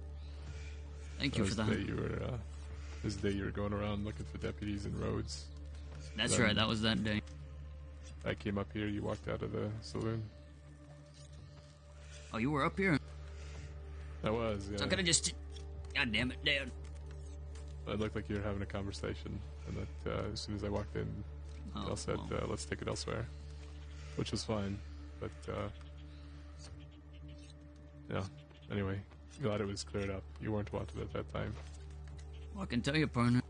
Thank you for that." This day you were going around looking for deputies in roads. That's right, that was that day. I came up here, you walked out of the saloon. Oh, you were up here? I was, yeah. So I could have just... God damn it, Dad. It looked like you were having a conversation, and that as soon as I walked in, y'all said, let's take it elsewhere. Which was fine, but, yeah. Anyway, glad it was cleared up. You weren't wanted at that time. Well, I can tell you, partner,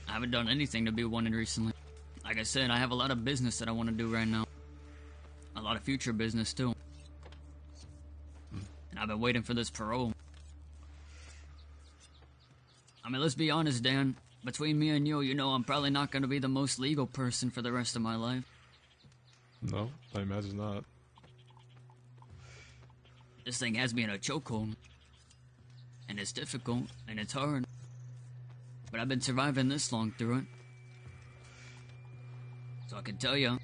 I haven't done anything to be wanted recently. Like I said, I have a lot of business that I want to do right now. A lot of future business, too. And I've been waiting for this parole. I mean, let's be honest, Dan. Between me and you, you know I'm probably not going to be the most legal person for the rest of my life. No, I imagine not. This thing has me in a chokehold. And it's difficult, and it's hard. But I've been surviving this long through it. So I can tell you,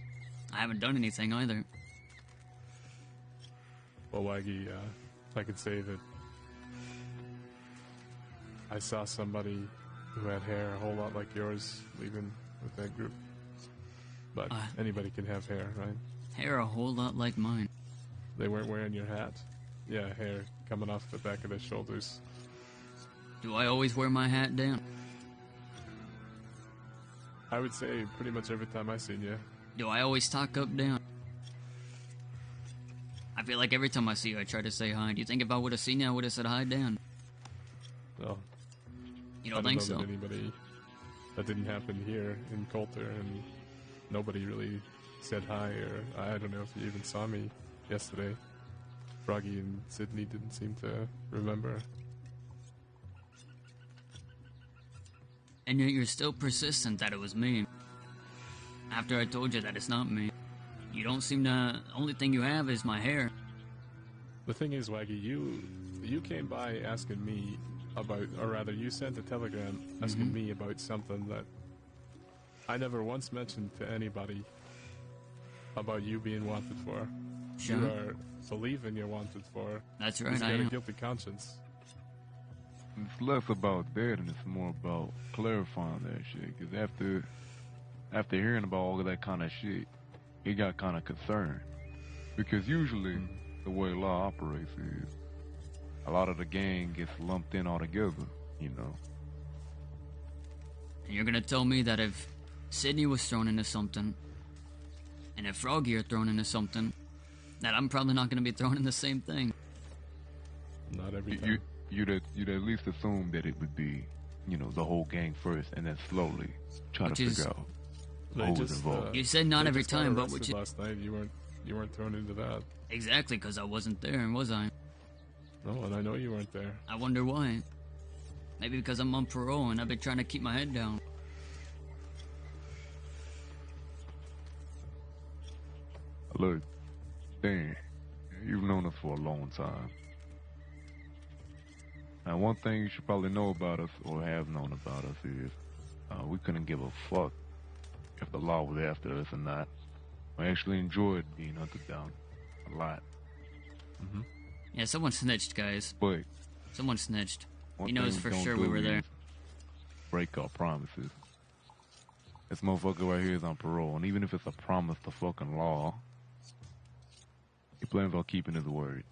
I haven't done anything either. Well, Wagy, I could say that I saw somebody who had hair a whole lot like yours leaving with that group. But anybody can have hair, right? Hair a whole lot like mine. They weren't wearing your hat. Yeah, hair coming off the back of their shoulders. Do I always wear my hat, Dan? I would say pretty much every time I seen you. Do I always talk up, Dan? I feel like every time I see you, I try to say hi. Do you think if I would have seen you, I would have said hi, Dan? No. You don't think so? That anybody... That didn't happen here in Coulter, and nobody really said hi, or I don't know if you even saw me yesterday. Froggy and Sydney didn't seem to remember. And yet you're still persistent that it was me. After I told you that it's not me. You don't seem to... The only thing you have is my hair. The thing is, Wagy, you came by asking me about... Or rather, you sent a telegram asking me about something that I never once mentioned to anybody about you being wanted for. Sure. You are believing you're wanted for. That's right, I am. You got a guilty conscience. It's less about that and it's more about clarifying that shit. Because after hearing about all of that kind of shit, he got kind of concerned. Because usually the way law operates is a lot of the gang gets lumped in all together, you know. And you're gonna tell me that if Sydney was thrown into something, And if Froggy are thrown into something, that I'm probably not going to be thrown in the same thing. Not every time. You'd at least assume that it would be, you know, the whole gang first, and then slowly try to figure out who was involved. You said not every time, but which last night you weren't thrown into that. Exactly, because I wasn't there, was I? No, and I know you weren't there. I wonder why. Maybe because I'm on parole and I've been trying to keep my head down. Look, Dan, you've known us for a long time. Now, one thing you should probably know about us, or have known about us, is we couldn't give a fuck if the law was after us or not. We actually enjoyed being hunted down a lot. Mm-hmm. Yeah, someone snitched, guys. But someone snitched. One He knows thing for don't sure do we were is there. Break our promises. This motherfucker right here is on parole, and even if it's a promise to fucking law, he plans on keeping his word.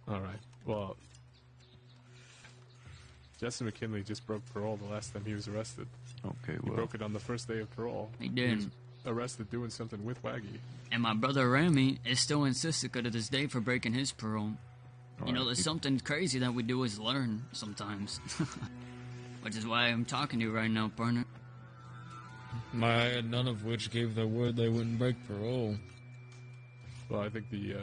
Alright, well, Jesse McKinley just broke parole the last time he was arrested. Okay, He broke it on the first day of parole. He did. He was arrested doing something with Wagy. And my brother Rami is still insistent to this day for breaking his parole. You know, there's something crazy that we do is learn sometimes. Which is why I'm talking to you right now, partner. None of which gave their word they wouldn't break parole. Well, I think the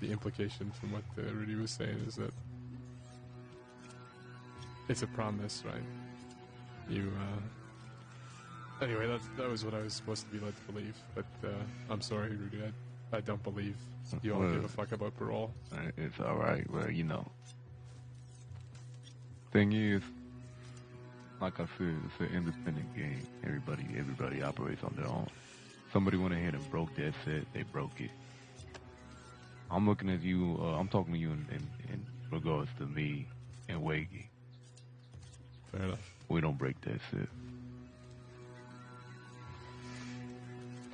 implication from what Rudy was saying is that it's a promise, right? Anyway, that was what I was supposed to be led to believe, but I'm sorry, Rudy, I don't believe you all give a fuck about parole. It's alright, well, you know. Thing is, like I said, it's an independent game. Everybody operates on their own. Somebody went ahead and broke that set, they broke it. I'm looking at you, I'm talking to you in regards to me and Wagy. Fair enough. We don't break that set.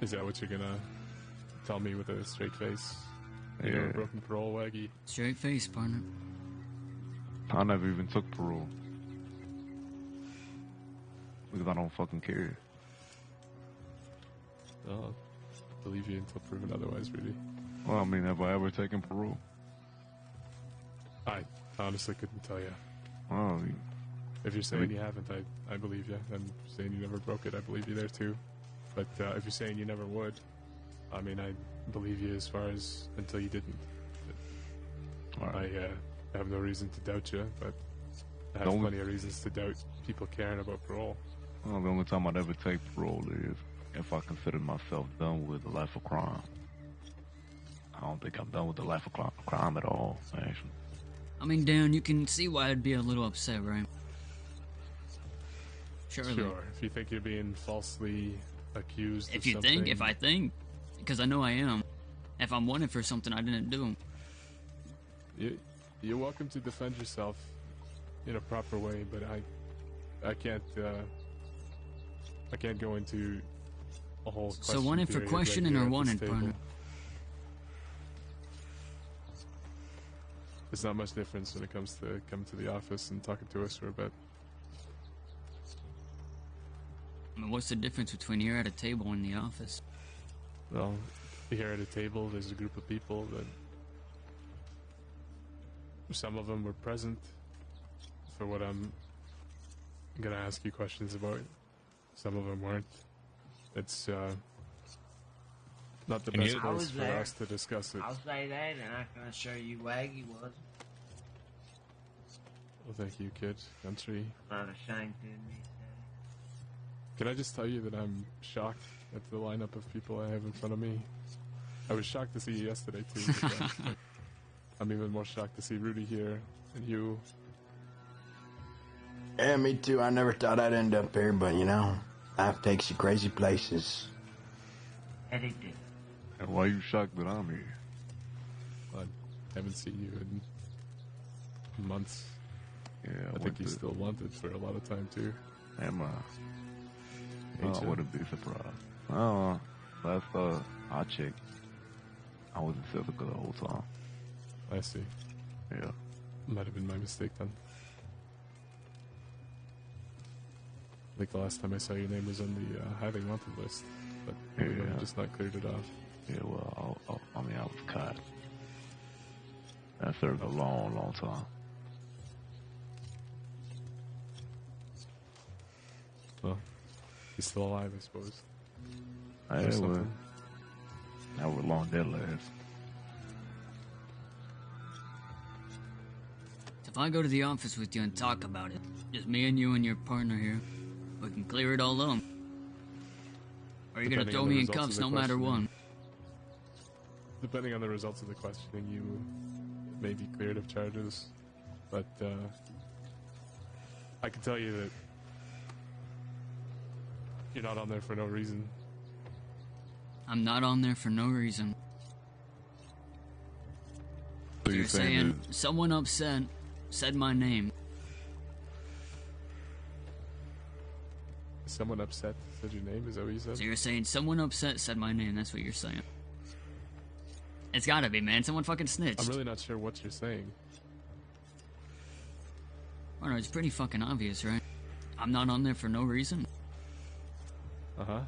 Is that what you're gonna tell me with a straight face? You Yeah. never broken parole, Wagy? Straight face, partner. I never even took parole. Because I don't fucking care. I'll believe you until proven otherwise, Rudy. Well, I mean, have I ever taken parole? I honestly couldn't tell you. Oh, if you're saying you haven't, I believe you. And saying you never broke it, I believe you there too. But if you're saying you never would, I mean, I believe you as far as until you didn't. I have no reason to doubt you, but I have plenty of reasons to doubt people caring about parole. Well, the only time I'd ever take parole is if I consider myself done with the life of crime. I don't think I'm done with the life of crime at all, actually. I mean, Dan, you can see why I'd be a little upset, right? Surely. Sure, if you think you're being falsely accused If of you something. think, if I think, because I know I am. If I'm wanted for something I didn't do. You're welcome to defend yourself in a proper way, but I can't go into a whole question. So wanted for period questioning right or here at wanted, this partner? table. There's not much difference when it comes to coming to the office and talking to us for a bit. I mean, what's the difference between here at a table and the office? Well, here at a table, there's a group of people that some of them were present for what I'm gonna ask you questions about. Some of them weren't. It's not the best place for us to discuss it. I'll say that, and I can assure you Wagy was. Well, thank you, kid. Country. Not ashamed to admit that. Can I just tell you that I'm shocked at the lineup of people I have in front of me? I was shocked to see you yesterday, too. But, I'm even more shocked to see Rudy here and you. Yeah, me too. I never thought I'd end up here, but you know, life takes you crazy places. And it did. And why are you shocked that I'm here? I haven't seen you in months. Yeah, I think you're still wanted for a lot of time, too. Am I? Ain't I you? wouldn't be surprised. Oh, last I checked, I was in Silica the whole time. I see. Yeah. Might have been my mistake then. Like the last time I saw your name was on the highly wanted list, but you just not cleared it off. Yeah, well, I mean, I was caught. I served a long, long time. Well, he's still alive, I suppose. Yeah, well, how long that lasts. If I go to the office with you and talk about it, just me and you and your partner here, we can clear it all up. Or are you gonna throw me in cuffs no matter what? Depending on the results of the questioning, you may be cleared of charges, but I can tell you that you're not on there for no reason. I'm not on there for no reason. So you're saying someone upset said my name. Someone upset said your name? Is that what you said? So you're saying someone upset said my name, that's what you're saying. It's gotta be, man. Someone fucking snitched. I'm really not sure what you're saying. Oh no, it's pretty fucking obvious, right? I'm not on there for no reason. Uh-huh.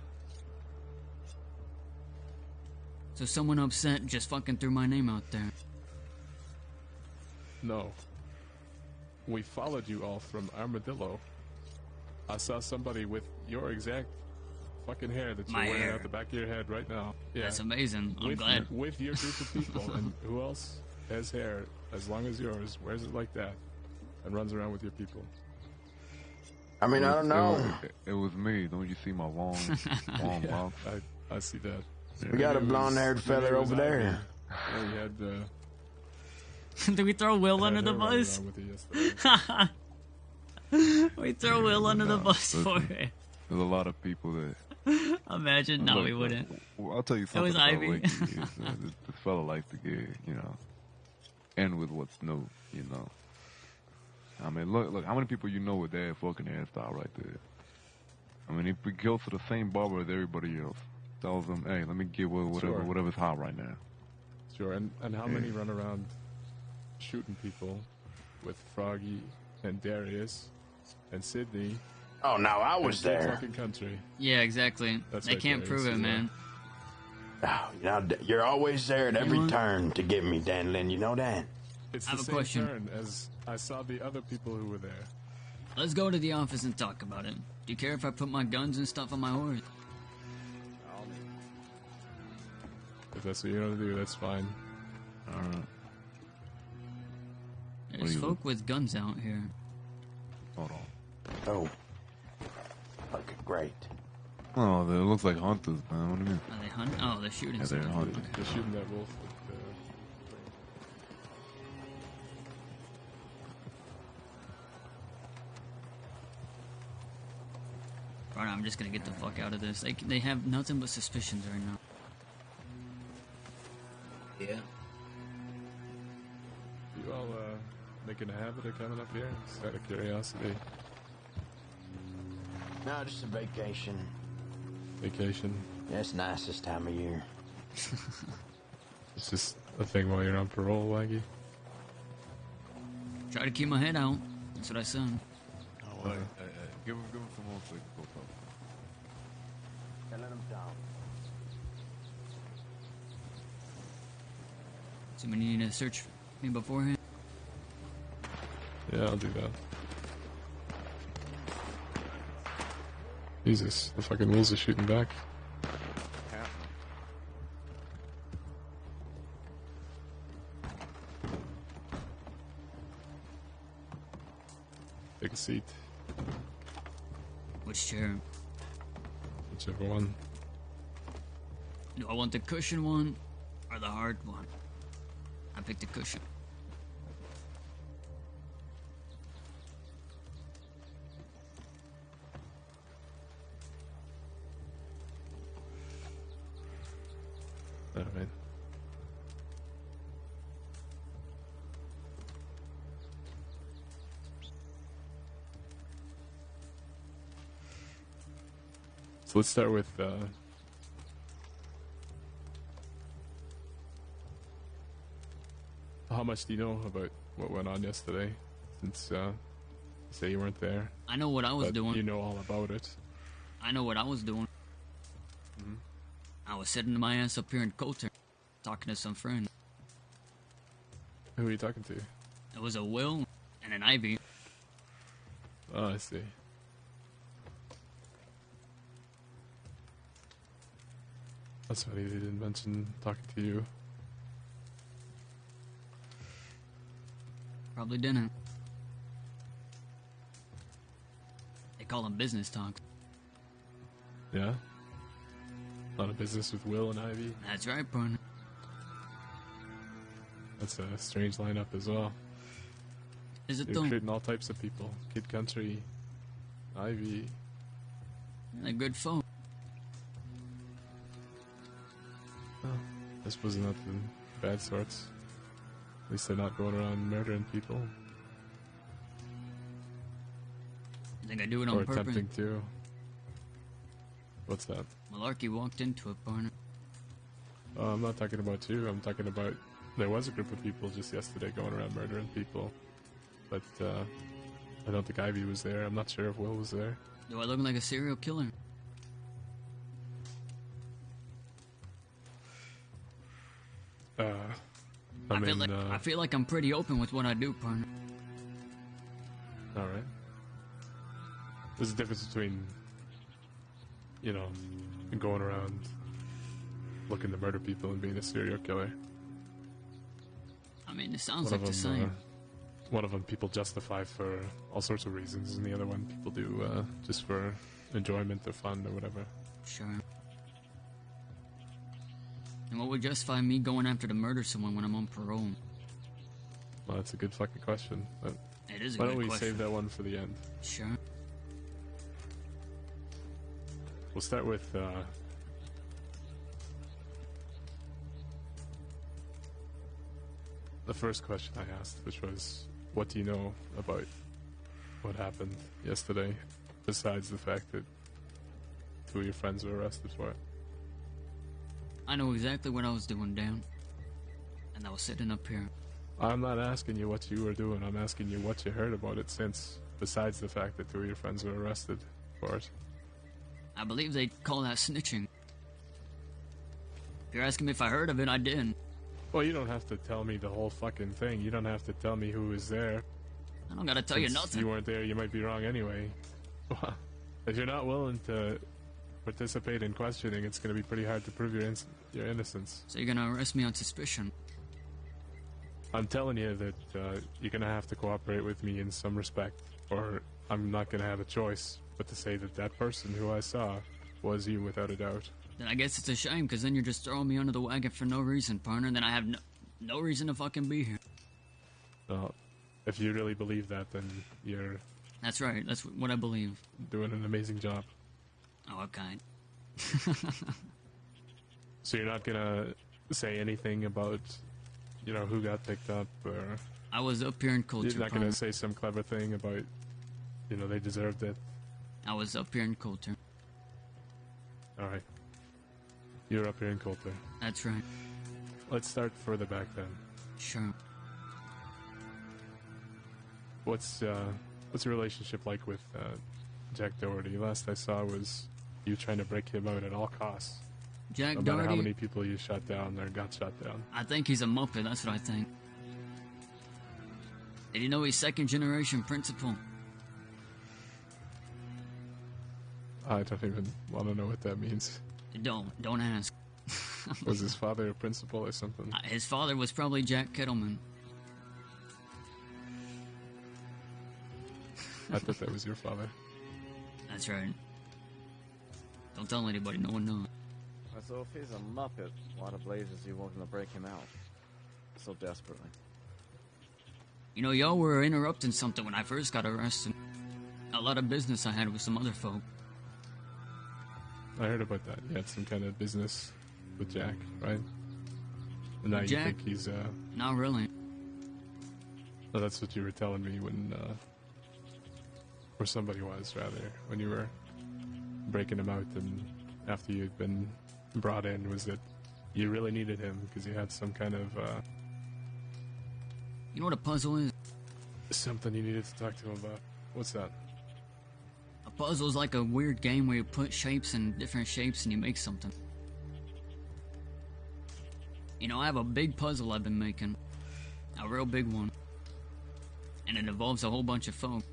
So someone upset just fucking threw my name out there. No. We followed you all from Armadillo. I saw somebody with your exact fucking hair that you're wearing out the back of your head right now. Yeah. That's amazing. I'm glad. With your group of people. And who else has hair as long as yours, wears it like that, and runs around with your people? I mean, I don't know. It was me. Don't you see my long mouth? I see that. We got a blonde-haired fella over there. Yeah, we had, Did we throw Will under the bus? We throw Will under the bus for it. There's a lot of people that... Imagine. No, we wouldn't. Well, I'll tell you something. It was about Ivy. Wagy. This fella likes to get, end with what's new, I mean, look, how many people you know with that fucking hairstyle right there? I mean, if we go to the same barber as everybody else, tells them, hey, let me get whatever's hot right now. Sure, and how many run around shooting people with Froggy and Darius and Sydney? Oh, now I was there. Fucking country. Yeah, exactly. That's they right, can't Darius, prove it, man. Oh, you're always there at every turn to get me, Dan Lynn. You know that? It's I have the a same question. turn as I saw the other people who were there. Let's go to the office and talk about it. Do you care if I put my guns and stuff on my horse? If that's what you want to do, that's fine. Alright. There's folk with guns out here. Hold on. Oh. Okay, great. Oh, it looks like hunters, man. What do you mean? Are they hunting? Oh, they're shooting. Yeah, they're something. hunting. They're shooting that wolf with Right, I'm just gonna get the fuck out of this. They have nothing but suspicions right now. Yeah. You all making a habit of coming up here? Just out of curiosity. No, just a vacation. Vacation? Yeah, it's nice this time of year. It's just a thing while you're on parole, Wagy? Try to keep my head out. That's what I said. Oh, give him some more so he can go talk. And let him down. So we need to search me beforehand? Yeah, I'll do that. Jesus, the fucking wolves are shooting back. Take a seat. Which chair? Whichever one. Do I want the cushion one or the hard one? I picked the cushion. Alright. So let's start with how much do you know about what went on yesterday? Since say you weren't there. I know what I was but doing. You know all about it. I know what I was doing. Mm-hmm. I was sitting my ass up here in Coulter, talking to some friend. Who are you talking to? It was a Will and an Ivy. Oh, I see. That's funny they didn't mention talking to you. Probably didn't. They call them business talks. Yeah? A lot of business with Will and Ivy. That's right, partner. That's a strange lineup as well. Is it You're though? recruiting all types of people. Kid Country, Ivy. They're good folk. Oh, I suppose not the bad sorts. At least they're not going around murdering people. I think I do it on or purpose. attempting to. What's that? Malarkey walked into it, partner. I'm not talking about you. I'm talking about there was a group of people just yesterday going around murdering people. But I don't think Ivy was there. I'm not sure if Will was there. Do I look like a serial killer? I feel like I'm pretty open with what I do, partner. Alright. There's a difference between, you know, going around looking to murder people and being a serial killer. I mean, it sounds like the same. One of them people justify for all sorts of reasons, and the other one people do just for enjoyment or fun or whatever. Sure. And what would justify me going after to murder someone when I'm on parole? Well, that's a good fucking question. But it is a why good don't we question. save that one for the end? Sure. We'll start with the first question I asked, which was, what do you know about what happened yesterday, besides the fact that two of your friends were arrested for it? I know exactly what I was doing, Dan. And I was sitting up here. I'm not asking you what you were doing. I'm asking you what you heard about it since, besides the fact that two of your friends were arrested for it. I believe they call that snitching. If you're asking me if I heard of it, I did. Well, you don't have to tell me the whole fucking thing. You don't have to tell me who was there. I don't gotta tell you nothing. You weren't there, you might be wrong anyway. If you're not willing to participate in questioning, it's going to be pretty hard to prove your innocence. So you're gonna arrest me on suspicion? I'm telling you that you're going to have to cooperate with me in some respect, or I'm not going to have a choice but to say that that person who I saw was you without a doubt. Then I guess it's a shame, because then you're just throwing me under the wagon for no reason, partner. Then I have no reason to fucking be here. Well, if you really believe that, then you're... That's right, that's what I believe. Doing an amazing job. Oh, okay. So you're not gonna say anything about, you know, who got picked up, or... I was up here in Coulter. You're not gonna say some clever thing about, you know, they deserved it. I was up here in Coulter. Alright. You were up here in Coulter. That's right. Let's start further back then. Sure. What's your relationship like with Jack Doherty? Last I saw was you trying to break him out at all costs. Jack no Doherty? matter how many people you shot down or got shot down. I think he's a muppet, that's what I think. Did you know he's second generation principal? I don't even want to know what that means. Don't ask. Was his father a principal or something? His father was probably Jack Kettleman. I thought that was your father. That's right. Don't tell anybody, no one knows. So if he's a muppet, why the blazes you wanting to break him out so desperately? You know, y'all were interrupting something when I first got arrested. A lot of business I had with some other folk. I heard about that. You had some kind of business with Jack, right? And now Jack? You think he's Not really. Well, that's what you were telling me when or somebody was, rather, when you were breaking him out, and after you'd been brought in, was that you really needed him because you had some kind of You know what a puzzle is? something you needed to talk to him about. What's that? A puzzle's like a weird game where you put shapes in different shapes and you make something. You know, I have a big puzzle I've been making. A real big one. And it involves a whole bunch of folk.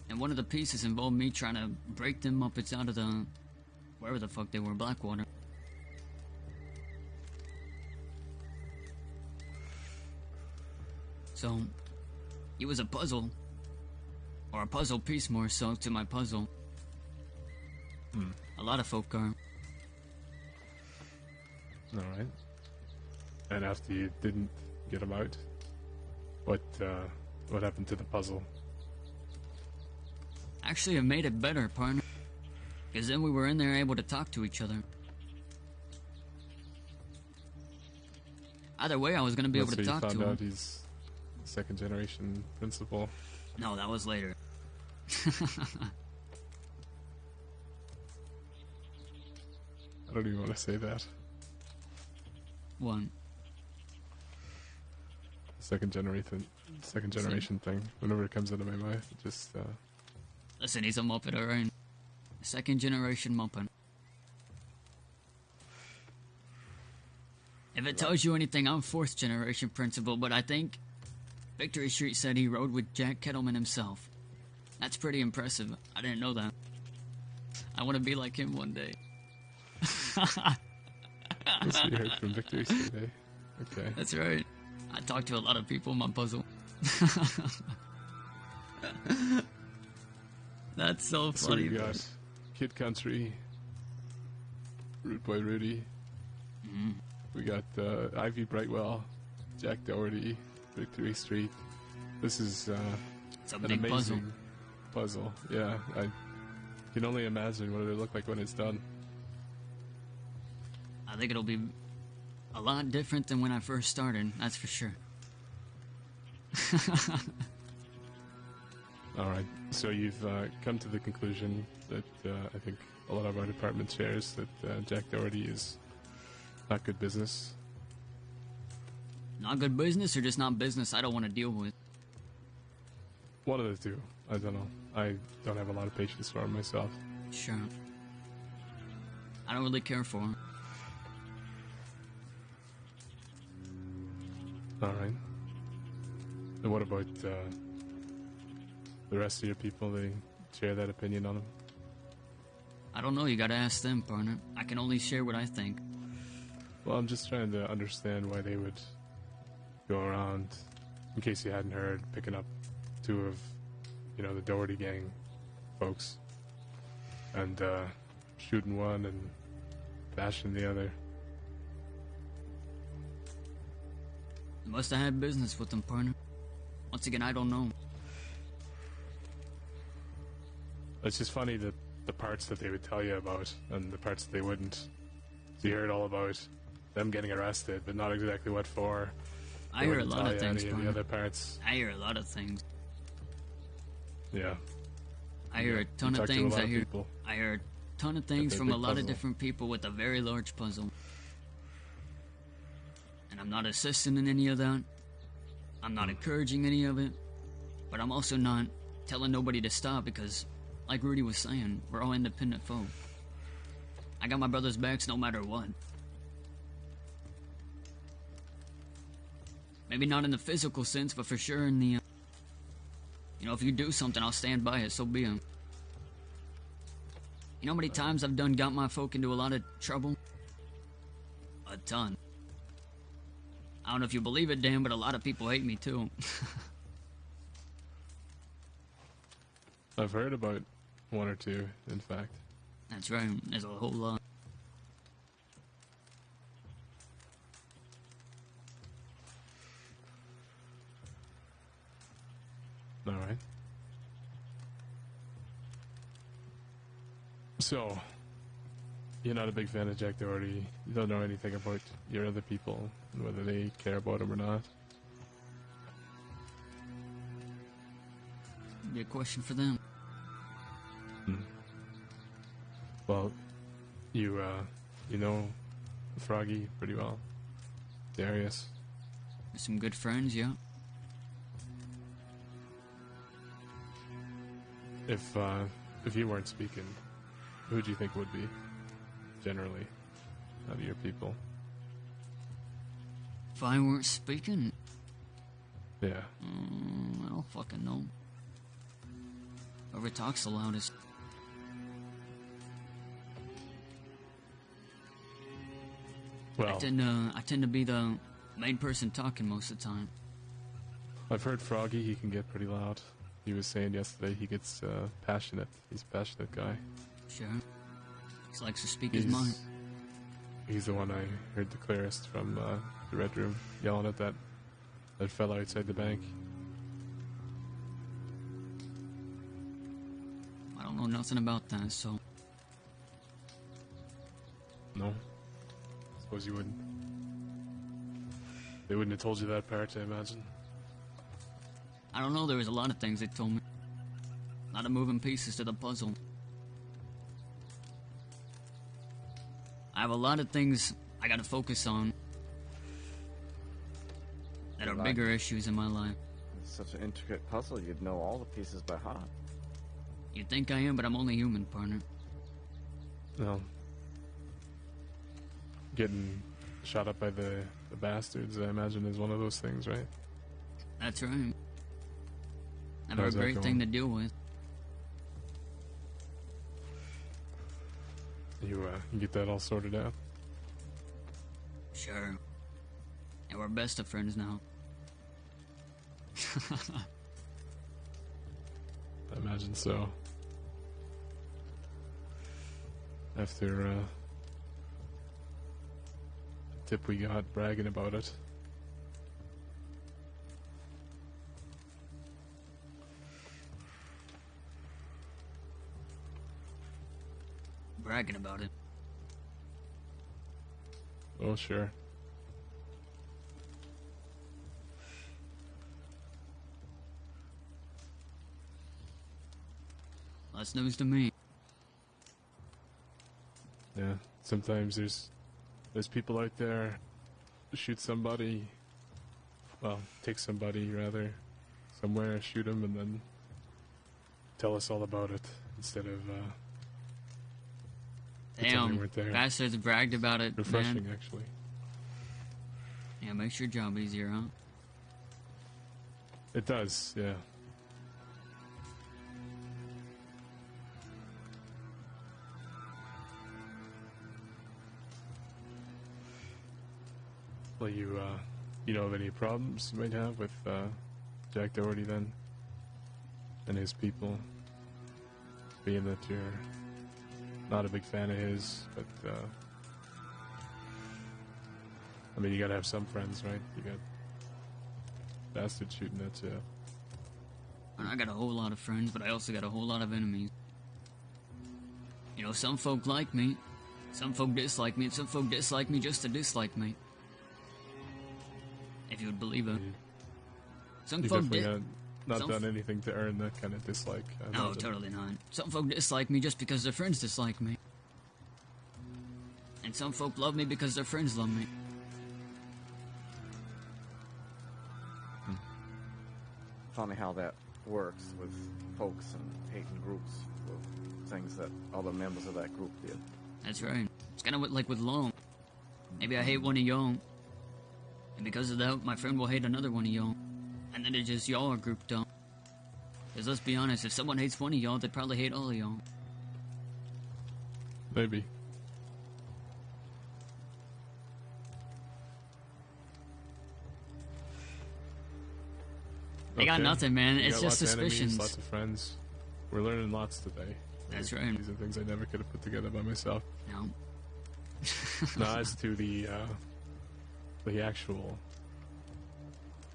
And one of the pieces involved me trying to break them up. It's out of the... wherever the fuck they were, Blackwater. So, it was a puzzle. Or a puzzle piece more so to my puzzle. A lot of folk are. Alright. And after you didn't get them out, what happened to the puzzle? Actually, it made it better, partner. Because then we were in there able to talk to each other. Either way, I was going to be able to talk to him. So you found out he's second generation principal? No, that was later. I don't even want to say that. One. Second generation thing. Whenever it comes out of my mouth, it just Listen, he's a Muppet, alright? Second generation Muppet. If it tells you anything, I'm fourth generation principal, but I think Victory Street said he rode with Jack Kettleman himself. That's pretty impressive. I didn't know that. I want to be like him one day. That's what you heard from Victory Street, eh? Okay. That's right. I talked to a lot of people in my puzzle. That's so funny. So we got Kid Country, Root Boy Rudy. We got Ivy Brightwell, Jack Doherty, Victory Street. This is it's a an big amazing puzzle. Yeah, I can only imagine what it'll look like when it's done. I think it'll be a lot different than when I first started, that's for sure. Alright, so you've come to the conclusion that I think a lot of our department shares that Jack Doherty is not good business. Not good business or just not business I don't want to deal with? One of the two. I don't know. I don't have a lot of patience for him myself. Sure. I don't really care for him. Alright. And what about the rest of your people? They share that opinion on him? I don't know, you gotta ask them, partner. I can only share what I think. Well, I'm just trying to understand why they would go around, in case you hadn't heard, picking up two of, the Doherty gang folks, and shooting one and bashing the other. You must have had business with them, partner. Once again, I don't know. It's just funny that the parts that they would tell you about and the parts that they wouldn't. So you heard all about them getting arrested, but not exactly what for. I hear a lot of things, any of the other parts. I hear a lot of things. Yeah. I hear a ton of things. I hear a ton of things from a lot of different people with a very large puzzle. And I'm not assisting in any of that. I'm not encouraging any of it. But I'm also not telling nobody to stop because, like Rudy was saying, we're all independent folk. I got my brother's backs no matter what. Maybe not in the physical sense, but for sure in the... if you do something, I'll stand by it, so be it. You know how many times I've got my folk into a lot of trouble? A ton. I don't know if you believe it, Dan, but a lot of people hate me, too. I've heard about one or two, in fact. That's right. There's a whole lot. Alright. So, you're not a big fan of Jack Doherty. You don't know anything about your other people, and whether they care about him or not. Be a question for them. Well, you know Froggy pretty well. Darius. Some good friends, yeah. if you weren't speaking, who do you think would be, generally, out of your people? If I weren't speaking? Yeah. I don't fucking know. Whoever talks the loudest. Well, I tend to be the main person talking most of the time. I've heard Froggy, he can get pretty loud. He was saying yesterday he gets passionate. He's a passionate guy. Sure. He likes to speak his mind. He's the one I heard the clearest from the Red Room, yelling at that fella outside the bank. I don't know nothing about that, so... No? Suppose you wouldn't. They wouldn't have told you that part, I imagine. I don't know, there was a lot of things they told me. A lot of moving pieces to the puzzle. I have a lot of things I gotta focus on that are bigger issues in my life. It's such an intricate puzzle, you'd know all the pieces by heart. You'd think I am, but I'm only human, partner. No. Getting shot up by the bastards, I imagine, is one of those things, right? That's right. Never a How's that great thing going? to deal with. You get that all sorted out? Sure. And we're best of friends now. I imagine so. After the tip we got bragging about it. Bragging about it. Oh, sure. That's news to me. Yeah, sometimes there's people out there shoot somebody, well, take somebody rather, somewhere, shoot them, and then tell us all about it instead of pretending Damn, we're there. bastards bragged about it, Refreshing, man. actually. Yeah, makes your job easier, huh? It does, yeah. Well, you know of any problems you might have with Jack Doherty then, and his people, being that you're not a big fan of his, but I mean, you gotta have some friends, right? You got bastards shooting at you. And I got a whole lot of friends, but I also got a whole lot of enemies. You know, some folk like me, some folk dislike me, and some folk dislike me just to dislike me. If you would believe it. Some You've folk definitely not done anything to earn that kind of dislike. I No, imagine. totally not. Some folk dislike me just because their friends dislike me. And some folk love me because their friends love me. Funny how that works with folks and hating groups with things that other members of that group did. That's right. It's kind of like with Long. Maybe I hate one of y'all. And because of that, my friend will hate another one of y'all. And then it's just y'all are grouped up. Because let's be honest, if someone hates one of y'all, they'd probably hate all of y'all. Maybe. They got nothing, man. You It's got just lots of enemies, suspicions. lots of friends. We're learning lots today. That's right. These are things I never could have put together by myself. No. Now, as to the actual,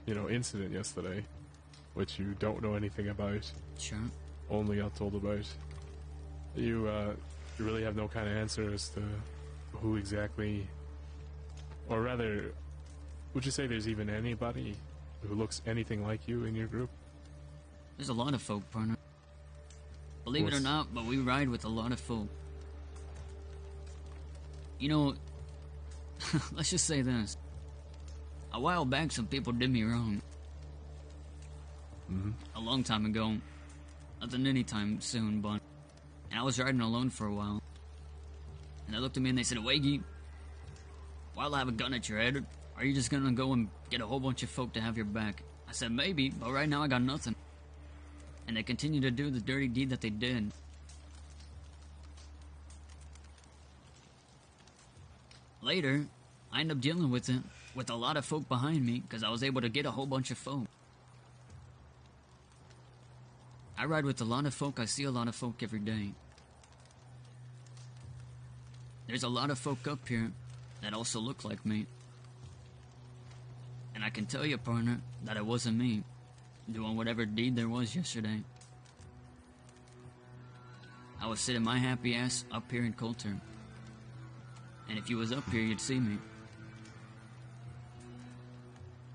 incident yesterday, which you don't know anything about. Sure. Only got told about. You really have no kind of answer as to who exactly, or rather, would you say there's even anybody who looks anything like you in your group? There's a lot of folk, partner. Believe it or not, but we ride with a lot of folk. You know, let's just say this. A while back, some people did me wrong. Mm-hmm. A long time ago, Nothing anytime soon, but... And I was riding alone for a while. And they looked at me and they said, Wagy, while I have a gun at your head, are you just gonna go and get a whole bunch of folk to have your back? I said, maybe, but right now I got nothing. And they continued to do the dirty deed that they did. Later, I ended up dealing with it with a lot of folk behind me because I was able to get a whole bunch of folk. I ride with a lot of folk, I see a lot of folk every day. There's a lot of folk up here that also look like me. And I can tell you, partner, that it wasn't me doing whatever deed there was yesterday. I was sitting my happy ass up here in Coulter. And if you was up here, you'd see me.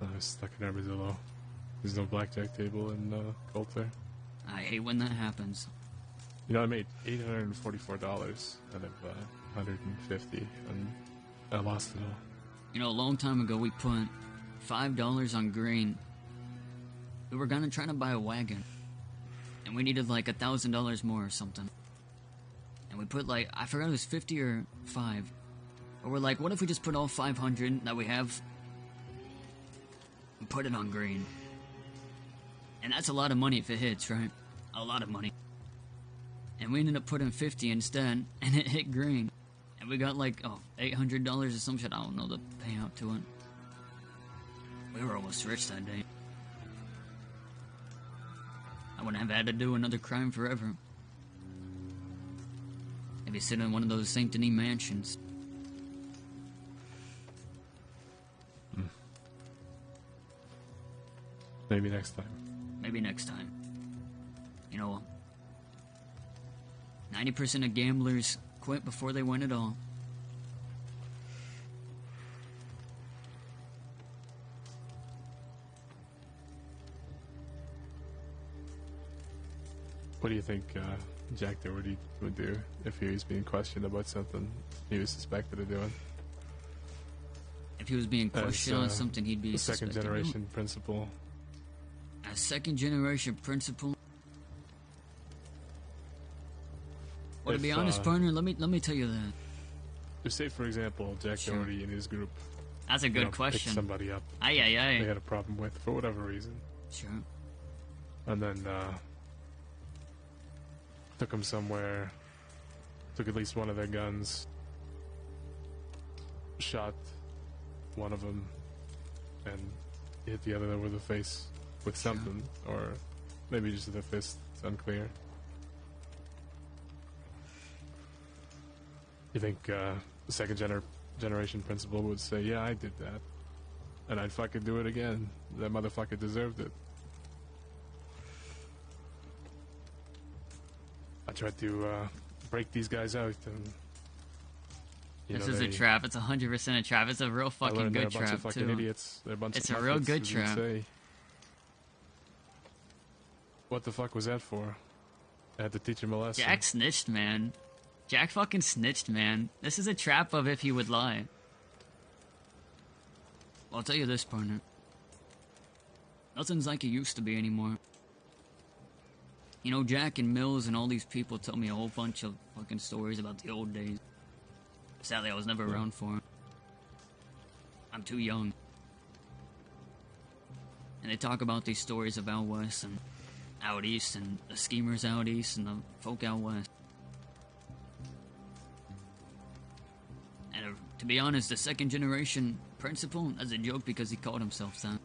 I was stuck in Armadillo. There's no blackjack table in Coulter. I hate when that happens. You know, I made $844 out of 150, and I lost it all. You know, a long time ago, we put $5 on green. We were gonna try to buy a wagon, and we needed like $1,000 more or something. And we put like, I forgot it was 50 or 5. But we're like, what if we just put all 500 that we have and put it on green? And that's a lot of money if it hits, right? A lot of money. And we ended up putting 50 instead, and it hit green. And we got like, $800 or some shit, I don't know the payout to it. We were almost rich that day. I wouldn't have had to do another crime forever. Maybe sit in one of those Saint Denis mansions. Maybe next time. Maybe next time. You know, 90% of gamblers quit before they win it all. What do you think Jack Doherty would do if he was being questioned about something he was suspected of doing? If he was being questioned on something, he'd be a second-generation principal. A second-generation principal? Well, to be honest, partner, let me tell you that. Just say, for example, Jack Doherty and his group. That's a good question. Picked somebody up. Aye. They had a problem with for whatever reason. Sure. And then took them somewhere. Took at least one of their guns. Shot one of them, and hit the other over the face with something, or maybe just with a fist. It's unclear. You think the second generation principal would say, yeah, I did that, and I'd fucking do it again. That motherfucker deserved it. I tried to break these guys out, and this is a trap. It's 100% a trap. It's a real fucking good trap, too. They're a bunch of fucking idiots. They're a bunch it's of a real good trap. Say. What the fuck was that for? I had to teach him a lesson. Jack snitched, man. Jack fucking snitched, man. This is a trap of if he would lie. Well, I'll tell you this, partner. Nothing's like it used to be anymore. You know, Jack and Mills and all these people tell me a whole bunch of fucking stories about the old days. Sadly, I was never around for them. I'm too young. And they talk about these stories of out west and out east and the schemers out east and the folk out west. And to be honest, the second generation principal, that's a joke because he called himself that.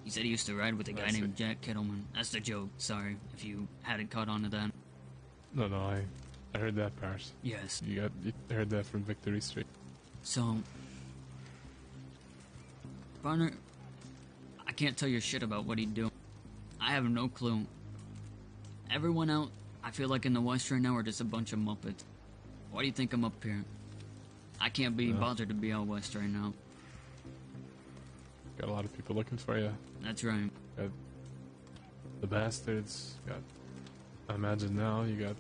He said he used to ride with a guy named Jack Kettleman. That's the joke, sorry, if you hadn't caught on to that. No, I heard that part. Yes. You heard that from Victory Street. So, partner, I can't tell you shit about what he'd do. I have no clue. Everyone out, I feel like in the West right now, are just a bunch of Muppets. Why do you think I'm up here? I can't be bothered to be out West right now. Got a lot of people looking for you. That's right. Got the bastards. I imagine now you got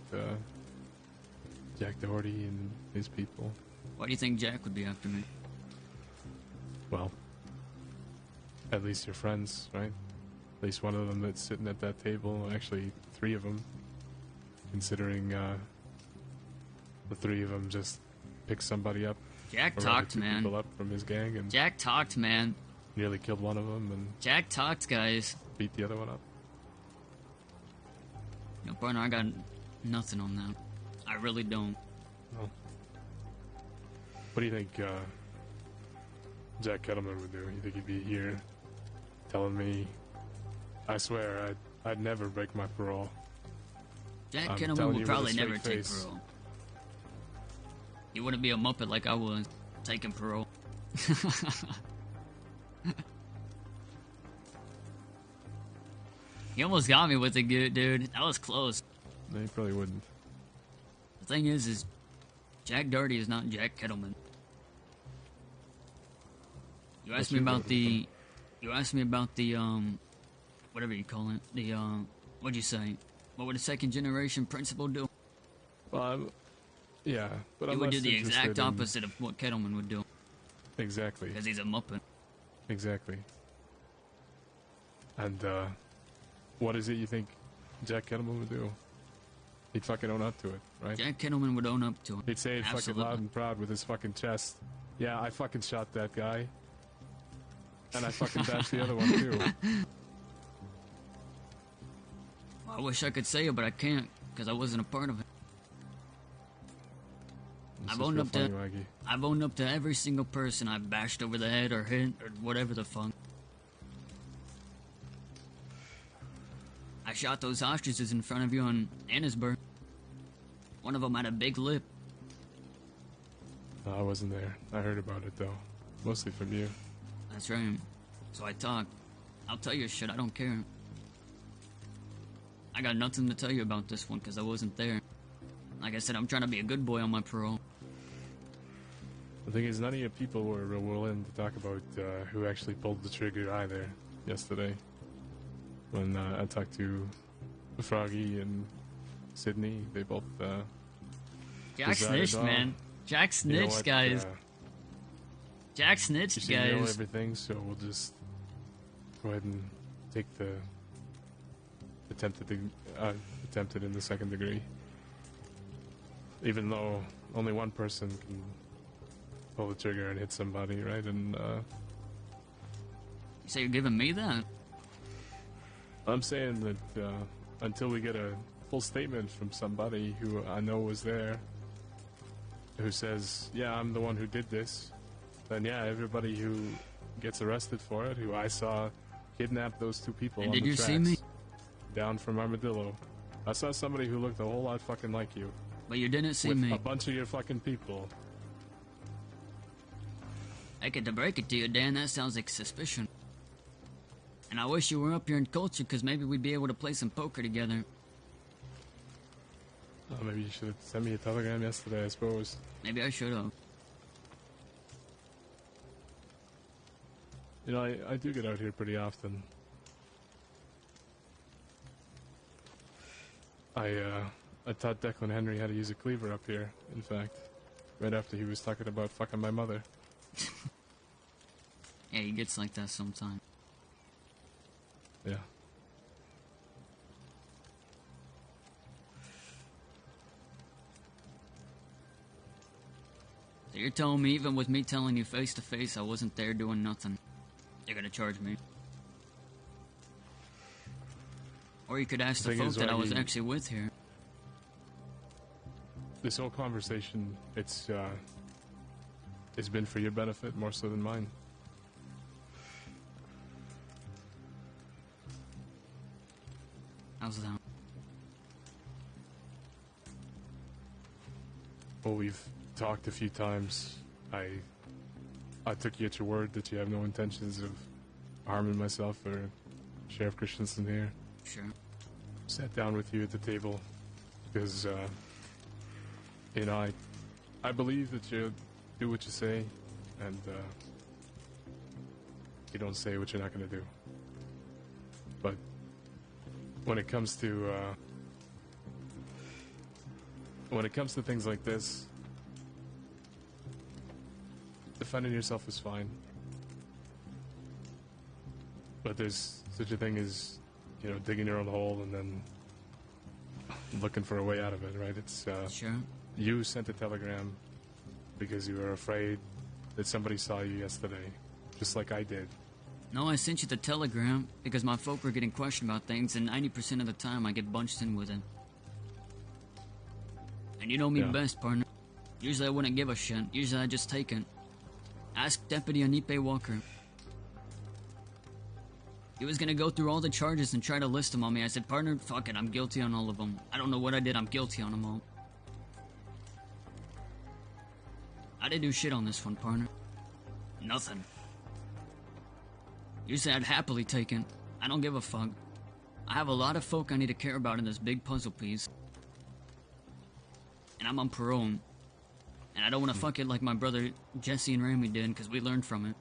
Jack Doherty and his people. Why do you think Jack would be after me? Well, at least you're friends, right? At least one of them that's sitting at that table. Actually, 3 of them. Considering the 3 of them just picked somebody up. Jack or talked, two man. people up from his gang and Jack talked, man. nearly killed one of them and Jack talked, guys. beat the other one up. No, partner, I got nothing on that. I really don't. No. What do you think Jack Kettleman would do? You think he'd be here telling me, I swear, I'd never break my parole. Jack I'm Kettleman telling would you probably with a never straight take face. parole. He wouldn't be a muppet like I was, taking parole. He almost got me with it, good dude. That was close. No, he probably wouldn't. The thing is Jack Doherty is not Jack Kettleman. You asked me about the, whatever you call it, the, what'd you say? What would a second generation principal do? Well, yeah, but He I'm would do less the exact interested in- opposite of what Kettleman would do. Exactly. Because he's a muppet. Exactly. And, what is it you think Jack Kettleman would do? He'd fucking own up to it, right? Jack Kettleman would own up to it. He'd say it fucking Absolutely. loud and proud with his fucking chest. Yeah, I fucking shot that guy. And I fucking bashed the other one too. I wish I could say it, but I can't, because I wasn't a part of it. This I've is owned real up to funny, Wagy. I've owned up to every single person I've bashed over the head or hit or whatever the fuck. I shot those ostriches in front of you in Annisburg. One of them had a big lip. No, I wasn't there. I heard about it though. Mostly from you. That's right. So I talk. I'll tell you shit, I don't care. I got nothing to tell you about this one because I wasn't there. Like I said, I'm trying to be a good boy on my parole. The thing is, none of your people were real willing to talk about who actually pulled the trigger either yesterday. When I talked to Froggy and Sydney, they both Jack decided, snitched, "Oh, man. Jack you know snitched, what, guys. Jack you snitched, seem to know guys. everything, so we'll just go ahead and take the attempted in the second degree. Even though only one person can pull the trigger and hit somebody, right? And You say you're giving me that? I'm saying that until we get a full statement from somebody who I know was there, who says, yeah, I'm the one who did this, then yeah, everybody who gets arrested for it, who I saw kidnap those 2 people And on did the you tracks, see me? down from Armadillo. I saw somebody who looked a whole lot fucking like you. But you didn't see with me. a bunch of your fucking people. I get to break it to you, Dan. That sounds like suspicion. And I wish you were up here in culture, because maybe we'd be able to play some poker together. Oh, maybe you should have sent me a telegram yesterday, I suppose. Maybe I should have. You know, I do get out here pretty often. I taught Declan Henry how to use a cleaver up here, in fact. Right after he was talking about fucking my mother. Yeah, he gets like that sometimes. Yeah. So you're telling me, even with me telling you face to face I wasn't there doing nothing, you're gonna charge me? Or you could ask the Thing folk is, that I was Wagy, actually with here. This whole conversation, it's been for your benefit more so than mine. How's that? Well, we've talked a few times. I took you at your word that you have no intentions of harming myself or Sheriff Christensen here. Sure. Sat down with you at the table because, you know, I believe that you do what you say, and you don't say what you're not going to do. But when it comes to things like this, defending yourself is fine. But there's such a thing as, you know, digging your own hole and then looking for a way out of it, right? It's sure. You sent a telegram because you were afraid that somebody saw you yesterday, just like I did. No, I sent you the telegram because my folk were getting questioned about things, and 90% of the time I get bunched in with it. And you know me best, partner. Usually I wouldn't give a shit. Usually I just take it. Ask Deputy Anipe Walker. He was gonna go through all the charges and try to list them on me. I said, partner, fuck it, I'm guilty on all of them. I don't know what I did, I'm guilty on them all. I didn't do shit on this one, partner. Nothing. Usually I'd happily take it. I don't give a fuck. I have a lot of folk I need to care about in this big puzzle piece. And I'm on parole. And I don't want to fuck it like my brother Jesse and Ramy did, because we learned from it.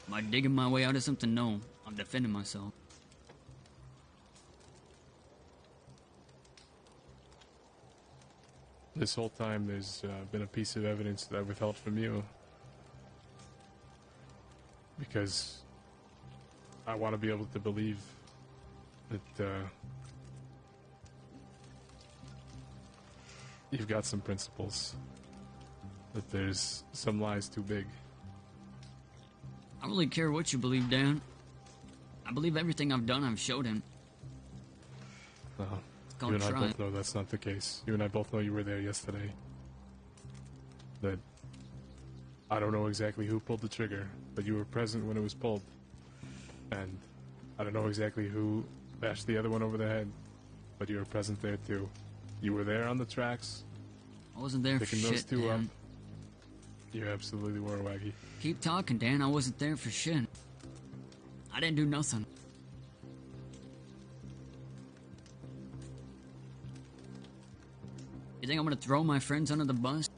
Am I digging my way out of something? No. I'm defending myself. This whole time there's been a piece of evidence that I withheld from you. Because I want to be able to believe that you've got some principles. That there's some lies too big. I don't really care what you believe, Dan. I believe everything I've done I've showed him. You and I both know that's not the case. You and I both know you were there yesterday. That I don't know exactly who pulled the trigger, but you were present when it was pulled. And I don't know exactly who bashed the other one over the head, but you were present there too. You were there on the tracks. I wasn't there for shit, picking those two Dan. up. You absolutely were, Wagy. Keep talking, Dan. I wasn't there for shit. I didn't do nothing. You think I'm gonna throw my friends under the bus?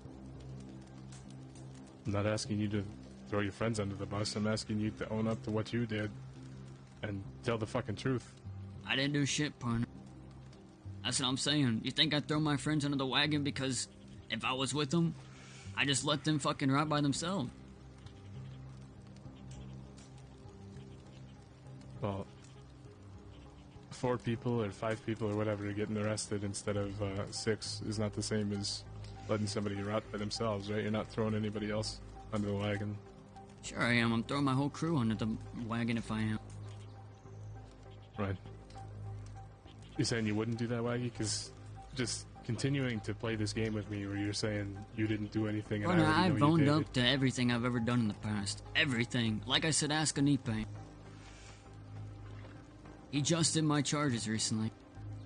I'm not asking you to throw your friends under the bus. I'm asking you to own up to what you did and tell the fucking truth. I didn't do shit, partner. That's what I'm saying. You think I'd throw my friends under the wagon because if I was with them, I just let them fucking ride by themselves? Well, 4 people or 5 people or whatever are getting arrested instead of 6 is not the same as letting somebody rot by themselves, right? You're not throwing anybody else under the wagon. Sure I am. I'm throwing my whole crew under the wagon if I am. Right. You're saying you wouldn't do that, Wagy? Because just continuing to play this game with me where you're saying you didn't do anything and Partner, I already I've know you owned did up to everything I've ever done in the past. Everything. Like I said, ask Anipe. He just did my charges recently.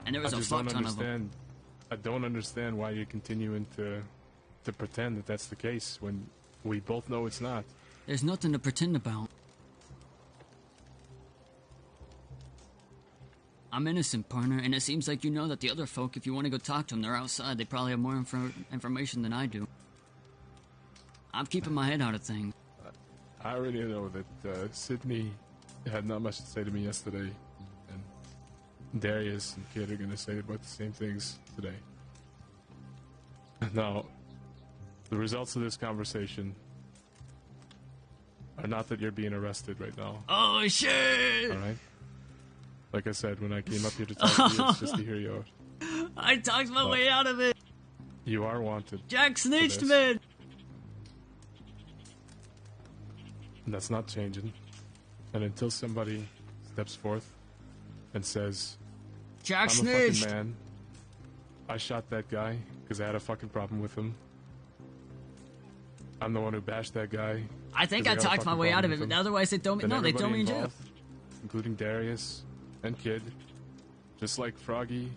And there was a fuck ton of them. I don't understand why you're continuing to pretend that that's the case when we both know it's not. There's nothing to pretend about. I'm innocent, partner, and it seems like you know that the other folk, if you want to go talk to them, they're outside. They probably have more information than I do. I'm keeping my head out of things. I already know that Sydney had not much to say to me yesterday, and Darius and Kid are going to say about the same things today. Now, the results of this conversation are not that you're being arrested right now. Oh, shit! Alright? Like I said, when I came up here to talk to you, it's just to hear you out. I talked my way out of it! You are wanted. Jack snitched, man! And that's not changing. And until somebody steps forth and says, Jack I'm snitched! a fucking man. I shot that guy because I had a fucking problem with him. I'm the one who bashed that guy. I think I talked my way out of it, but otherwise they throw me. No, they throw me in jail. Including Darius and Kid, just like Froggy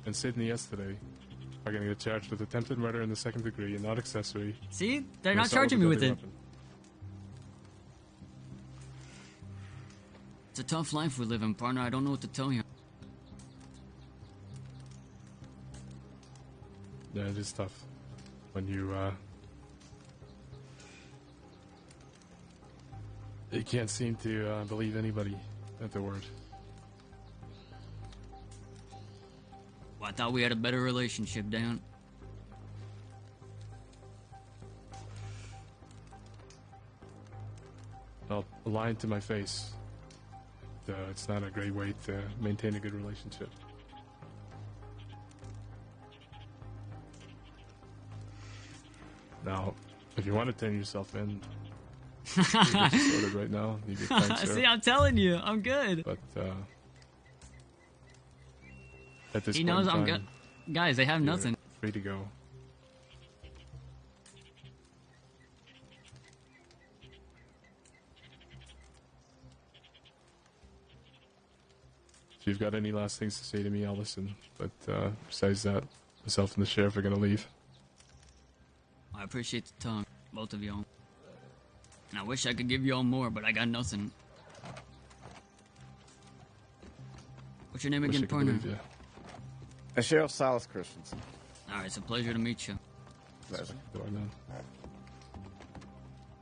and Sydney yesterday, are going to get charged with attempted murder in the 2nd degree and not accessory. See? They're not charging me with it. It's a tough life we live in, partner. I don't know what to tell you. Yeah, it is tough when you can't seem to believe anybody at their word. Well, I thought we had a better relationship, Dan. Well, lying to my face. It's not a great way to maintain a good relationship. Now, if you want to turn yourself in, you get you sorted right now. You get kind, sir. See, I'm telling you, I'm good. But at this he point knows in I'm time, good. Guys, they have you're nothing. Free to go. If you've got any last things to say to me, I'll listen. But besides that, myself and the sheriff are gonna leave. I appreciate the talk, both of y'all. And I wish I could give y'all more, but I got nothing. What's your name again, partner? Sheriff Silas Christensen. Alright, it's a pleasure to meet you. Pleasure. It's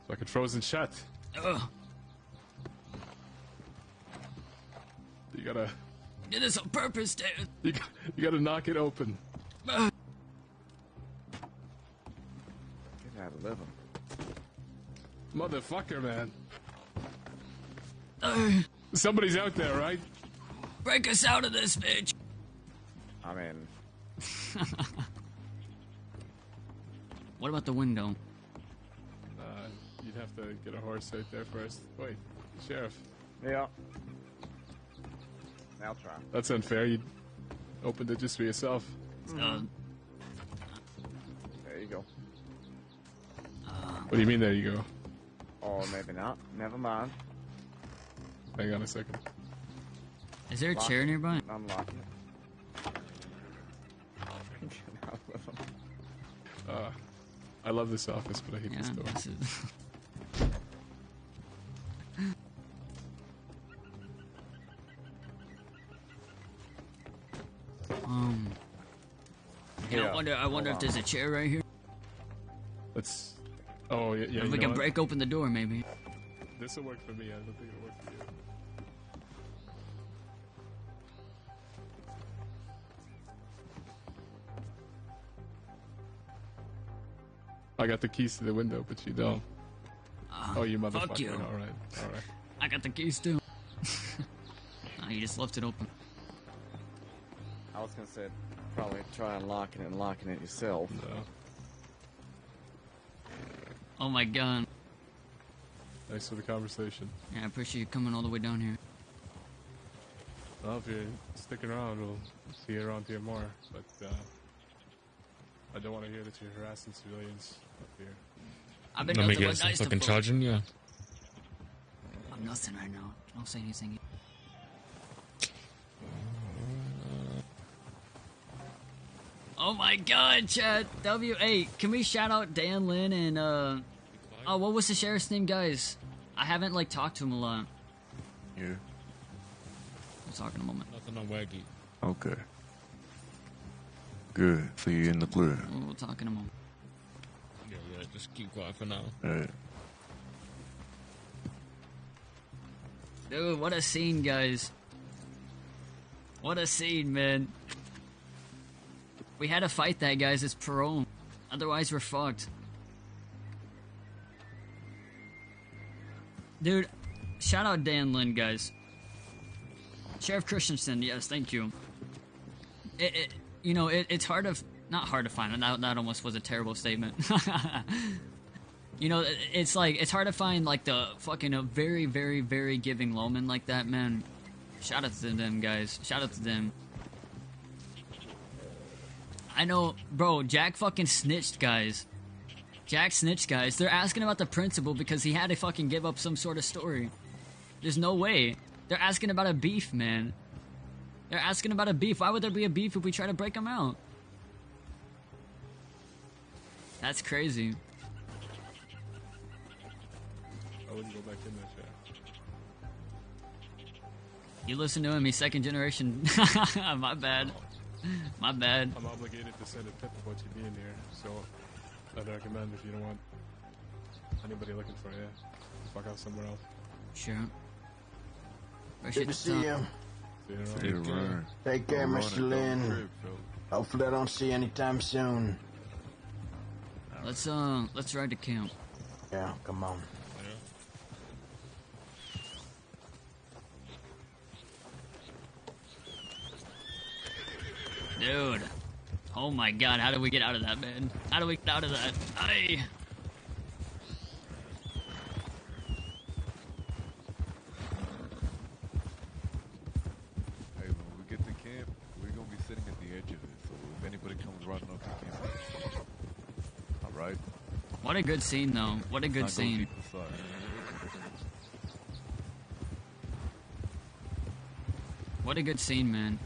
like a frozen shut. Ugh. You gotta... Did this on purpose, Dad. You gotta knock it open. Get out of living. Motherfucker, man. Uh, Somebody's out there, right? Break us out of this, bitch. I mean... What about the window? You'd have to get a horse right there first. Wait, Sheriff. Yeah. I'll try. That's unfair. You opened it just for yourself. There you go. What do you mean, there you go? Oh, maybe not. Never mind. Hang on a second. Is there a chair nearby? Unlock it. I love this office, but I hate this door. This is... Yeah. I wonder if there's a chair right here. Let's. Oh yeah. If we can break open the door, maybe. This will work for me. I don't think it'll work for you. I got the keys to the window, but you don't. Oh, you motherfucker! Fuck you. All right. I got the keys too. Oh, you just left it open. I was gonna say, probably try unlocking it and locking it yourself. No. Oh my god. Thanks for the conversation. Yeah, I appreciate you coming all the way down here. Well, if you're sticking around, we'll see you around here more. But I don't want to hear that you're harassing civilians up here. I've been Let me nothing guess, but nice fucking to charging you. I'm nothing right now. Don't say anything. Oh my god, chat. W8. Can we shout out Dan Lin and oh, what was the sheriff's name, guys? I haven't like talked to him a lot. Yeah. We'll talk in a moment. Nothing on Wagy. Okay. Good. See you in the clear. We'll talk in a moment. Yeah, just keep quiet for now. Alright. Dude, what a scene, guys. What a scene, man. We had to fight that, guys. It's parole. Otherwise, we're fucked. Dude, shout out Dan Lin, guys. Sheriff Christensen, yes, thank you. It's hard to... Not hard to find. That almost was a terrible statement. It's like... It's hard to find, like, the fucking very, very, very giving lawman like that, man. Shout out to them, guys. Shout out to them. I know, bro, Jack fucking snitched, guys. Jack snitched, guys. They're asking about the principal because he had to fucking give up some sort of story. There's no way. They're asking about a beef, man. They're asking about a beef. Why would there be a beef if we try to break them out? That's crazy. I wouldn't go back in there, Sheriff. You listen to him, he's second generation. My bad. My bad. I'm obligated to send a tip of what you being here, so I'd recommend if you don't want anybody looking for you, fuck out somewhere else. Sure. Good to see you. See you around. Take care, Mr. Lynn. Hopefully I don't see you anytime soon. Let's ride to camp. Yeah, come on. Dude. Oh my god, how do we get out of that, man? How do we get out of that? Aye. Hey, when we get to camp, we're gonna be sitting at the edge of it, so if anybody comes running up to camp, alright? What a good scene, though. What a good scene. What a good scene, man.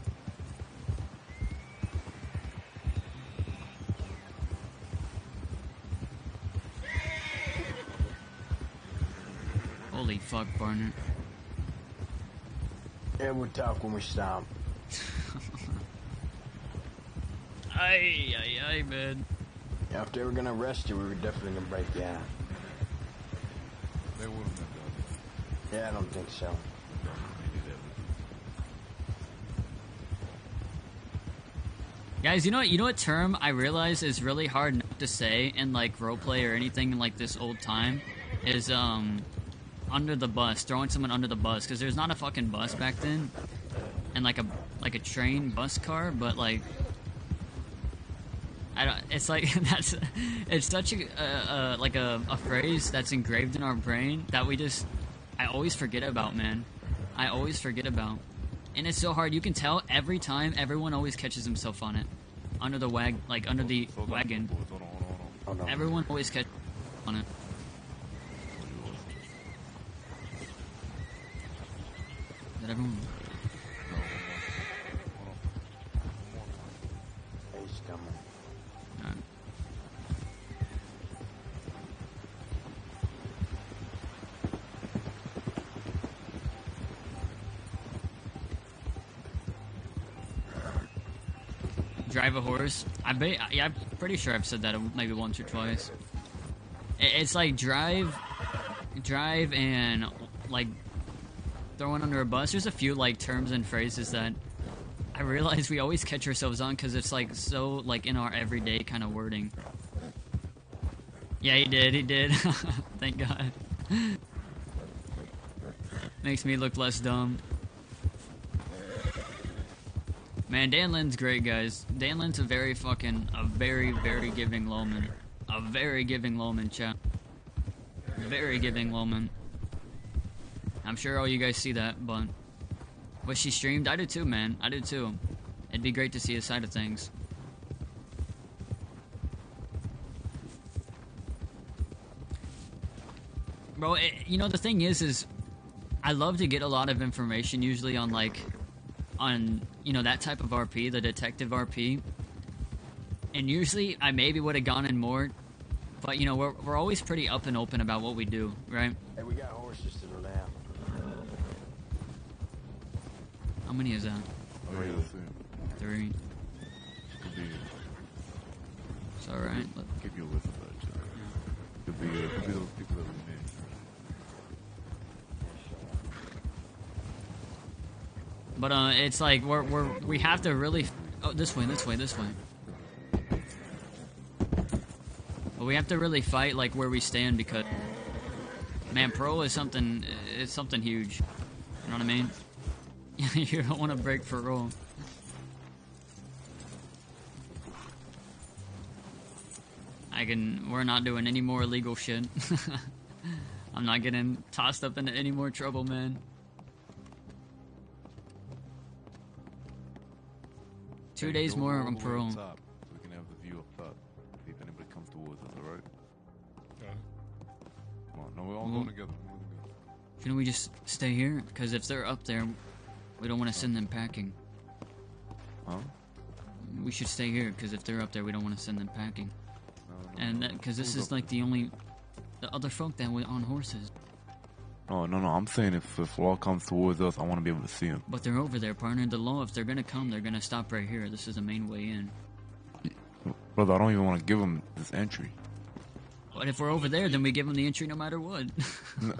Holy fuck, partner. Yeah, we'll talk when we stop. Aye, aye, aye, man. Yeah, if they were gonna arrest you, we were definitely gonna break you out. They wouldn't have done it. Yeah, I don't think so. Guys, you know what term I realize is really hard not to say in like roleplay or anything in like this old time is under the bus, throwing someone under the bus, because there's not a fucking bus back then, and like a train bus car, but like I don't. It's like it's such a phrase that's engraved in our brain that I always forget about, man. I always forget about. And it's so hard. You can tell every time. Everyone always catches himself on it, under the under the wagon. Everyone always catches on it. That everyone. He's coming. Alright. Drive a horse. I'm pretty sure I've said that maybe once or twice. It's like drive and like throwing under a bus. There's a few like terms and phrases that I realize we always catch ourselves on because it's like so like in our everyday kind of wording. Yeah, he did. Thank God. Makes me look less dumb. Man, Dan Lynn's great, guys. Dan Lynn's a very, very giving lowman. A very giving lowman, chat. Very giving lowman. I'm sure all you guys see that, but... Was she streamed? I do too, man. I do too. It'd be great to see his side of things. Bro, you know, the thing is... I love to get a lot of information, usually on, like... you know, that type of RP, the detective RP. And usually I maybe would have gone in more, but you know, we're always pretty up and open about what we do, right? Hey, we got horses to the left. How many is that? Oh, yeah, that's it. 3. It's alright. Give you a list of that. Could be those people that we met. But it's like we have to really. Oh, this way. But we have to really fight like where we stand because, man, pro is something. It's something huge. You know what I mean? You don't want to break for roll. We're not doing any more illegal shit. I'm not getting tossed up into any more trouble, man. 2 days more on parole. So we can have the view up top. See if anybody comes towards us, alright? Yeah. Come on, no, we're all going together. Shouldn't we just stay here? Because if they're up there, we don't want to send them packing. Huh? We should stay here, because if they're up there, we don't want to send them packing. And because this is like the other folk that were on horses. No, I'm saying if law comes towards us, I want to be able to see them. But they're over there, partner. The law, if they're going to come, they're going to stop right here. This is the main way in. Brother, I don't even want to give them this entry. But if we're over there, then we give them the entry no matter what.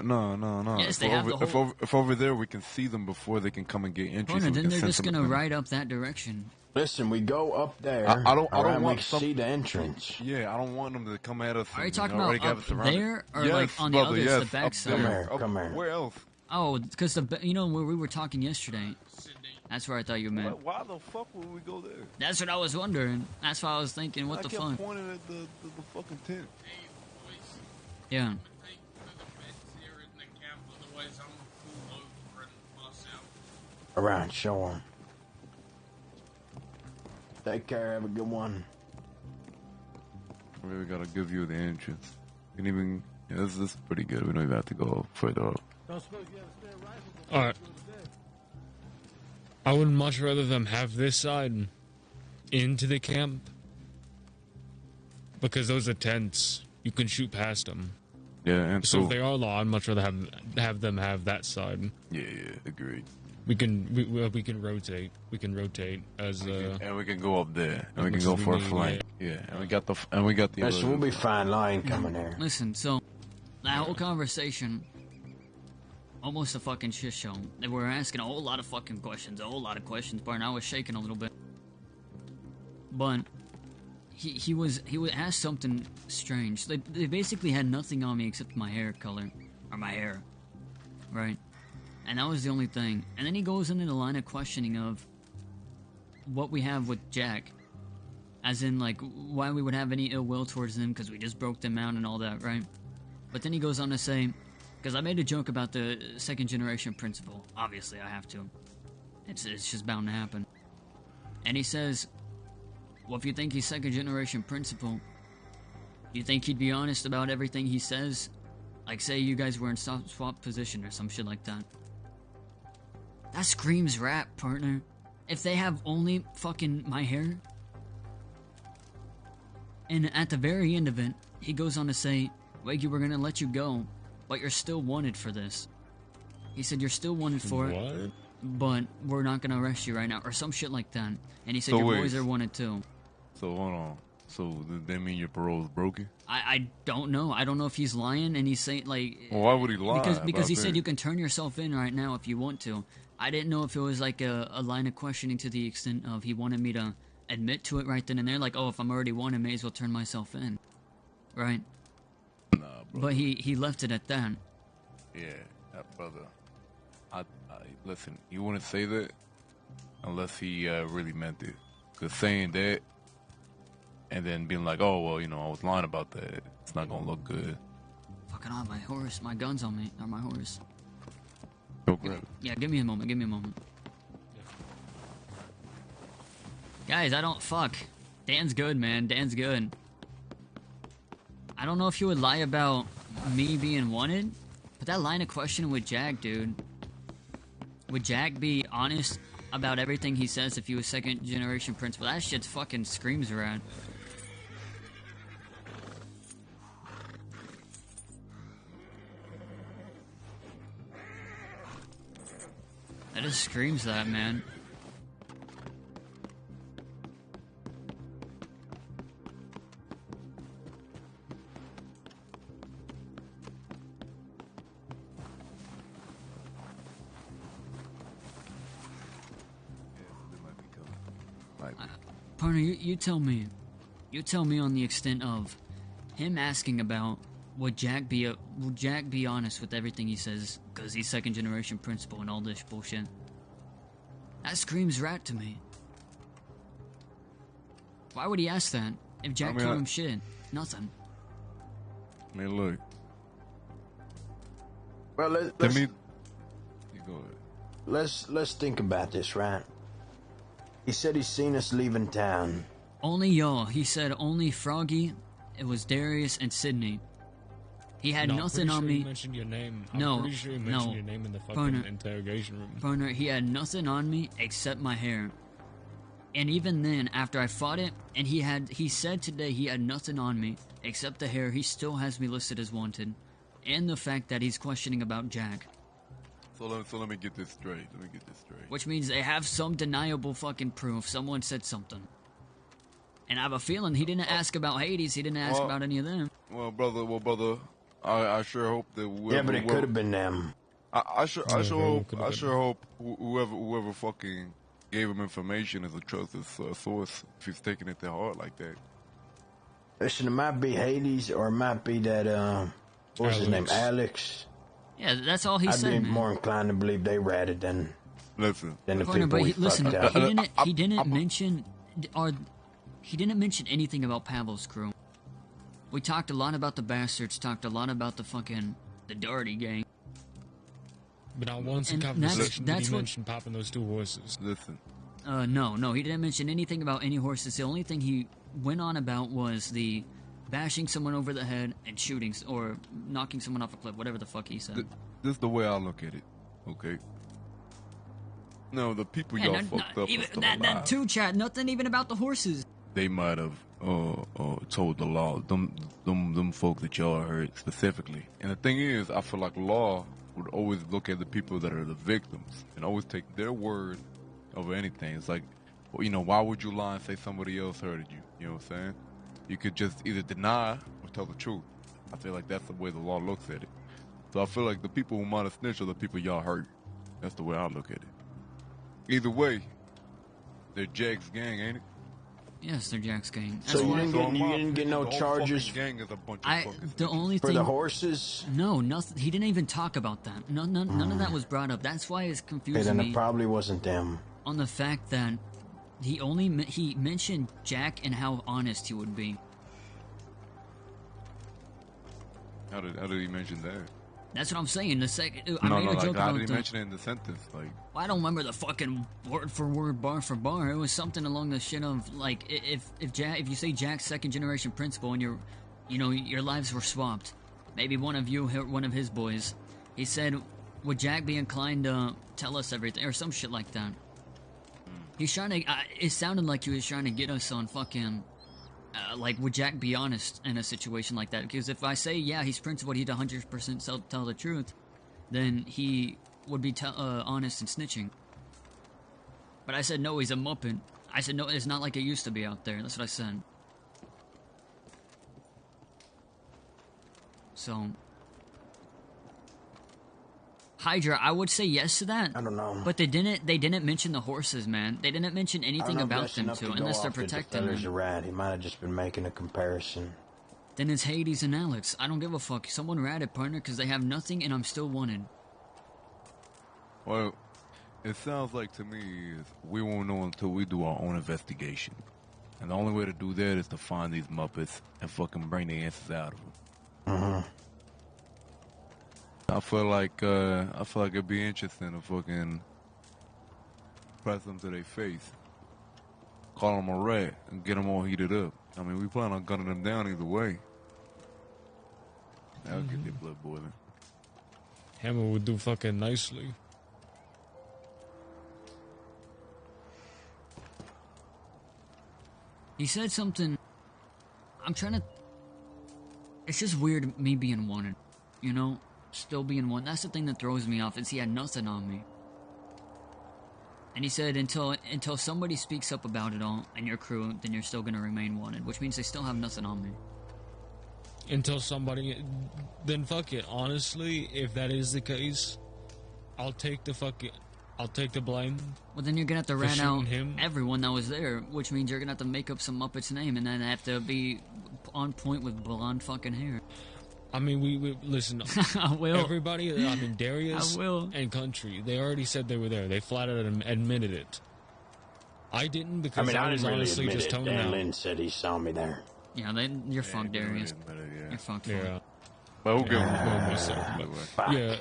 No. Yes, they have the whole... If over there, we can see them before they can come and get entry. Partner, then they're just going to ride up that direction. Listen, we go up there. I don't want to see the entrance. Yeah, I don't want them to come at us. Are you talking about up there or like on the other, the back side? Come here. Where else? Oh, because you know where we were talking yesterday That's where I thought you meant. Why the fuck would we go there? That's what I was wondering. That's why I was thinking, what the fuck? I kept pointing at the fucking tent. Yeah. Alright, show 'em. Take care, have a good one. We really gotta give you the entrance. You can even, yeah, this is pretty good. We don't even have to go further up. Alright. I would much rather them have this side into the camp. Because those are tents. You can shoot past them. Yeah, and so if they are law, I'd much rather have them have that side. Yeah, agreed. We can rotate. We can rotate as and we can go up there. And we can go for a flank. Yeah, and we got the Listen, we'll be fine. Lion coming there. Listen, so that whole conversation, almost a fucking shit show. They were asking a whole lot of fucking questions, but I was shaking a little bit. But he was asked something strange. They basically had nothing on me except my hair color or my hair, right? And that was the only thing. And then he goes into the line of questioning of what we have with Jack. As in, like, why we would have any ill will towards them because we just broke them out and all that, right? But then he goes on to say, because I made a joke about the second generation principle. Obviously, I have to. It's just bound to happen. And he says, well, if you think he's second generation principle, do you think he'd be honest about everything he says? Like, say you guys were in swap position or some shit like that. That screams rap, partner. If they have only fucking my hair. And at the very end of it, he goes on to say, Wagy, we're gonna let you go, but you're still wanted for this. He said, you're still wanted for it, but we're not gonna arrest you right now, or some shit like that. And he said, your boys are wanted too. So, hold on. So, does that mean your parole's broken? I don't know. I don't know if he's lying and he's saying, like... Well, why would he lie? Because he said you can turn yourself in right now if you want to. I didn't know if it was like a line of questioning to the extent of he wanted me to admit to it right then and there. Like, oh, if I'm already wanted, I may as well turn myself in. Right? Nah, bro. But he left it at that. Yeah, brother. Listen, you wouldn't say that unless he really meant it. Because saying that and then being like, oh, well, you know, I was lying about that, it's not gonna look good. Fucking on my horse. My gun's on me. Or my horse. Go grab it. Yeah, give me a moment. Guys, I don't... Fuck. Dan's good, man. Dan's good. I don't know if you would lie about me being wanted, but that line of questioning with Jack, dude. Would Jack be honest about everything he says if he was second generation principal? That shit fucking screams around. That just screams that, man. Partner, you tell me. You tell me on the extent of him asking about would Jack be honest with everything he says because he's second generation principal and all this bullshit. That screams rat to me. Why would he ask that if Jack told him shit? Nothing. I mean, look. Well, let's think about this, right? He said he's seen us leaving town. Only y'all. He said only Froggy, it was Darius, and Sydney. He had nothing on me. You mentioned your name. I'm pretty sure you mentioned your name in the fucking interrogation room. Partner, he had nothing on me except my hair. And even then, after I fought it, and he said today he had nothing on me except the hair, he still has me listed as wanted. And the fact that he's questioning about Jack. So let me get this straight. Which means they have some deniable fucking proof. Someone said something. And I have a feeling he didn't ask about Hades. He didn't ask about any of them. Well, brother, I sure hope that whoever... Yeah, but it could have been them. I sure hope whoever fucking gave him information is a trusted source if he's taking it to heart like that. Listen, it might be Hades or it might be that, what's his name, Alex. Yeah, that's all he said, I'd be man. more inclined to believe they ratted than Listen. Then the Partner, but people he, we listen, fucked up. he didn't mention, or he didn't mention anything about Pavel's crew. We talked a lot about the bastards, talked a lot about the Doherty gang. But not once in conversation did he mention popping those 2 horses. Listen. No, he didn't mention anything about any horses. The only thing he went on about was the bashing someone over the head and shooting, or knocking someone off a cliff, whatever the fuck he said. This is the way I look at it, okay? No, the people y'all fucked up even are still that alive. too, chat. Nothing even about the horses. They might have told the law, them folks that y'all heard specifically. And the thing is, I feel like law would always look at the people that are the victims and always take their word over anything. It's like, well, you know, why would you lie and say somebody else hurted you? You know what I'm saying? You could just either deny or tell the truth. I feel like that's the way the law looks at it. So I feel like the people who might have snitched are the people y'all hurt. That's the way I look at it. Either way, they're Jack's gang, ain't it? Yes, they're Jack's gang. So you didn't get no charges gang is a bunch of fucking the only for thing, the horses? No, nothing. He didn't even talk about that. None of that was brought up. That's why it's confusing Okay, then me. it probably wasn't them. On the fact that he mentioned Jack and how honest he would be. How did he mention that? That's what I'm saying. The second, I No, made a joke how about did he mention it in the sentence? Like, I don't remember the fucking word for word, bar for bar. It was something along the shit of like, if you say Jack's second generation principal and your lives were swapped, maybe one of his boys, he said, would Jack be inclined to tell us everything or some shit like that? He's trying to. It sounded like he was trying to get us on fucking. Like, would Jack be honest in a situation like that? Because if I say, yeah, he's principled, he'd 100% tell the truth, then he would be honest and snitching. But I said, no, he's a muppet. I said, no, it's not like it used to be out there. That's what I said. So, Hydra, I would say yes to that. I don't know. But they didn't mention the horses, man. They didn't mention anything about them too, unless they're protecting them. A rat. He might have just been making a comparison. Then it's Hades and Alex. I don't give a fuck. Someone ratted, partner, because they have nothing and I'm still wanted. well, it sounds like to me is we won't know until we do our own investigation. And the only way to do that is to find these Muppets and fucking bring the answers out of them. Mm-hmm. I feel like it'd be interesting to fucking press them to their face, call them a rat, and get them all heated up. I mean, we plan on gunning them down either way. That'll get their blood boiling. Hammer would do fucking nicely. He said something. It's just weird me being wanted, you know? Still being one. That's the thing that throws me off, is he had nothing on me. And he said until somebody speaks up about it all and your crew, then you're still gonna remain wanted, which means they still have nothing on me. Until somebody, then fuck it. Honestly, if that is the case, I'll take the blame. Well, then you're gonna have to for rat out him. everyone that was there, which means you're gonna have to make up some Muppet's name and then have to be on point with blonde fucking hair. I mean, we listen. I will. Everybody, I mean, Darius I will. and Country, they already said they were there. They flat out admitted it. I didn't because I was didn't honestly really just admit it. toning Dan out. Lynn said he saw me there. Yeah, then you're fucked, Darius. You're fucked. Yeah. Well, we'll give Well, myself, but yeah,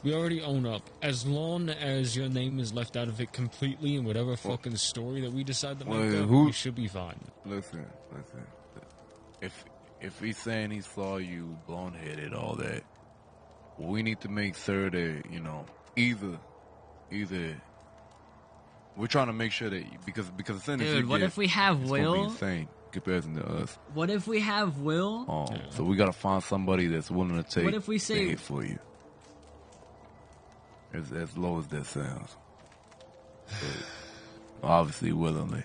we already own up. As long as your name is left out of it completely in whatever fucking story that we decide to make up, we should be fine. Listen. If he's saying he saw you blonde-headed, all that, well, we need to make sure that, you know, either we're trying to make sure that because as soon as Dude, what if we have it's Will? gonna be insane comparison to us. What if we have Will? So we gotta find somebody that's willing to take What if we say- the hit for you. As low as that sounds. But obviously willingly.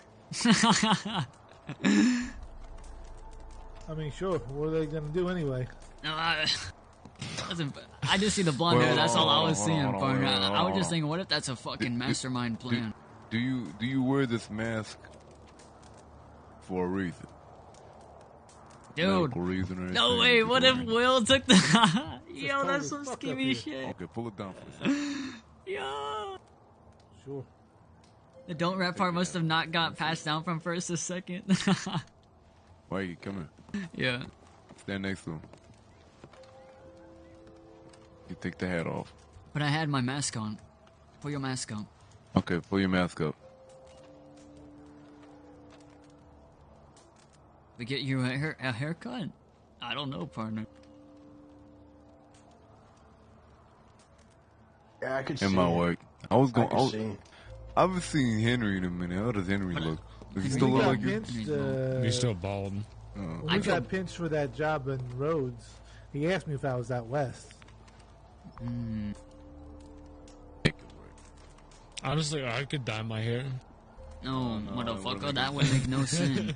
I mean, sure. What are they going to do anyway? No, I just see the blonde hair. That's all I was seeing, partner. I was just thinking, what if that's a fucking mastermind plan? Do you wear this mask for a reason? Dude, Medical reason or no anything? way. What if Will took the... Yo, that's some schemy shit. Okay, pull it down for a second. Yo. Sure. The don't rap part must have not got passed down from first to second. Why come here? Yeah. Stand next to him. You take the hat off. But I had my mask on. Put your mask on. Okay, pull your mask up. We get you a haircut? I don't know, partner. Yeah, I could see. In my work. I was going. I haven't seen Henry in a minute. How does Henry look? Does he still look like you? He's still bald. When we got pinched for that job in Rhodes, he asked me if I was out west. Honestly, I could dye my hair. No, motherfucker, that would make no sense.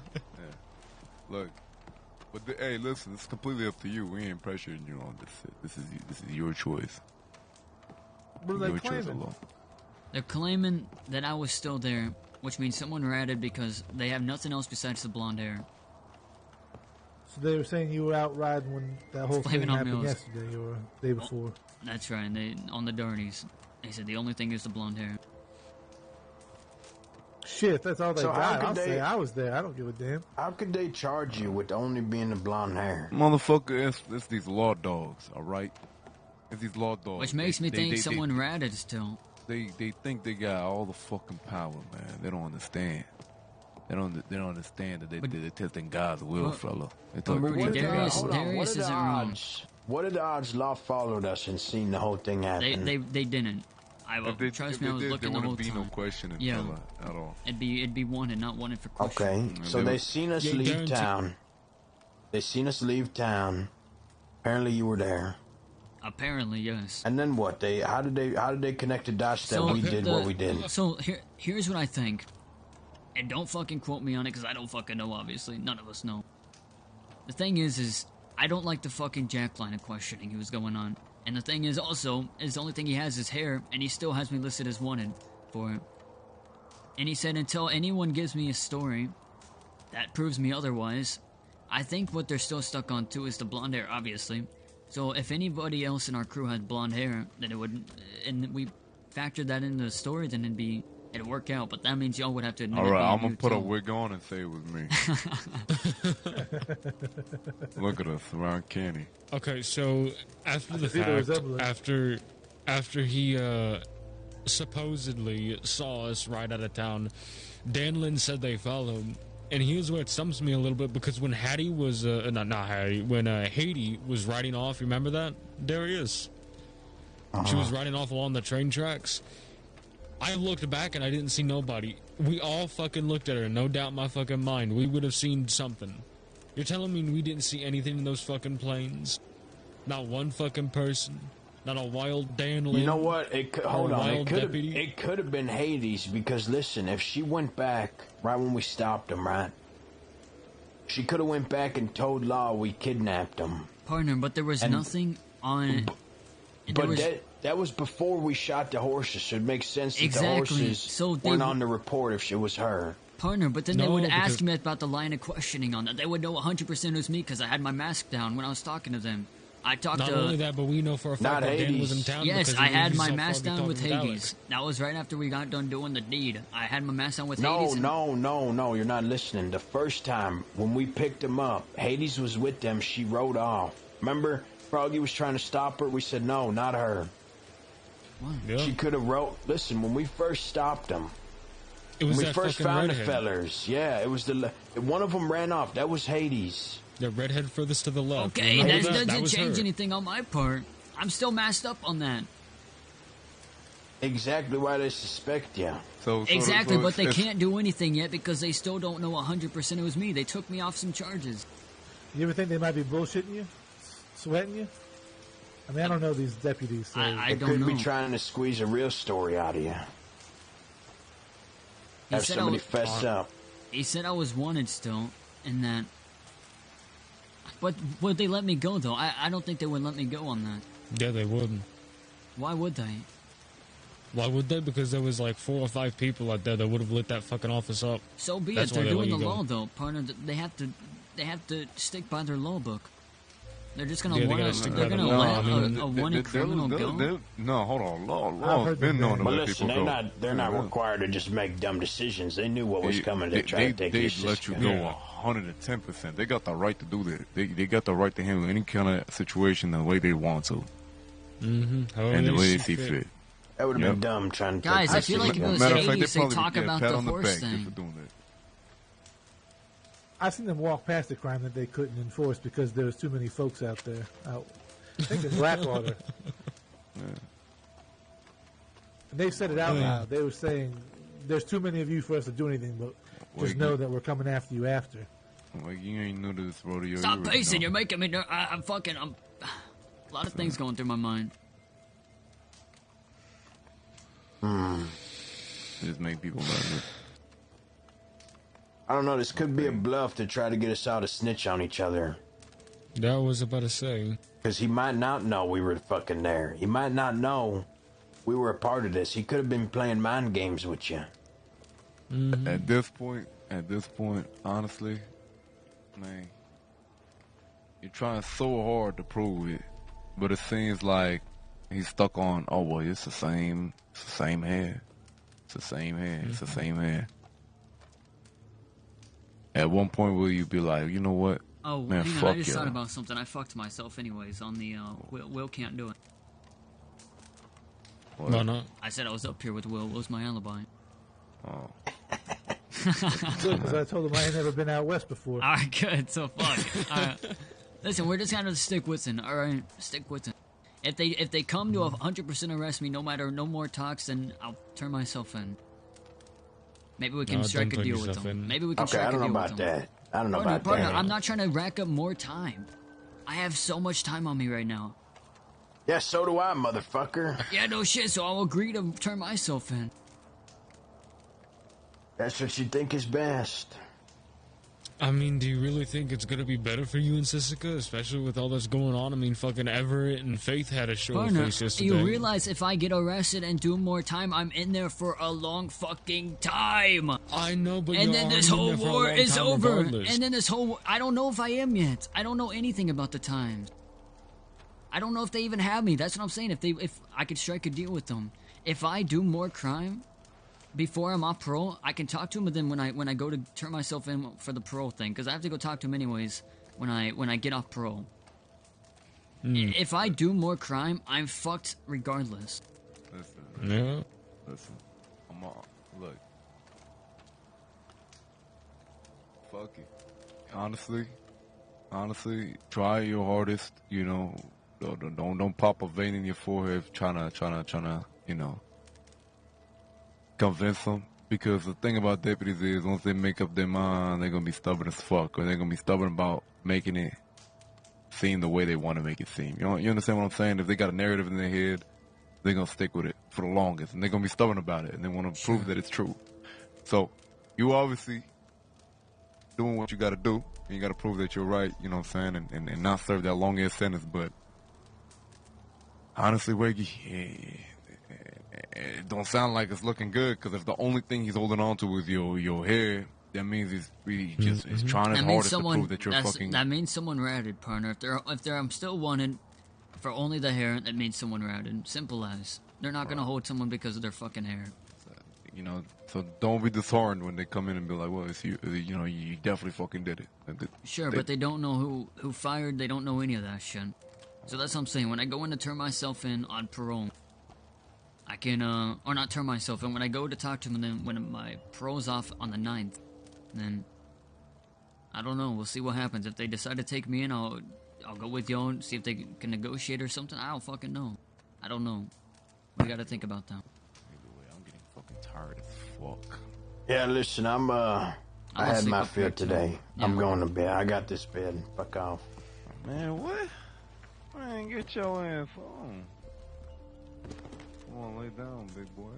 Look, but hey, listen, it's completely up to you. We ain't pressuring you on this. This is your choice. What are they claiming? They're claiming that I was still there, which means someone ratted because they have nothing else besides the blonde hair. So they were saying you were out riding when that whole thing happened yesterday or the day before. That's right. They on the dirties. They said the only thing is the blonde hair. Shit, that's all they got. I'll say I was there. I don't give a damn. How could they charge you with only being the blonde hair? Motherfucker, it's these law dogs, all right? It's these law dogs. Which makes me think someone ratted still. They think they got all the fucking power, man. They don't understand. They don't understand that they're testing God's will, fella. Darius isn't wrong. What are the odds Law followed us and seen the whole thing happen? They didn't. Trust me, I was looking the whole time. No questioning, fella, at all. It'd be wanted, not wanted for questioning. Okay, so they seen us leave town. They seen us leave town. Apparently, you were there. Apparently, yes. And then what? How did they connect the dots that we did what we did? So here's what I think, and don't fucking quote me on it because I don't fucking know. Obviously, none of us know. The thing is I don't like the fucking Jack line of questioning he was going on. And the thing is also, the only thing he has is hair, and he still has me listed as wanted for it. And he said until anyone gives me a story that proves me otherwise, I think what they're still stuck on too is the blonde hair, obviously. So if anybody else in our crew had blonde hair, then it would, and we factored that into the story, then it'd work out. But that means y'all would have to admit. All right, I'm gonna put a wig on and say it was me. Look at us around Kenny. Okay, so after the fact, after he supposedly saw us right out of town, Danlin said they followed him. And here's where it stumps me a little bit, because when Hattie was, when Haiti was riding off, you remember that? Darius? She was riding off along the train tracks. I looked back and I didn't see nobody. We all fucking looked at her, no doubt in my fucking mind. We would have seen something. You're telling me we didn't see anything in those fucking planes? Not one fucking person? Not a wild Danlin? You know what? Hold on. It could have been Hades, because listen, if she went back right when we stopped him, right? She could have went back and told Law we kidnapped him. Partner, but there was nothing on. That was before we shot the horses, so it makes sense that the horses weren't on the report if it was her. Partner, but then they would ask me about the line of questioning on that. They would know 100% it was me because I had my mask down when I was talking to them. I talked Not only that, but we know for a fact that Dan was in town. Yes, I had my mask down with Hades. That was right after we got done doing the deed. I had my mask on with Hades. No, you're not listening. The first time, when we picked him up, Hades was with them. She rode off. Remember, Froggy was trying to stop her? We said, no, not her. Yeah. She could have rode. Listen, when we first stopped them, when we first found the fellers, it was one of them ran off. That was Hades. The redhead furthest to the left. Okay, that doesn't change anything on my part. I'm still masked up on that. Exactly why they suspect you. Exactly, but they can't do anything yet because they still don't know 100% it was me. They took me off some charges. You ever think they might be bullshitting you? Sweating you? I mean, I don't know these deputies. So I don't could know. be trying to squeeze a real story out of you. Have somebody fess up. He said I was wanted still, and that. But would they let me go, though? I don't think they would let me go on that. Yeah, they wouldn't. Why would they? Why would they? Because there was like 4 or 5 people out there that would have lit that fucking office up. So be it. They're doing the law, though, partner. They have to stick by their law book. They're just gonna let a wanted criminal go? No, hold on. Law's been known to let people go. They're not required to just make dumb decisions. They knew what was coming. They tried to take They'd let you go 110%. They got the right to do that. They got the right to handle any kind of situation the way they want to. Mm-hmm. And the way they see fit. That would have been dumb trying to... Guys, I feel like if it was 80s, they talk about the horse thing. I've seen them walk past the crime that they couldn't enforce because there was too many folks out there. I think in Blackwater. And they said it out loud. They were saying, there's too many of you for us to do anything, but just know that we're coming after you after. Well, you ain't new to this rodeo. Stop pacing. You're making me... I'm a lot of things going through my mind. Just make people nervous. I don't know, this could be a bluff to try to get us all to snitch on each other. That was about to say. Because he might not know we were fucking there. He might not know we were a part of this. He could have been playing mind games with you. Mm-hmm. At this point, honestly, man, you're trying so hard to prove it, but it seems like he's stuck on, oh, well, it's the same hair. It's the same hair. It's the same hair. At one point, will you be like, you know what? Oh, man, hang on, fuck I just you. thought about something. I fucked myself anyways on the, Will can't do it. Why not? I said I was up here with Will. Will's my alibi. Oh. Good, because I told him I ain't never been out west before. Alright, good. So, fuck. Alright. Listen, we're just gonna stick with it. Alright? Stick with it. If they come to 100% arrest me, no more talks, then I'll turn myself in. Maybe we can strike a deal with them. Maybe we can strike a deal with them. I don't know about that. I'm not trying to rack up more time. I have so much time on me right now. Yeah, so do I, motherfucker. Yeah, no shit, so I'll agree to turn myself in. That's what you think is best. I mean, do you really think it's gonna be better for you and Sissika, especially with all that's going on? I mean, fucking Everett and Faith had a show face yesterday. You realize if I get arrested and do more time, I'm in there for a long fucking time. I know, but and then this whole war is over. Regardless. And then this whole... I don't know if I am yet. I don't know anything about the times. I don't know if they even have me. That's what I'm saying. If I could strike a deal with them. If I do more crime... before I'm off parole, I can talk to him, but then when I go to turn myself in for the parole thing, because I have to go talk to him anyways when I get off parole. If I do more crime, I'm fucked regardless. Listen, look. Fuck it. Honestly, try your hardest. You know, don't pop a vein in your forehead trying to, you know, convince them, because the thing about deputies is once they make up their mind, they're gonna be stubborn as fuck, or they're gonna be stubborn about making it seem the way they want to make it seem. You understand what I'm saying? If they got a narrative in their head, they're gonna stick with it for the longest, and they're gonna be stubborn about it, and they want to prove that it's true. So you obviously doing what you got to do, and you got to prove that you're right. You know what I'm saying, and not serve that long ass sentence. But honestly, Wagy, it don't sound like it's looking good, because if the only thing he's holding on to is your hair, that means he's really just is trying his hardest to prove that you're fucking... That means someone ratted, partner. If I'm still wanted for only the hair, that means someone ratted. Simple as. They're not going to hold someone because of their fucking hair. You know, so don't be disheartened when they come in and be like, well, it's you. You know, you definitely fucking did it. Sure, but they don't know who fired. They don't know any of that shit. So that's what I'm saying. When I go in to turn myself in on parole, I can, or not turn myself in. When I go to talk to them, and then when my parole's off on the 9th, then I don't know. We'll see what happens. If they decide to take me in, I'll go with y'all and see if they can negotiate or something. I don't fucking know. I don't know. We gotta think about that. Either way, I'm getting fucking tired as fuck. Yeah, listen, I had my fill today. Yeah. I'm going to bed. I got this bed. Fuck off. Man, what? Man, get your ass on. Come on, lay down, big boy.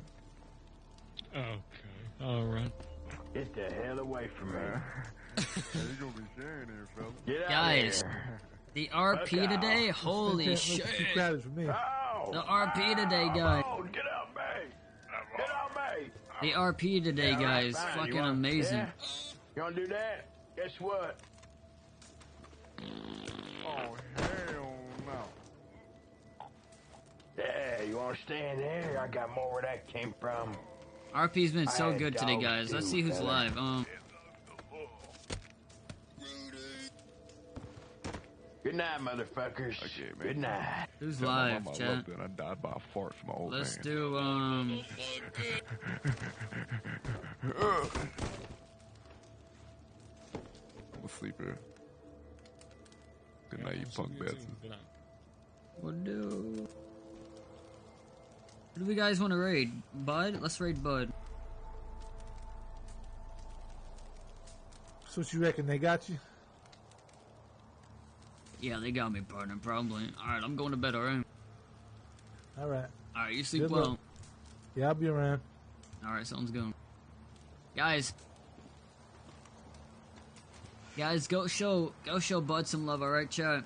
Okay, alright. Get the hell away from me. You gonna be sharing here, fella. Get out Guys, of here. the RP today, holy shit. The RP today, guys. Oh, get out, me. Get out, me. The RP today, guys, fine. fucking You want- amazing. yeah? You want to do that? Guess what? Oh, hell no. Yeah, you want to stay in there? I got more where that came from. RP's been so I had good today, dogs guys. Let's too, see who's fella. live. Good night, motherfuckers. Okay, man. Good night. Who's Tell my live, mama I chat? loved her and I died by a fart from my old Let's man. do, I'm a sleeper. Good night, you punk bastards. What do we guys want to raid? Bud? Let's raid Bud. So what you reckon? They got you? Yeah, they got me, partner, probably. Alright, I'm going to bed, alright? Alright. Alright, you sleep Good well. luck. Yeah, I'll be around. Alright, sounds good. Guys, go show Bud some love, alright, chat?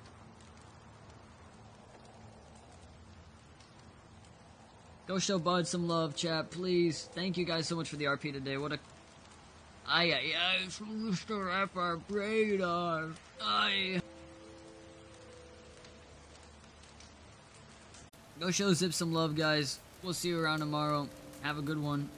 Go show Bud some love, chat, please. Thank you guys so much for the RP today. What a... Aye, Mr. Rapper Radar. Aye. Go show Zip some love, guys. We'll see you around tomorrow. Have a good one.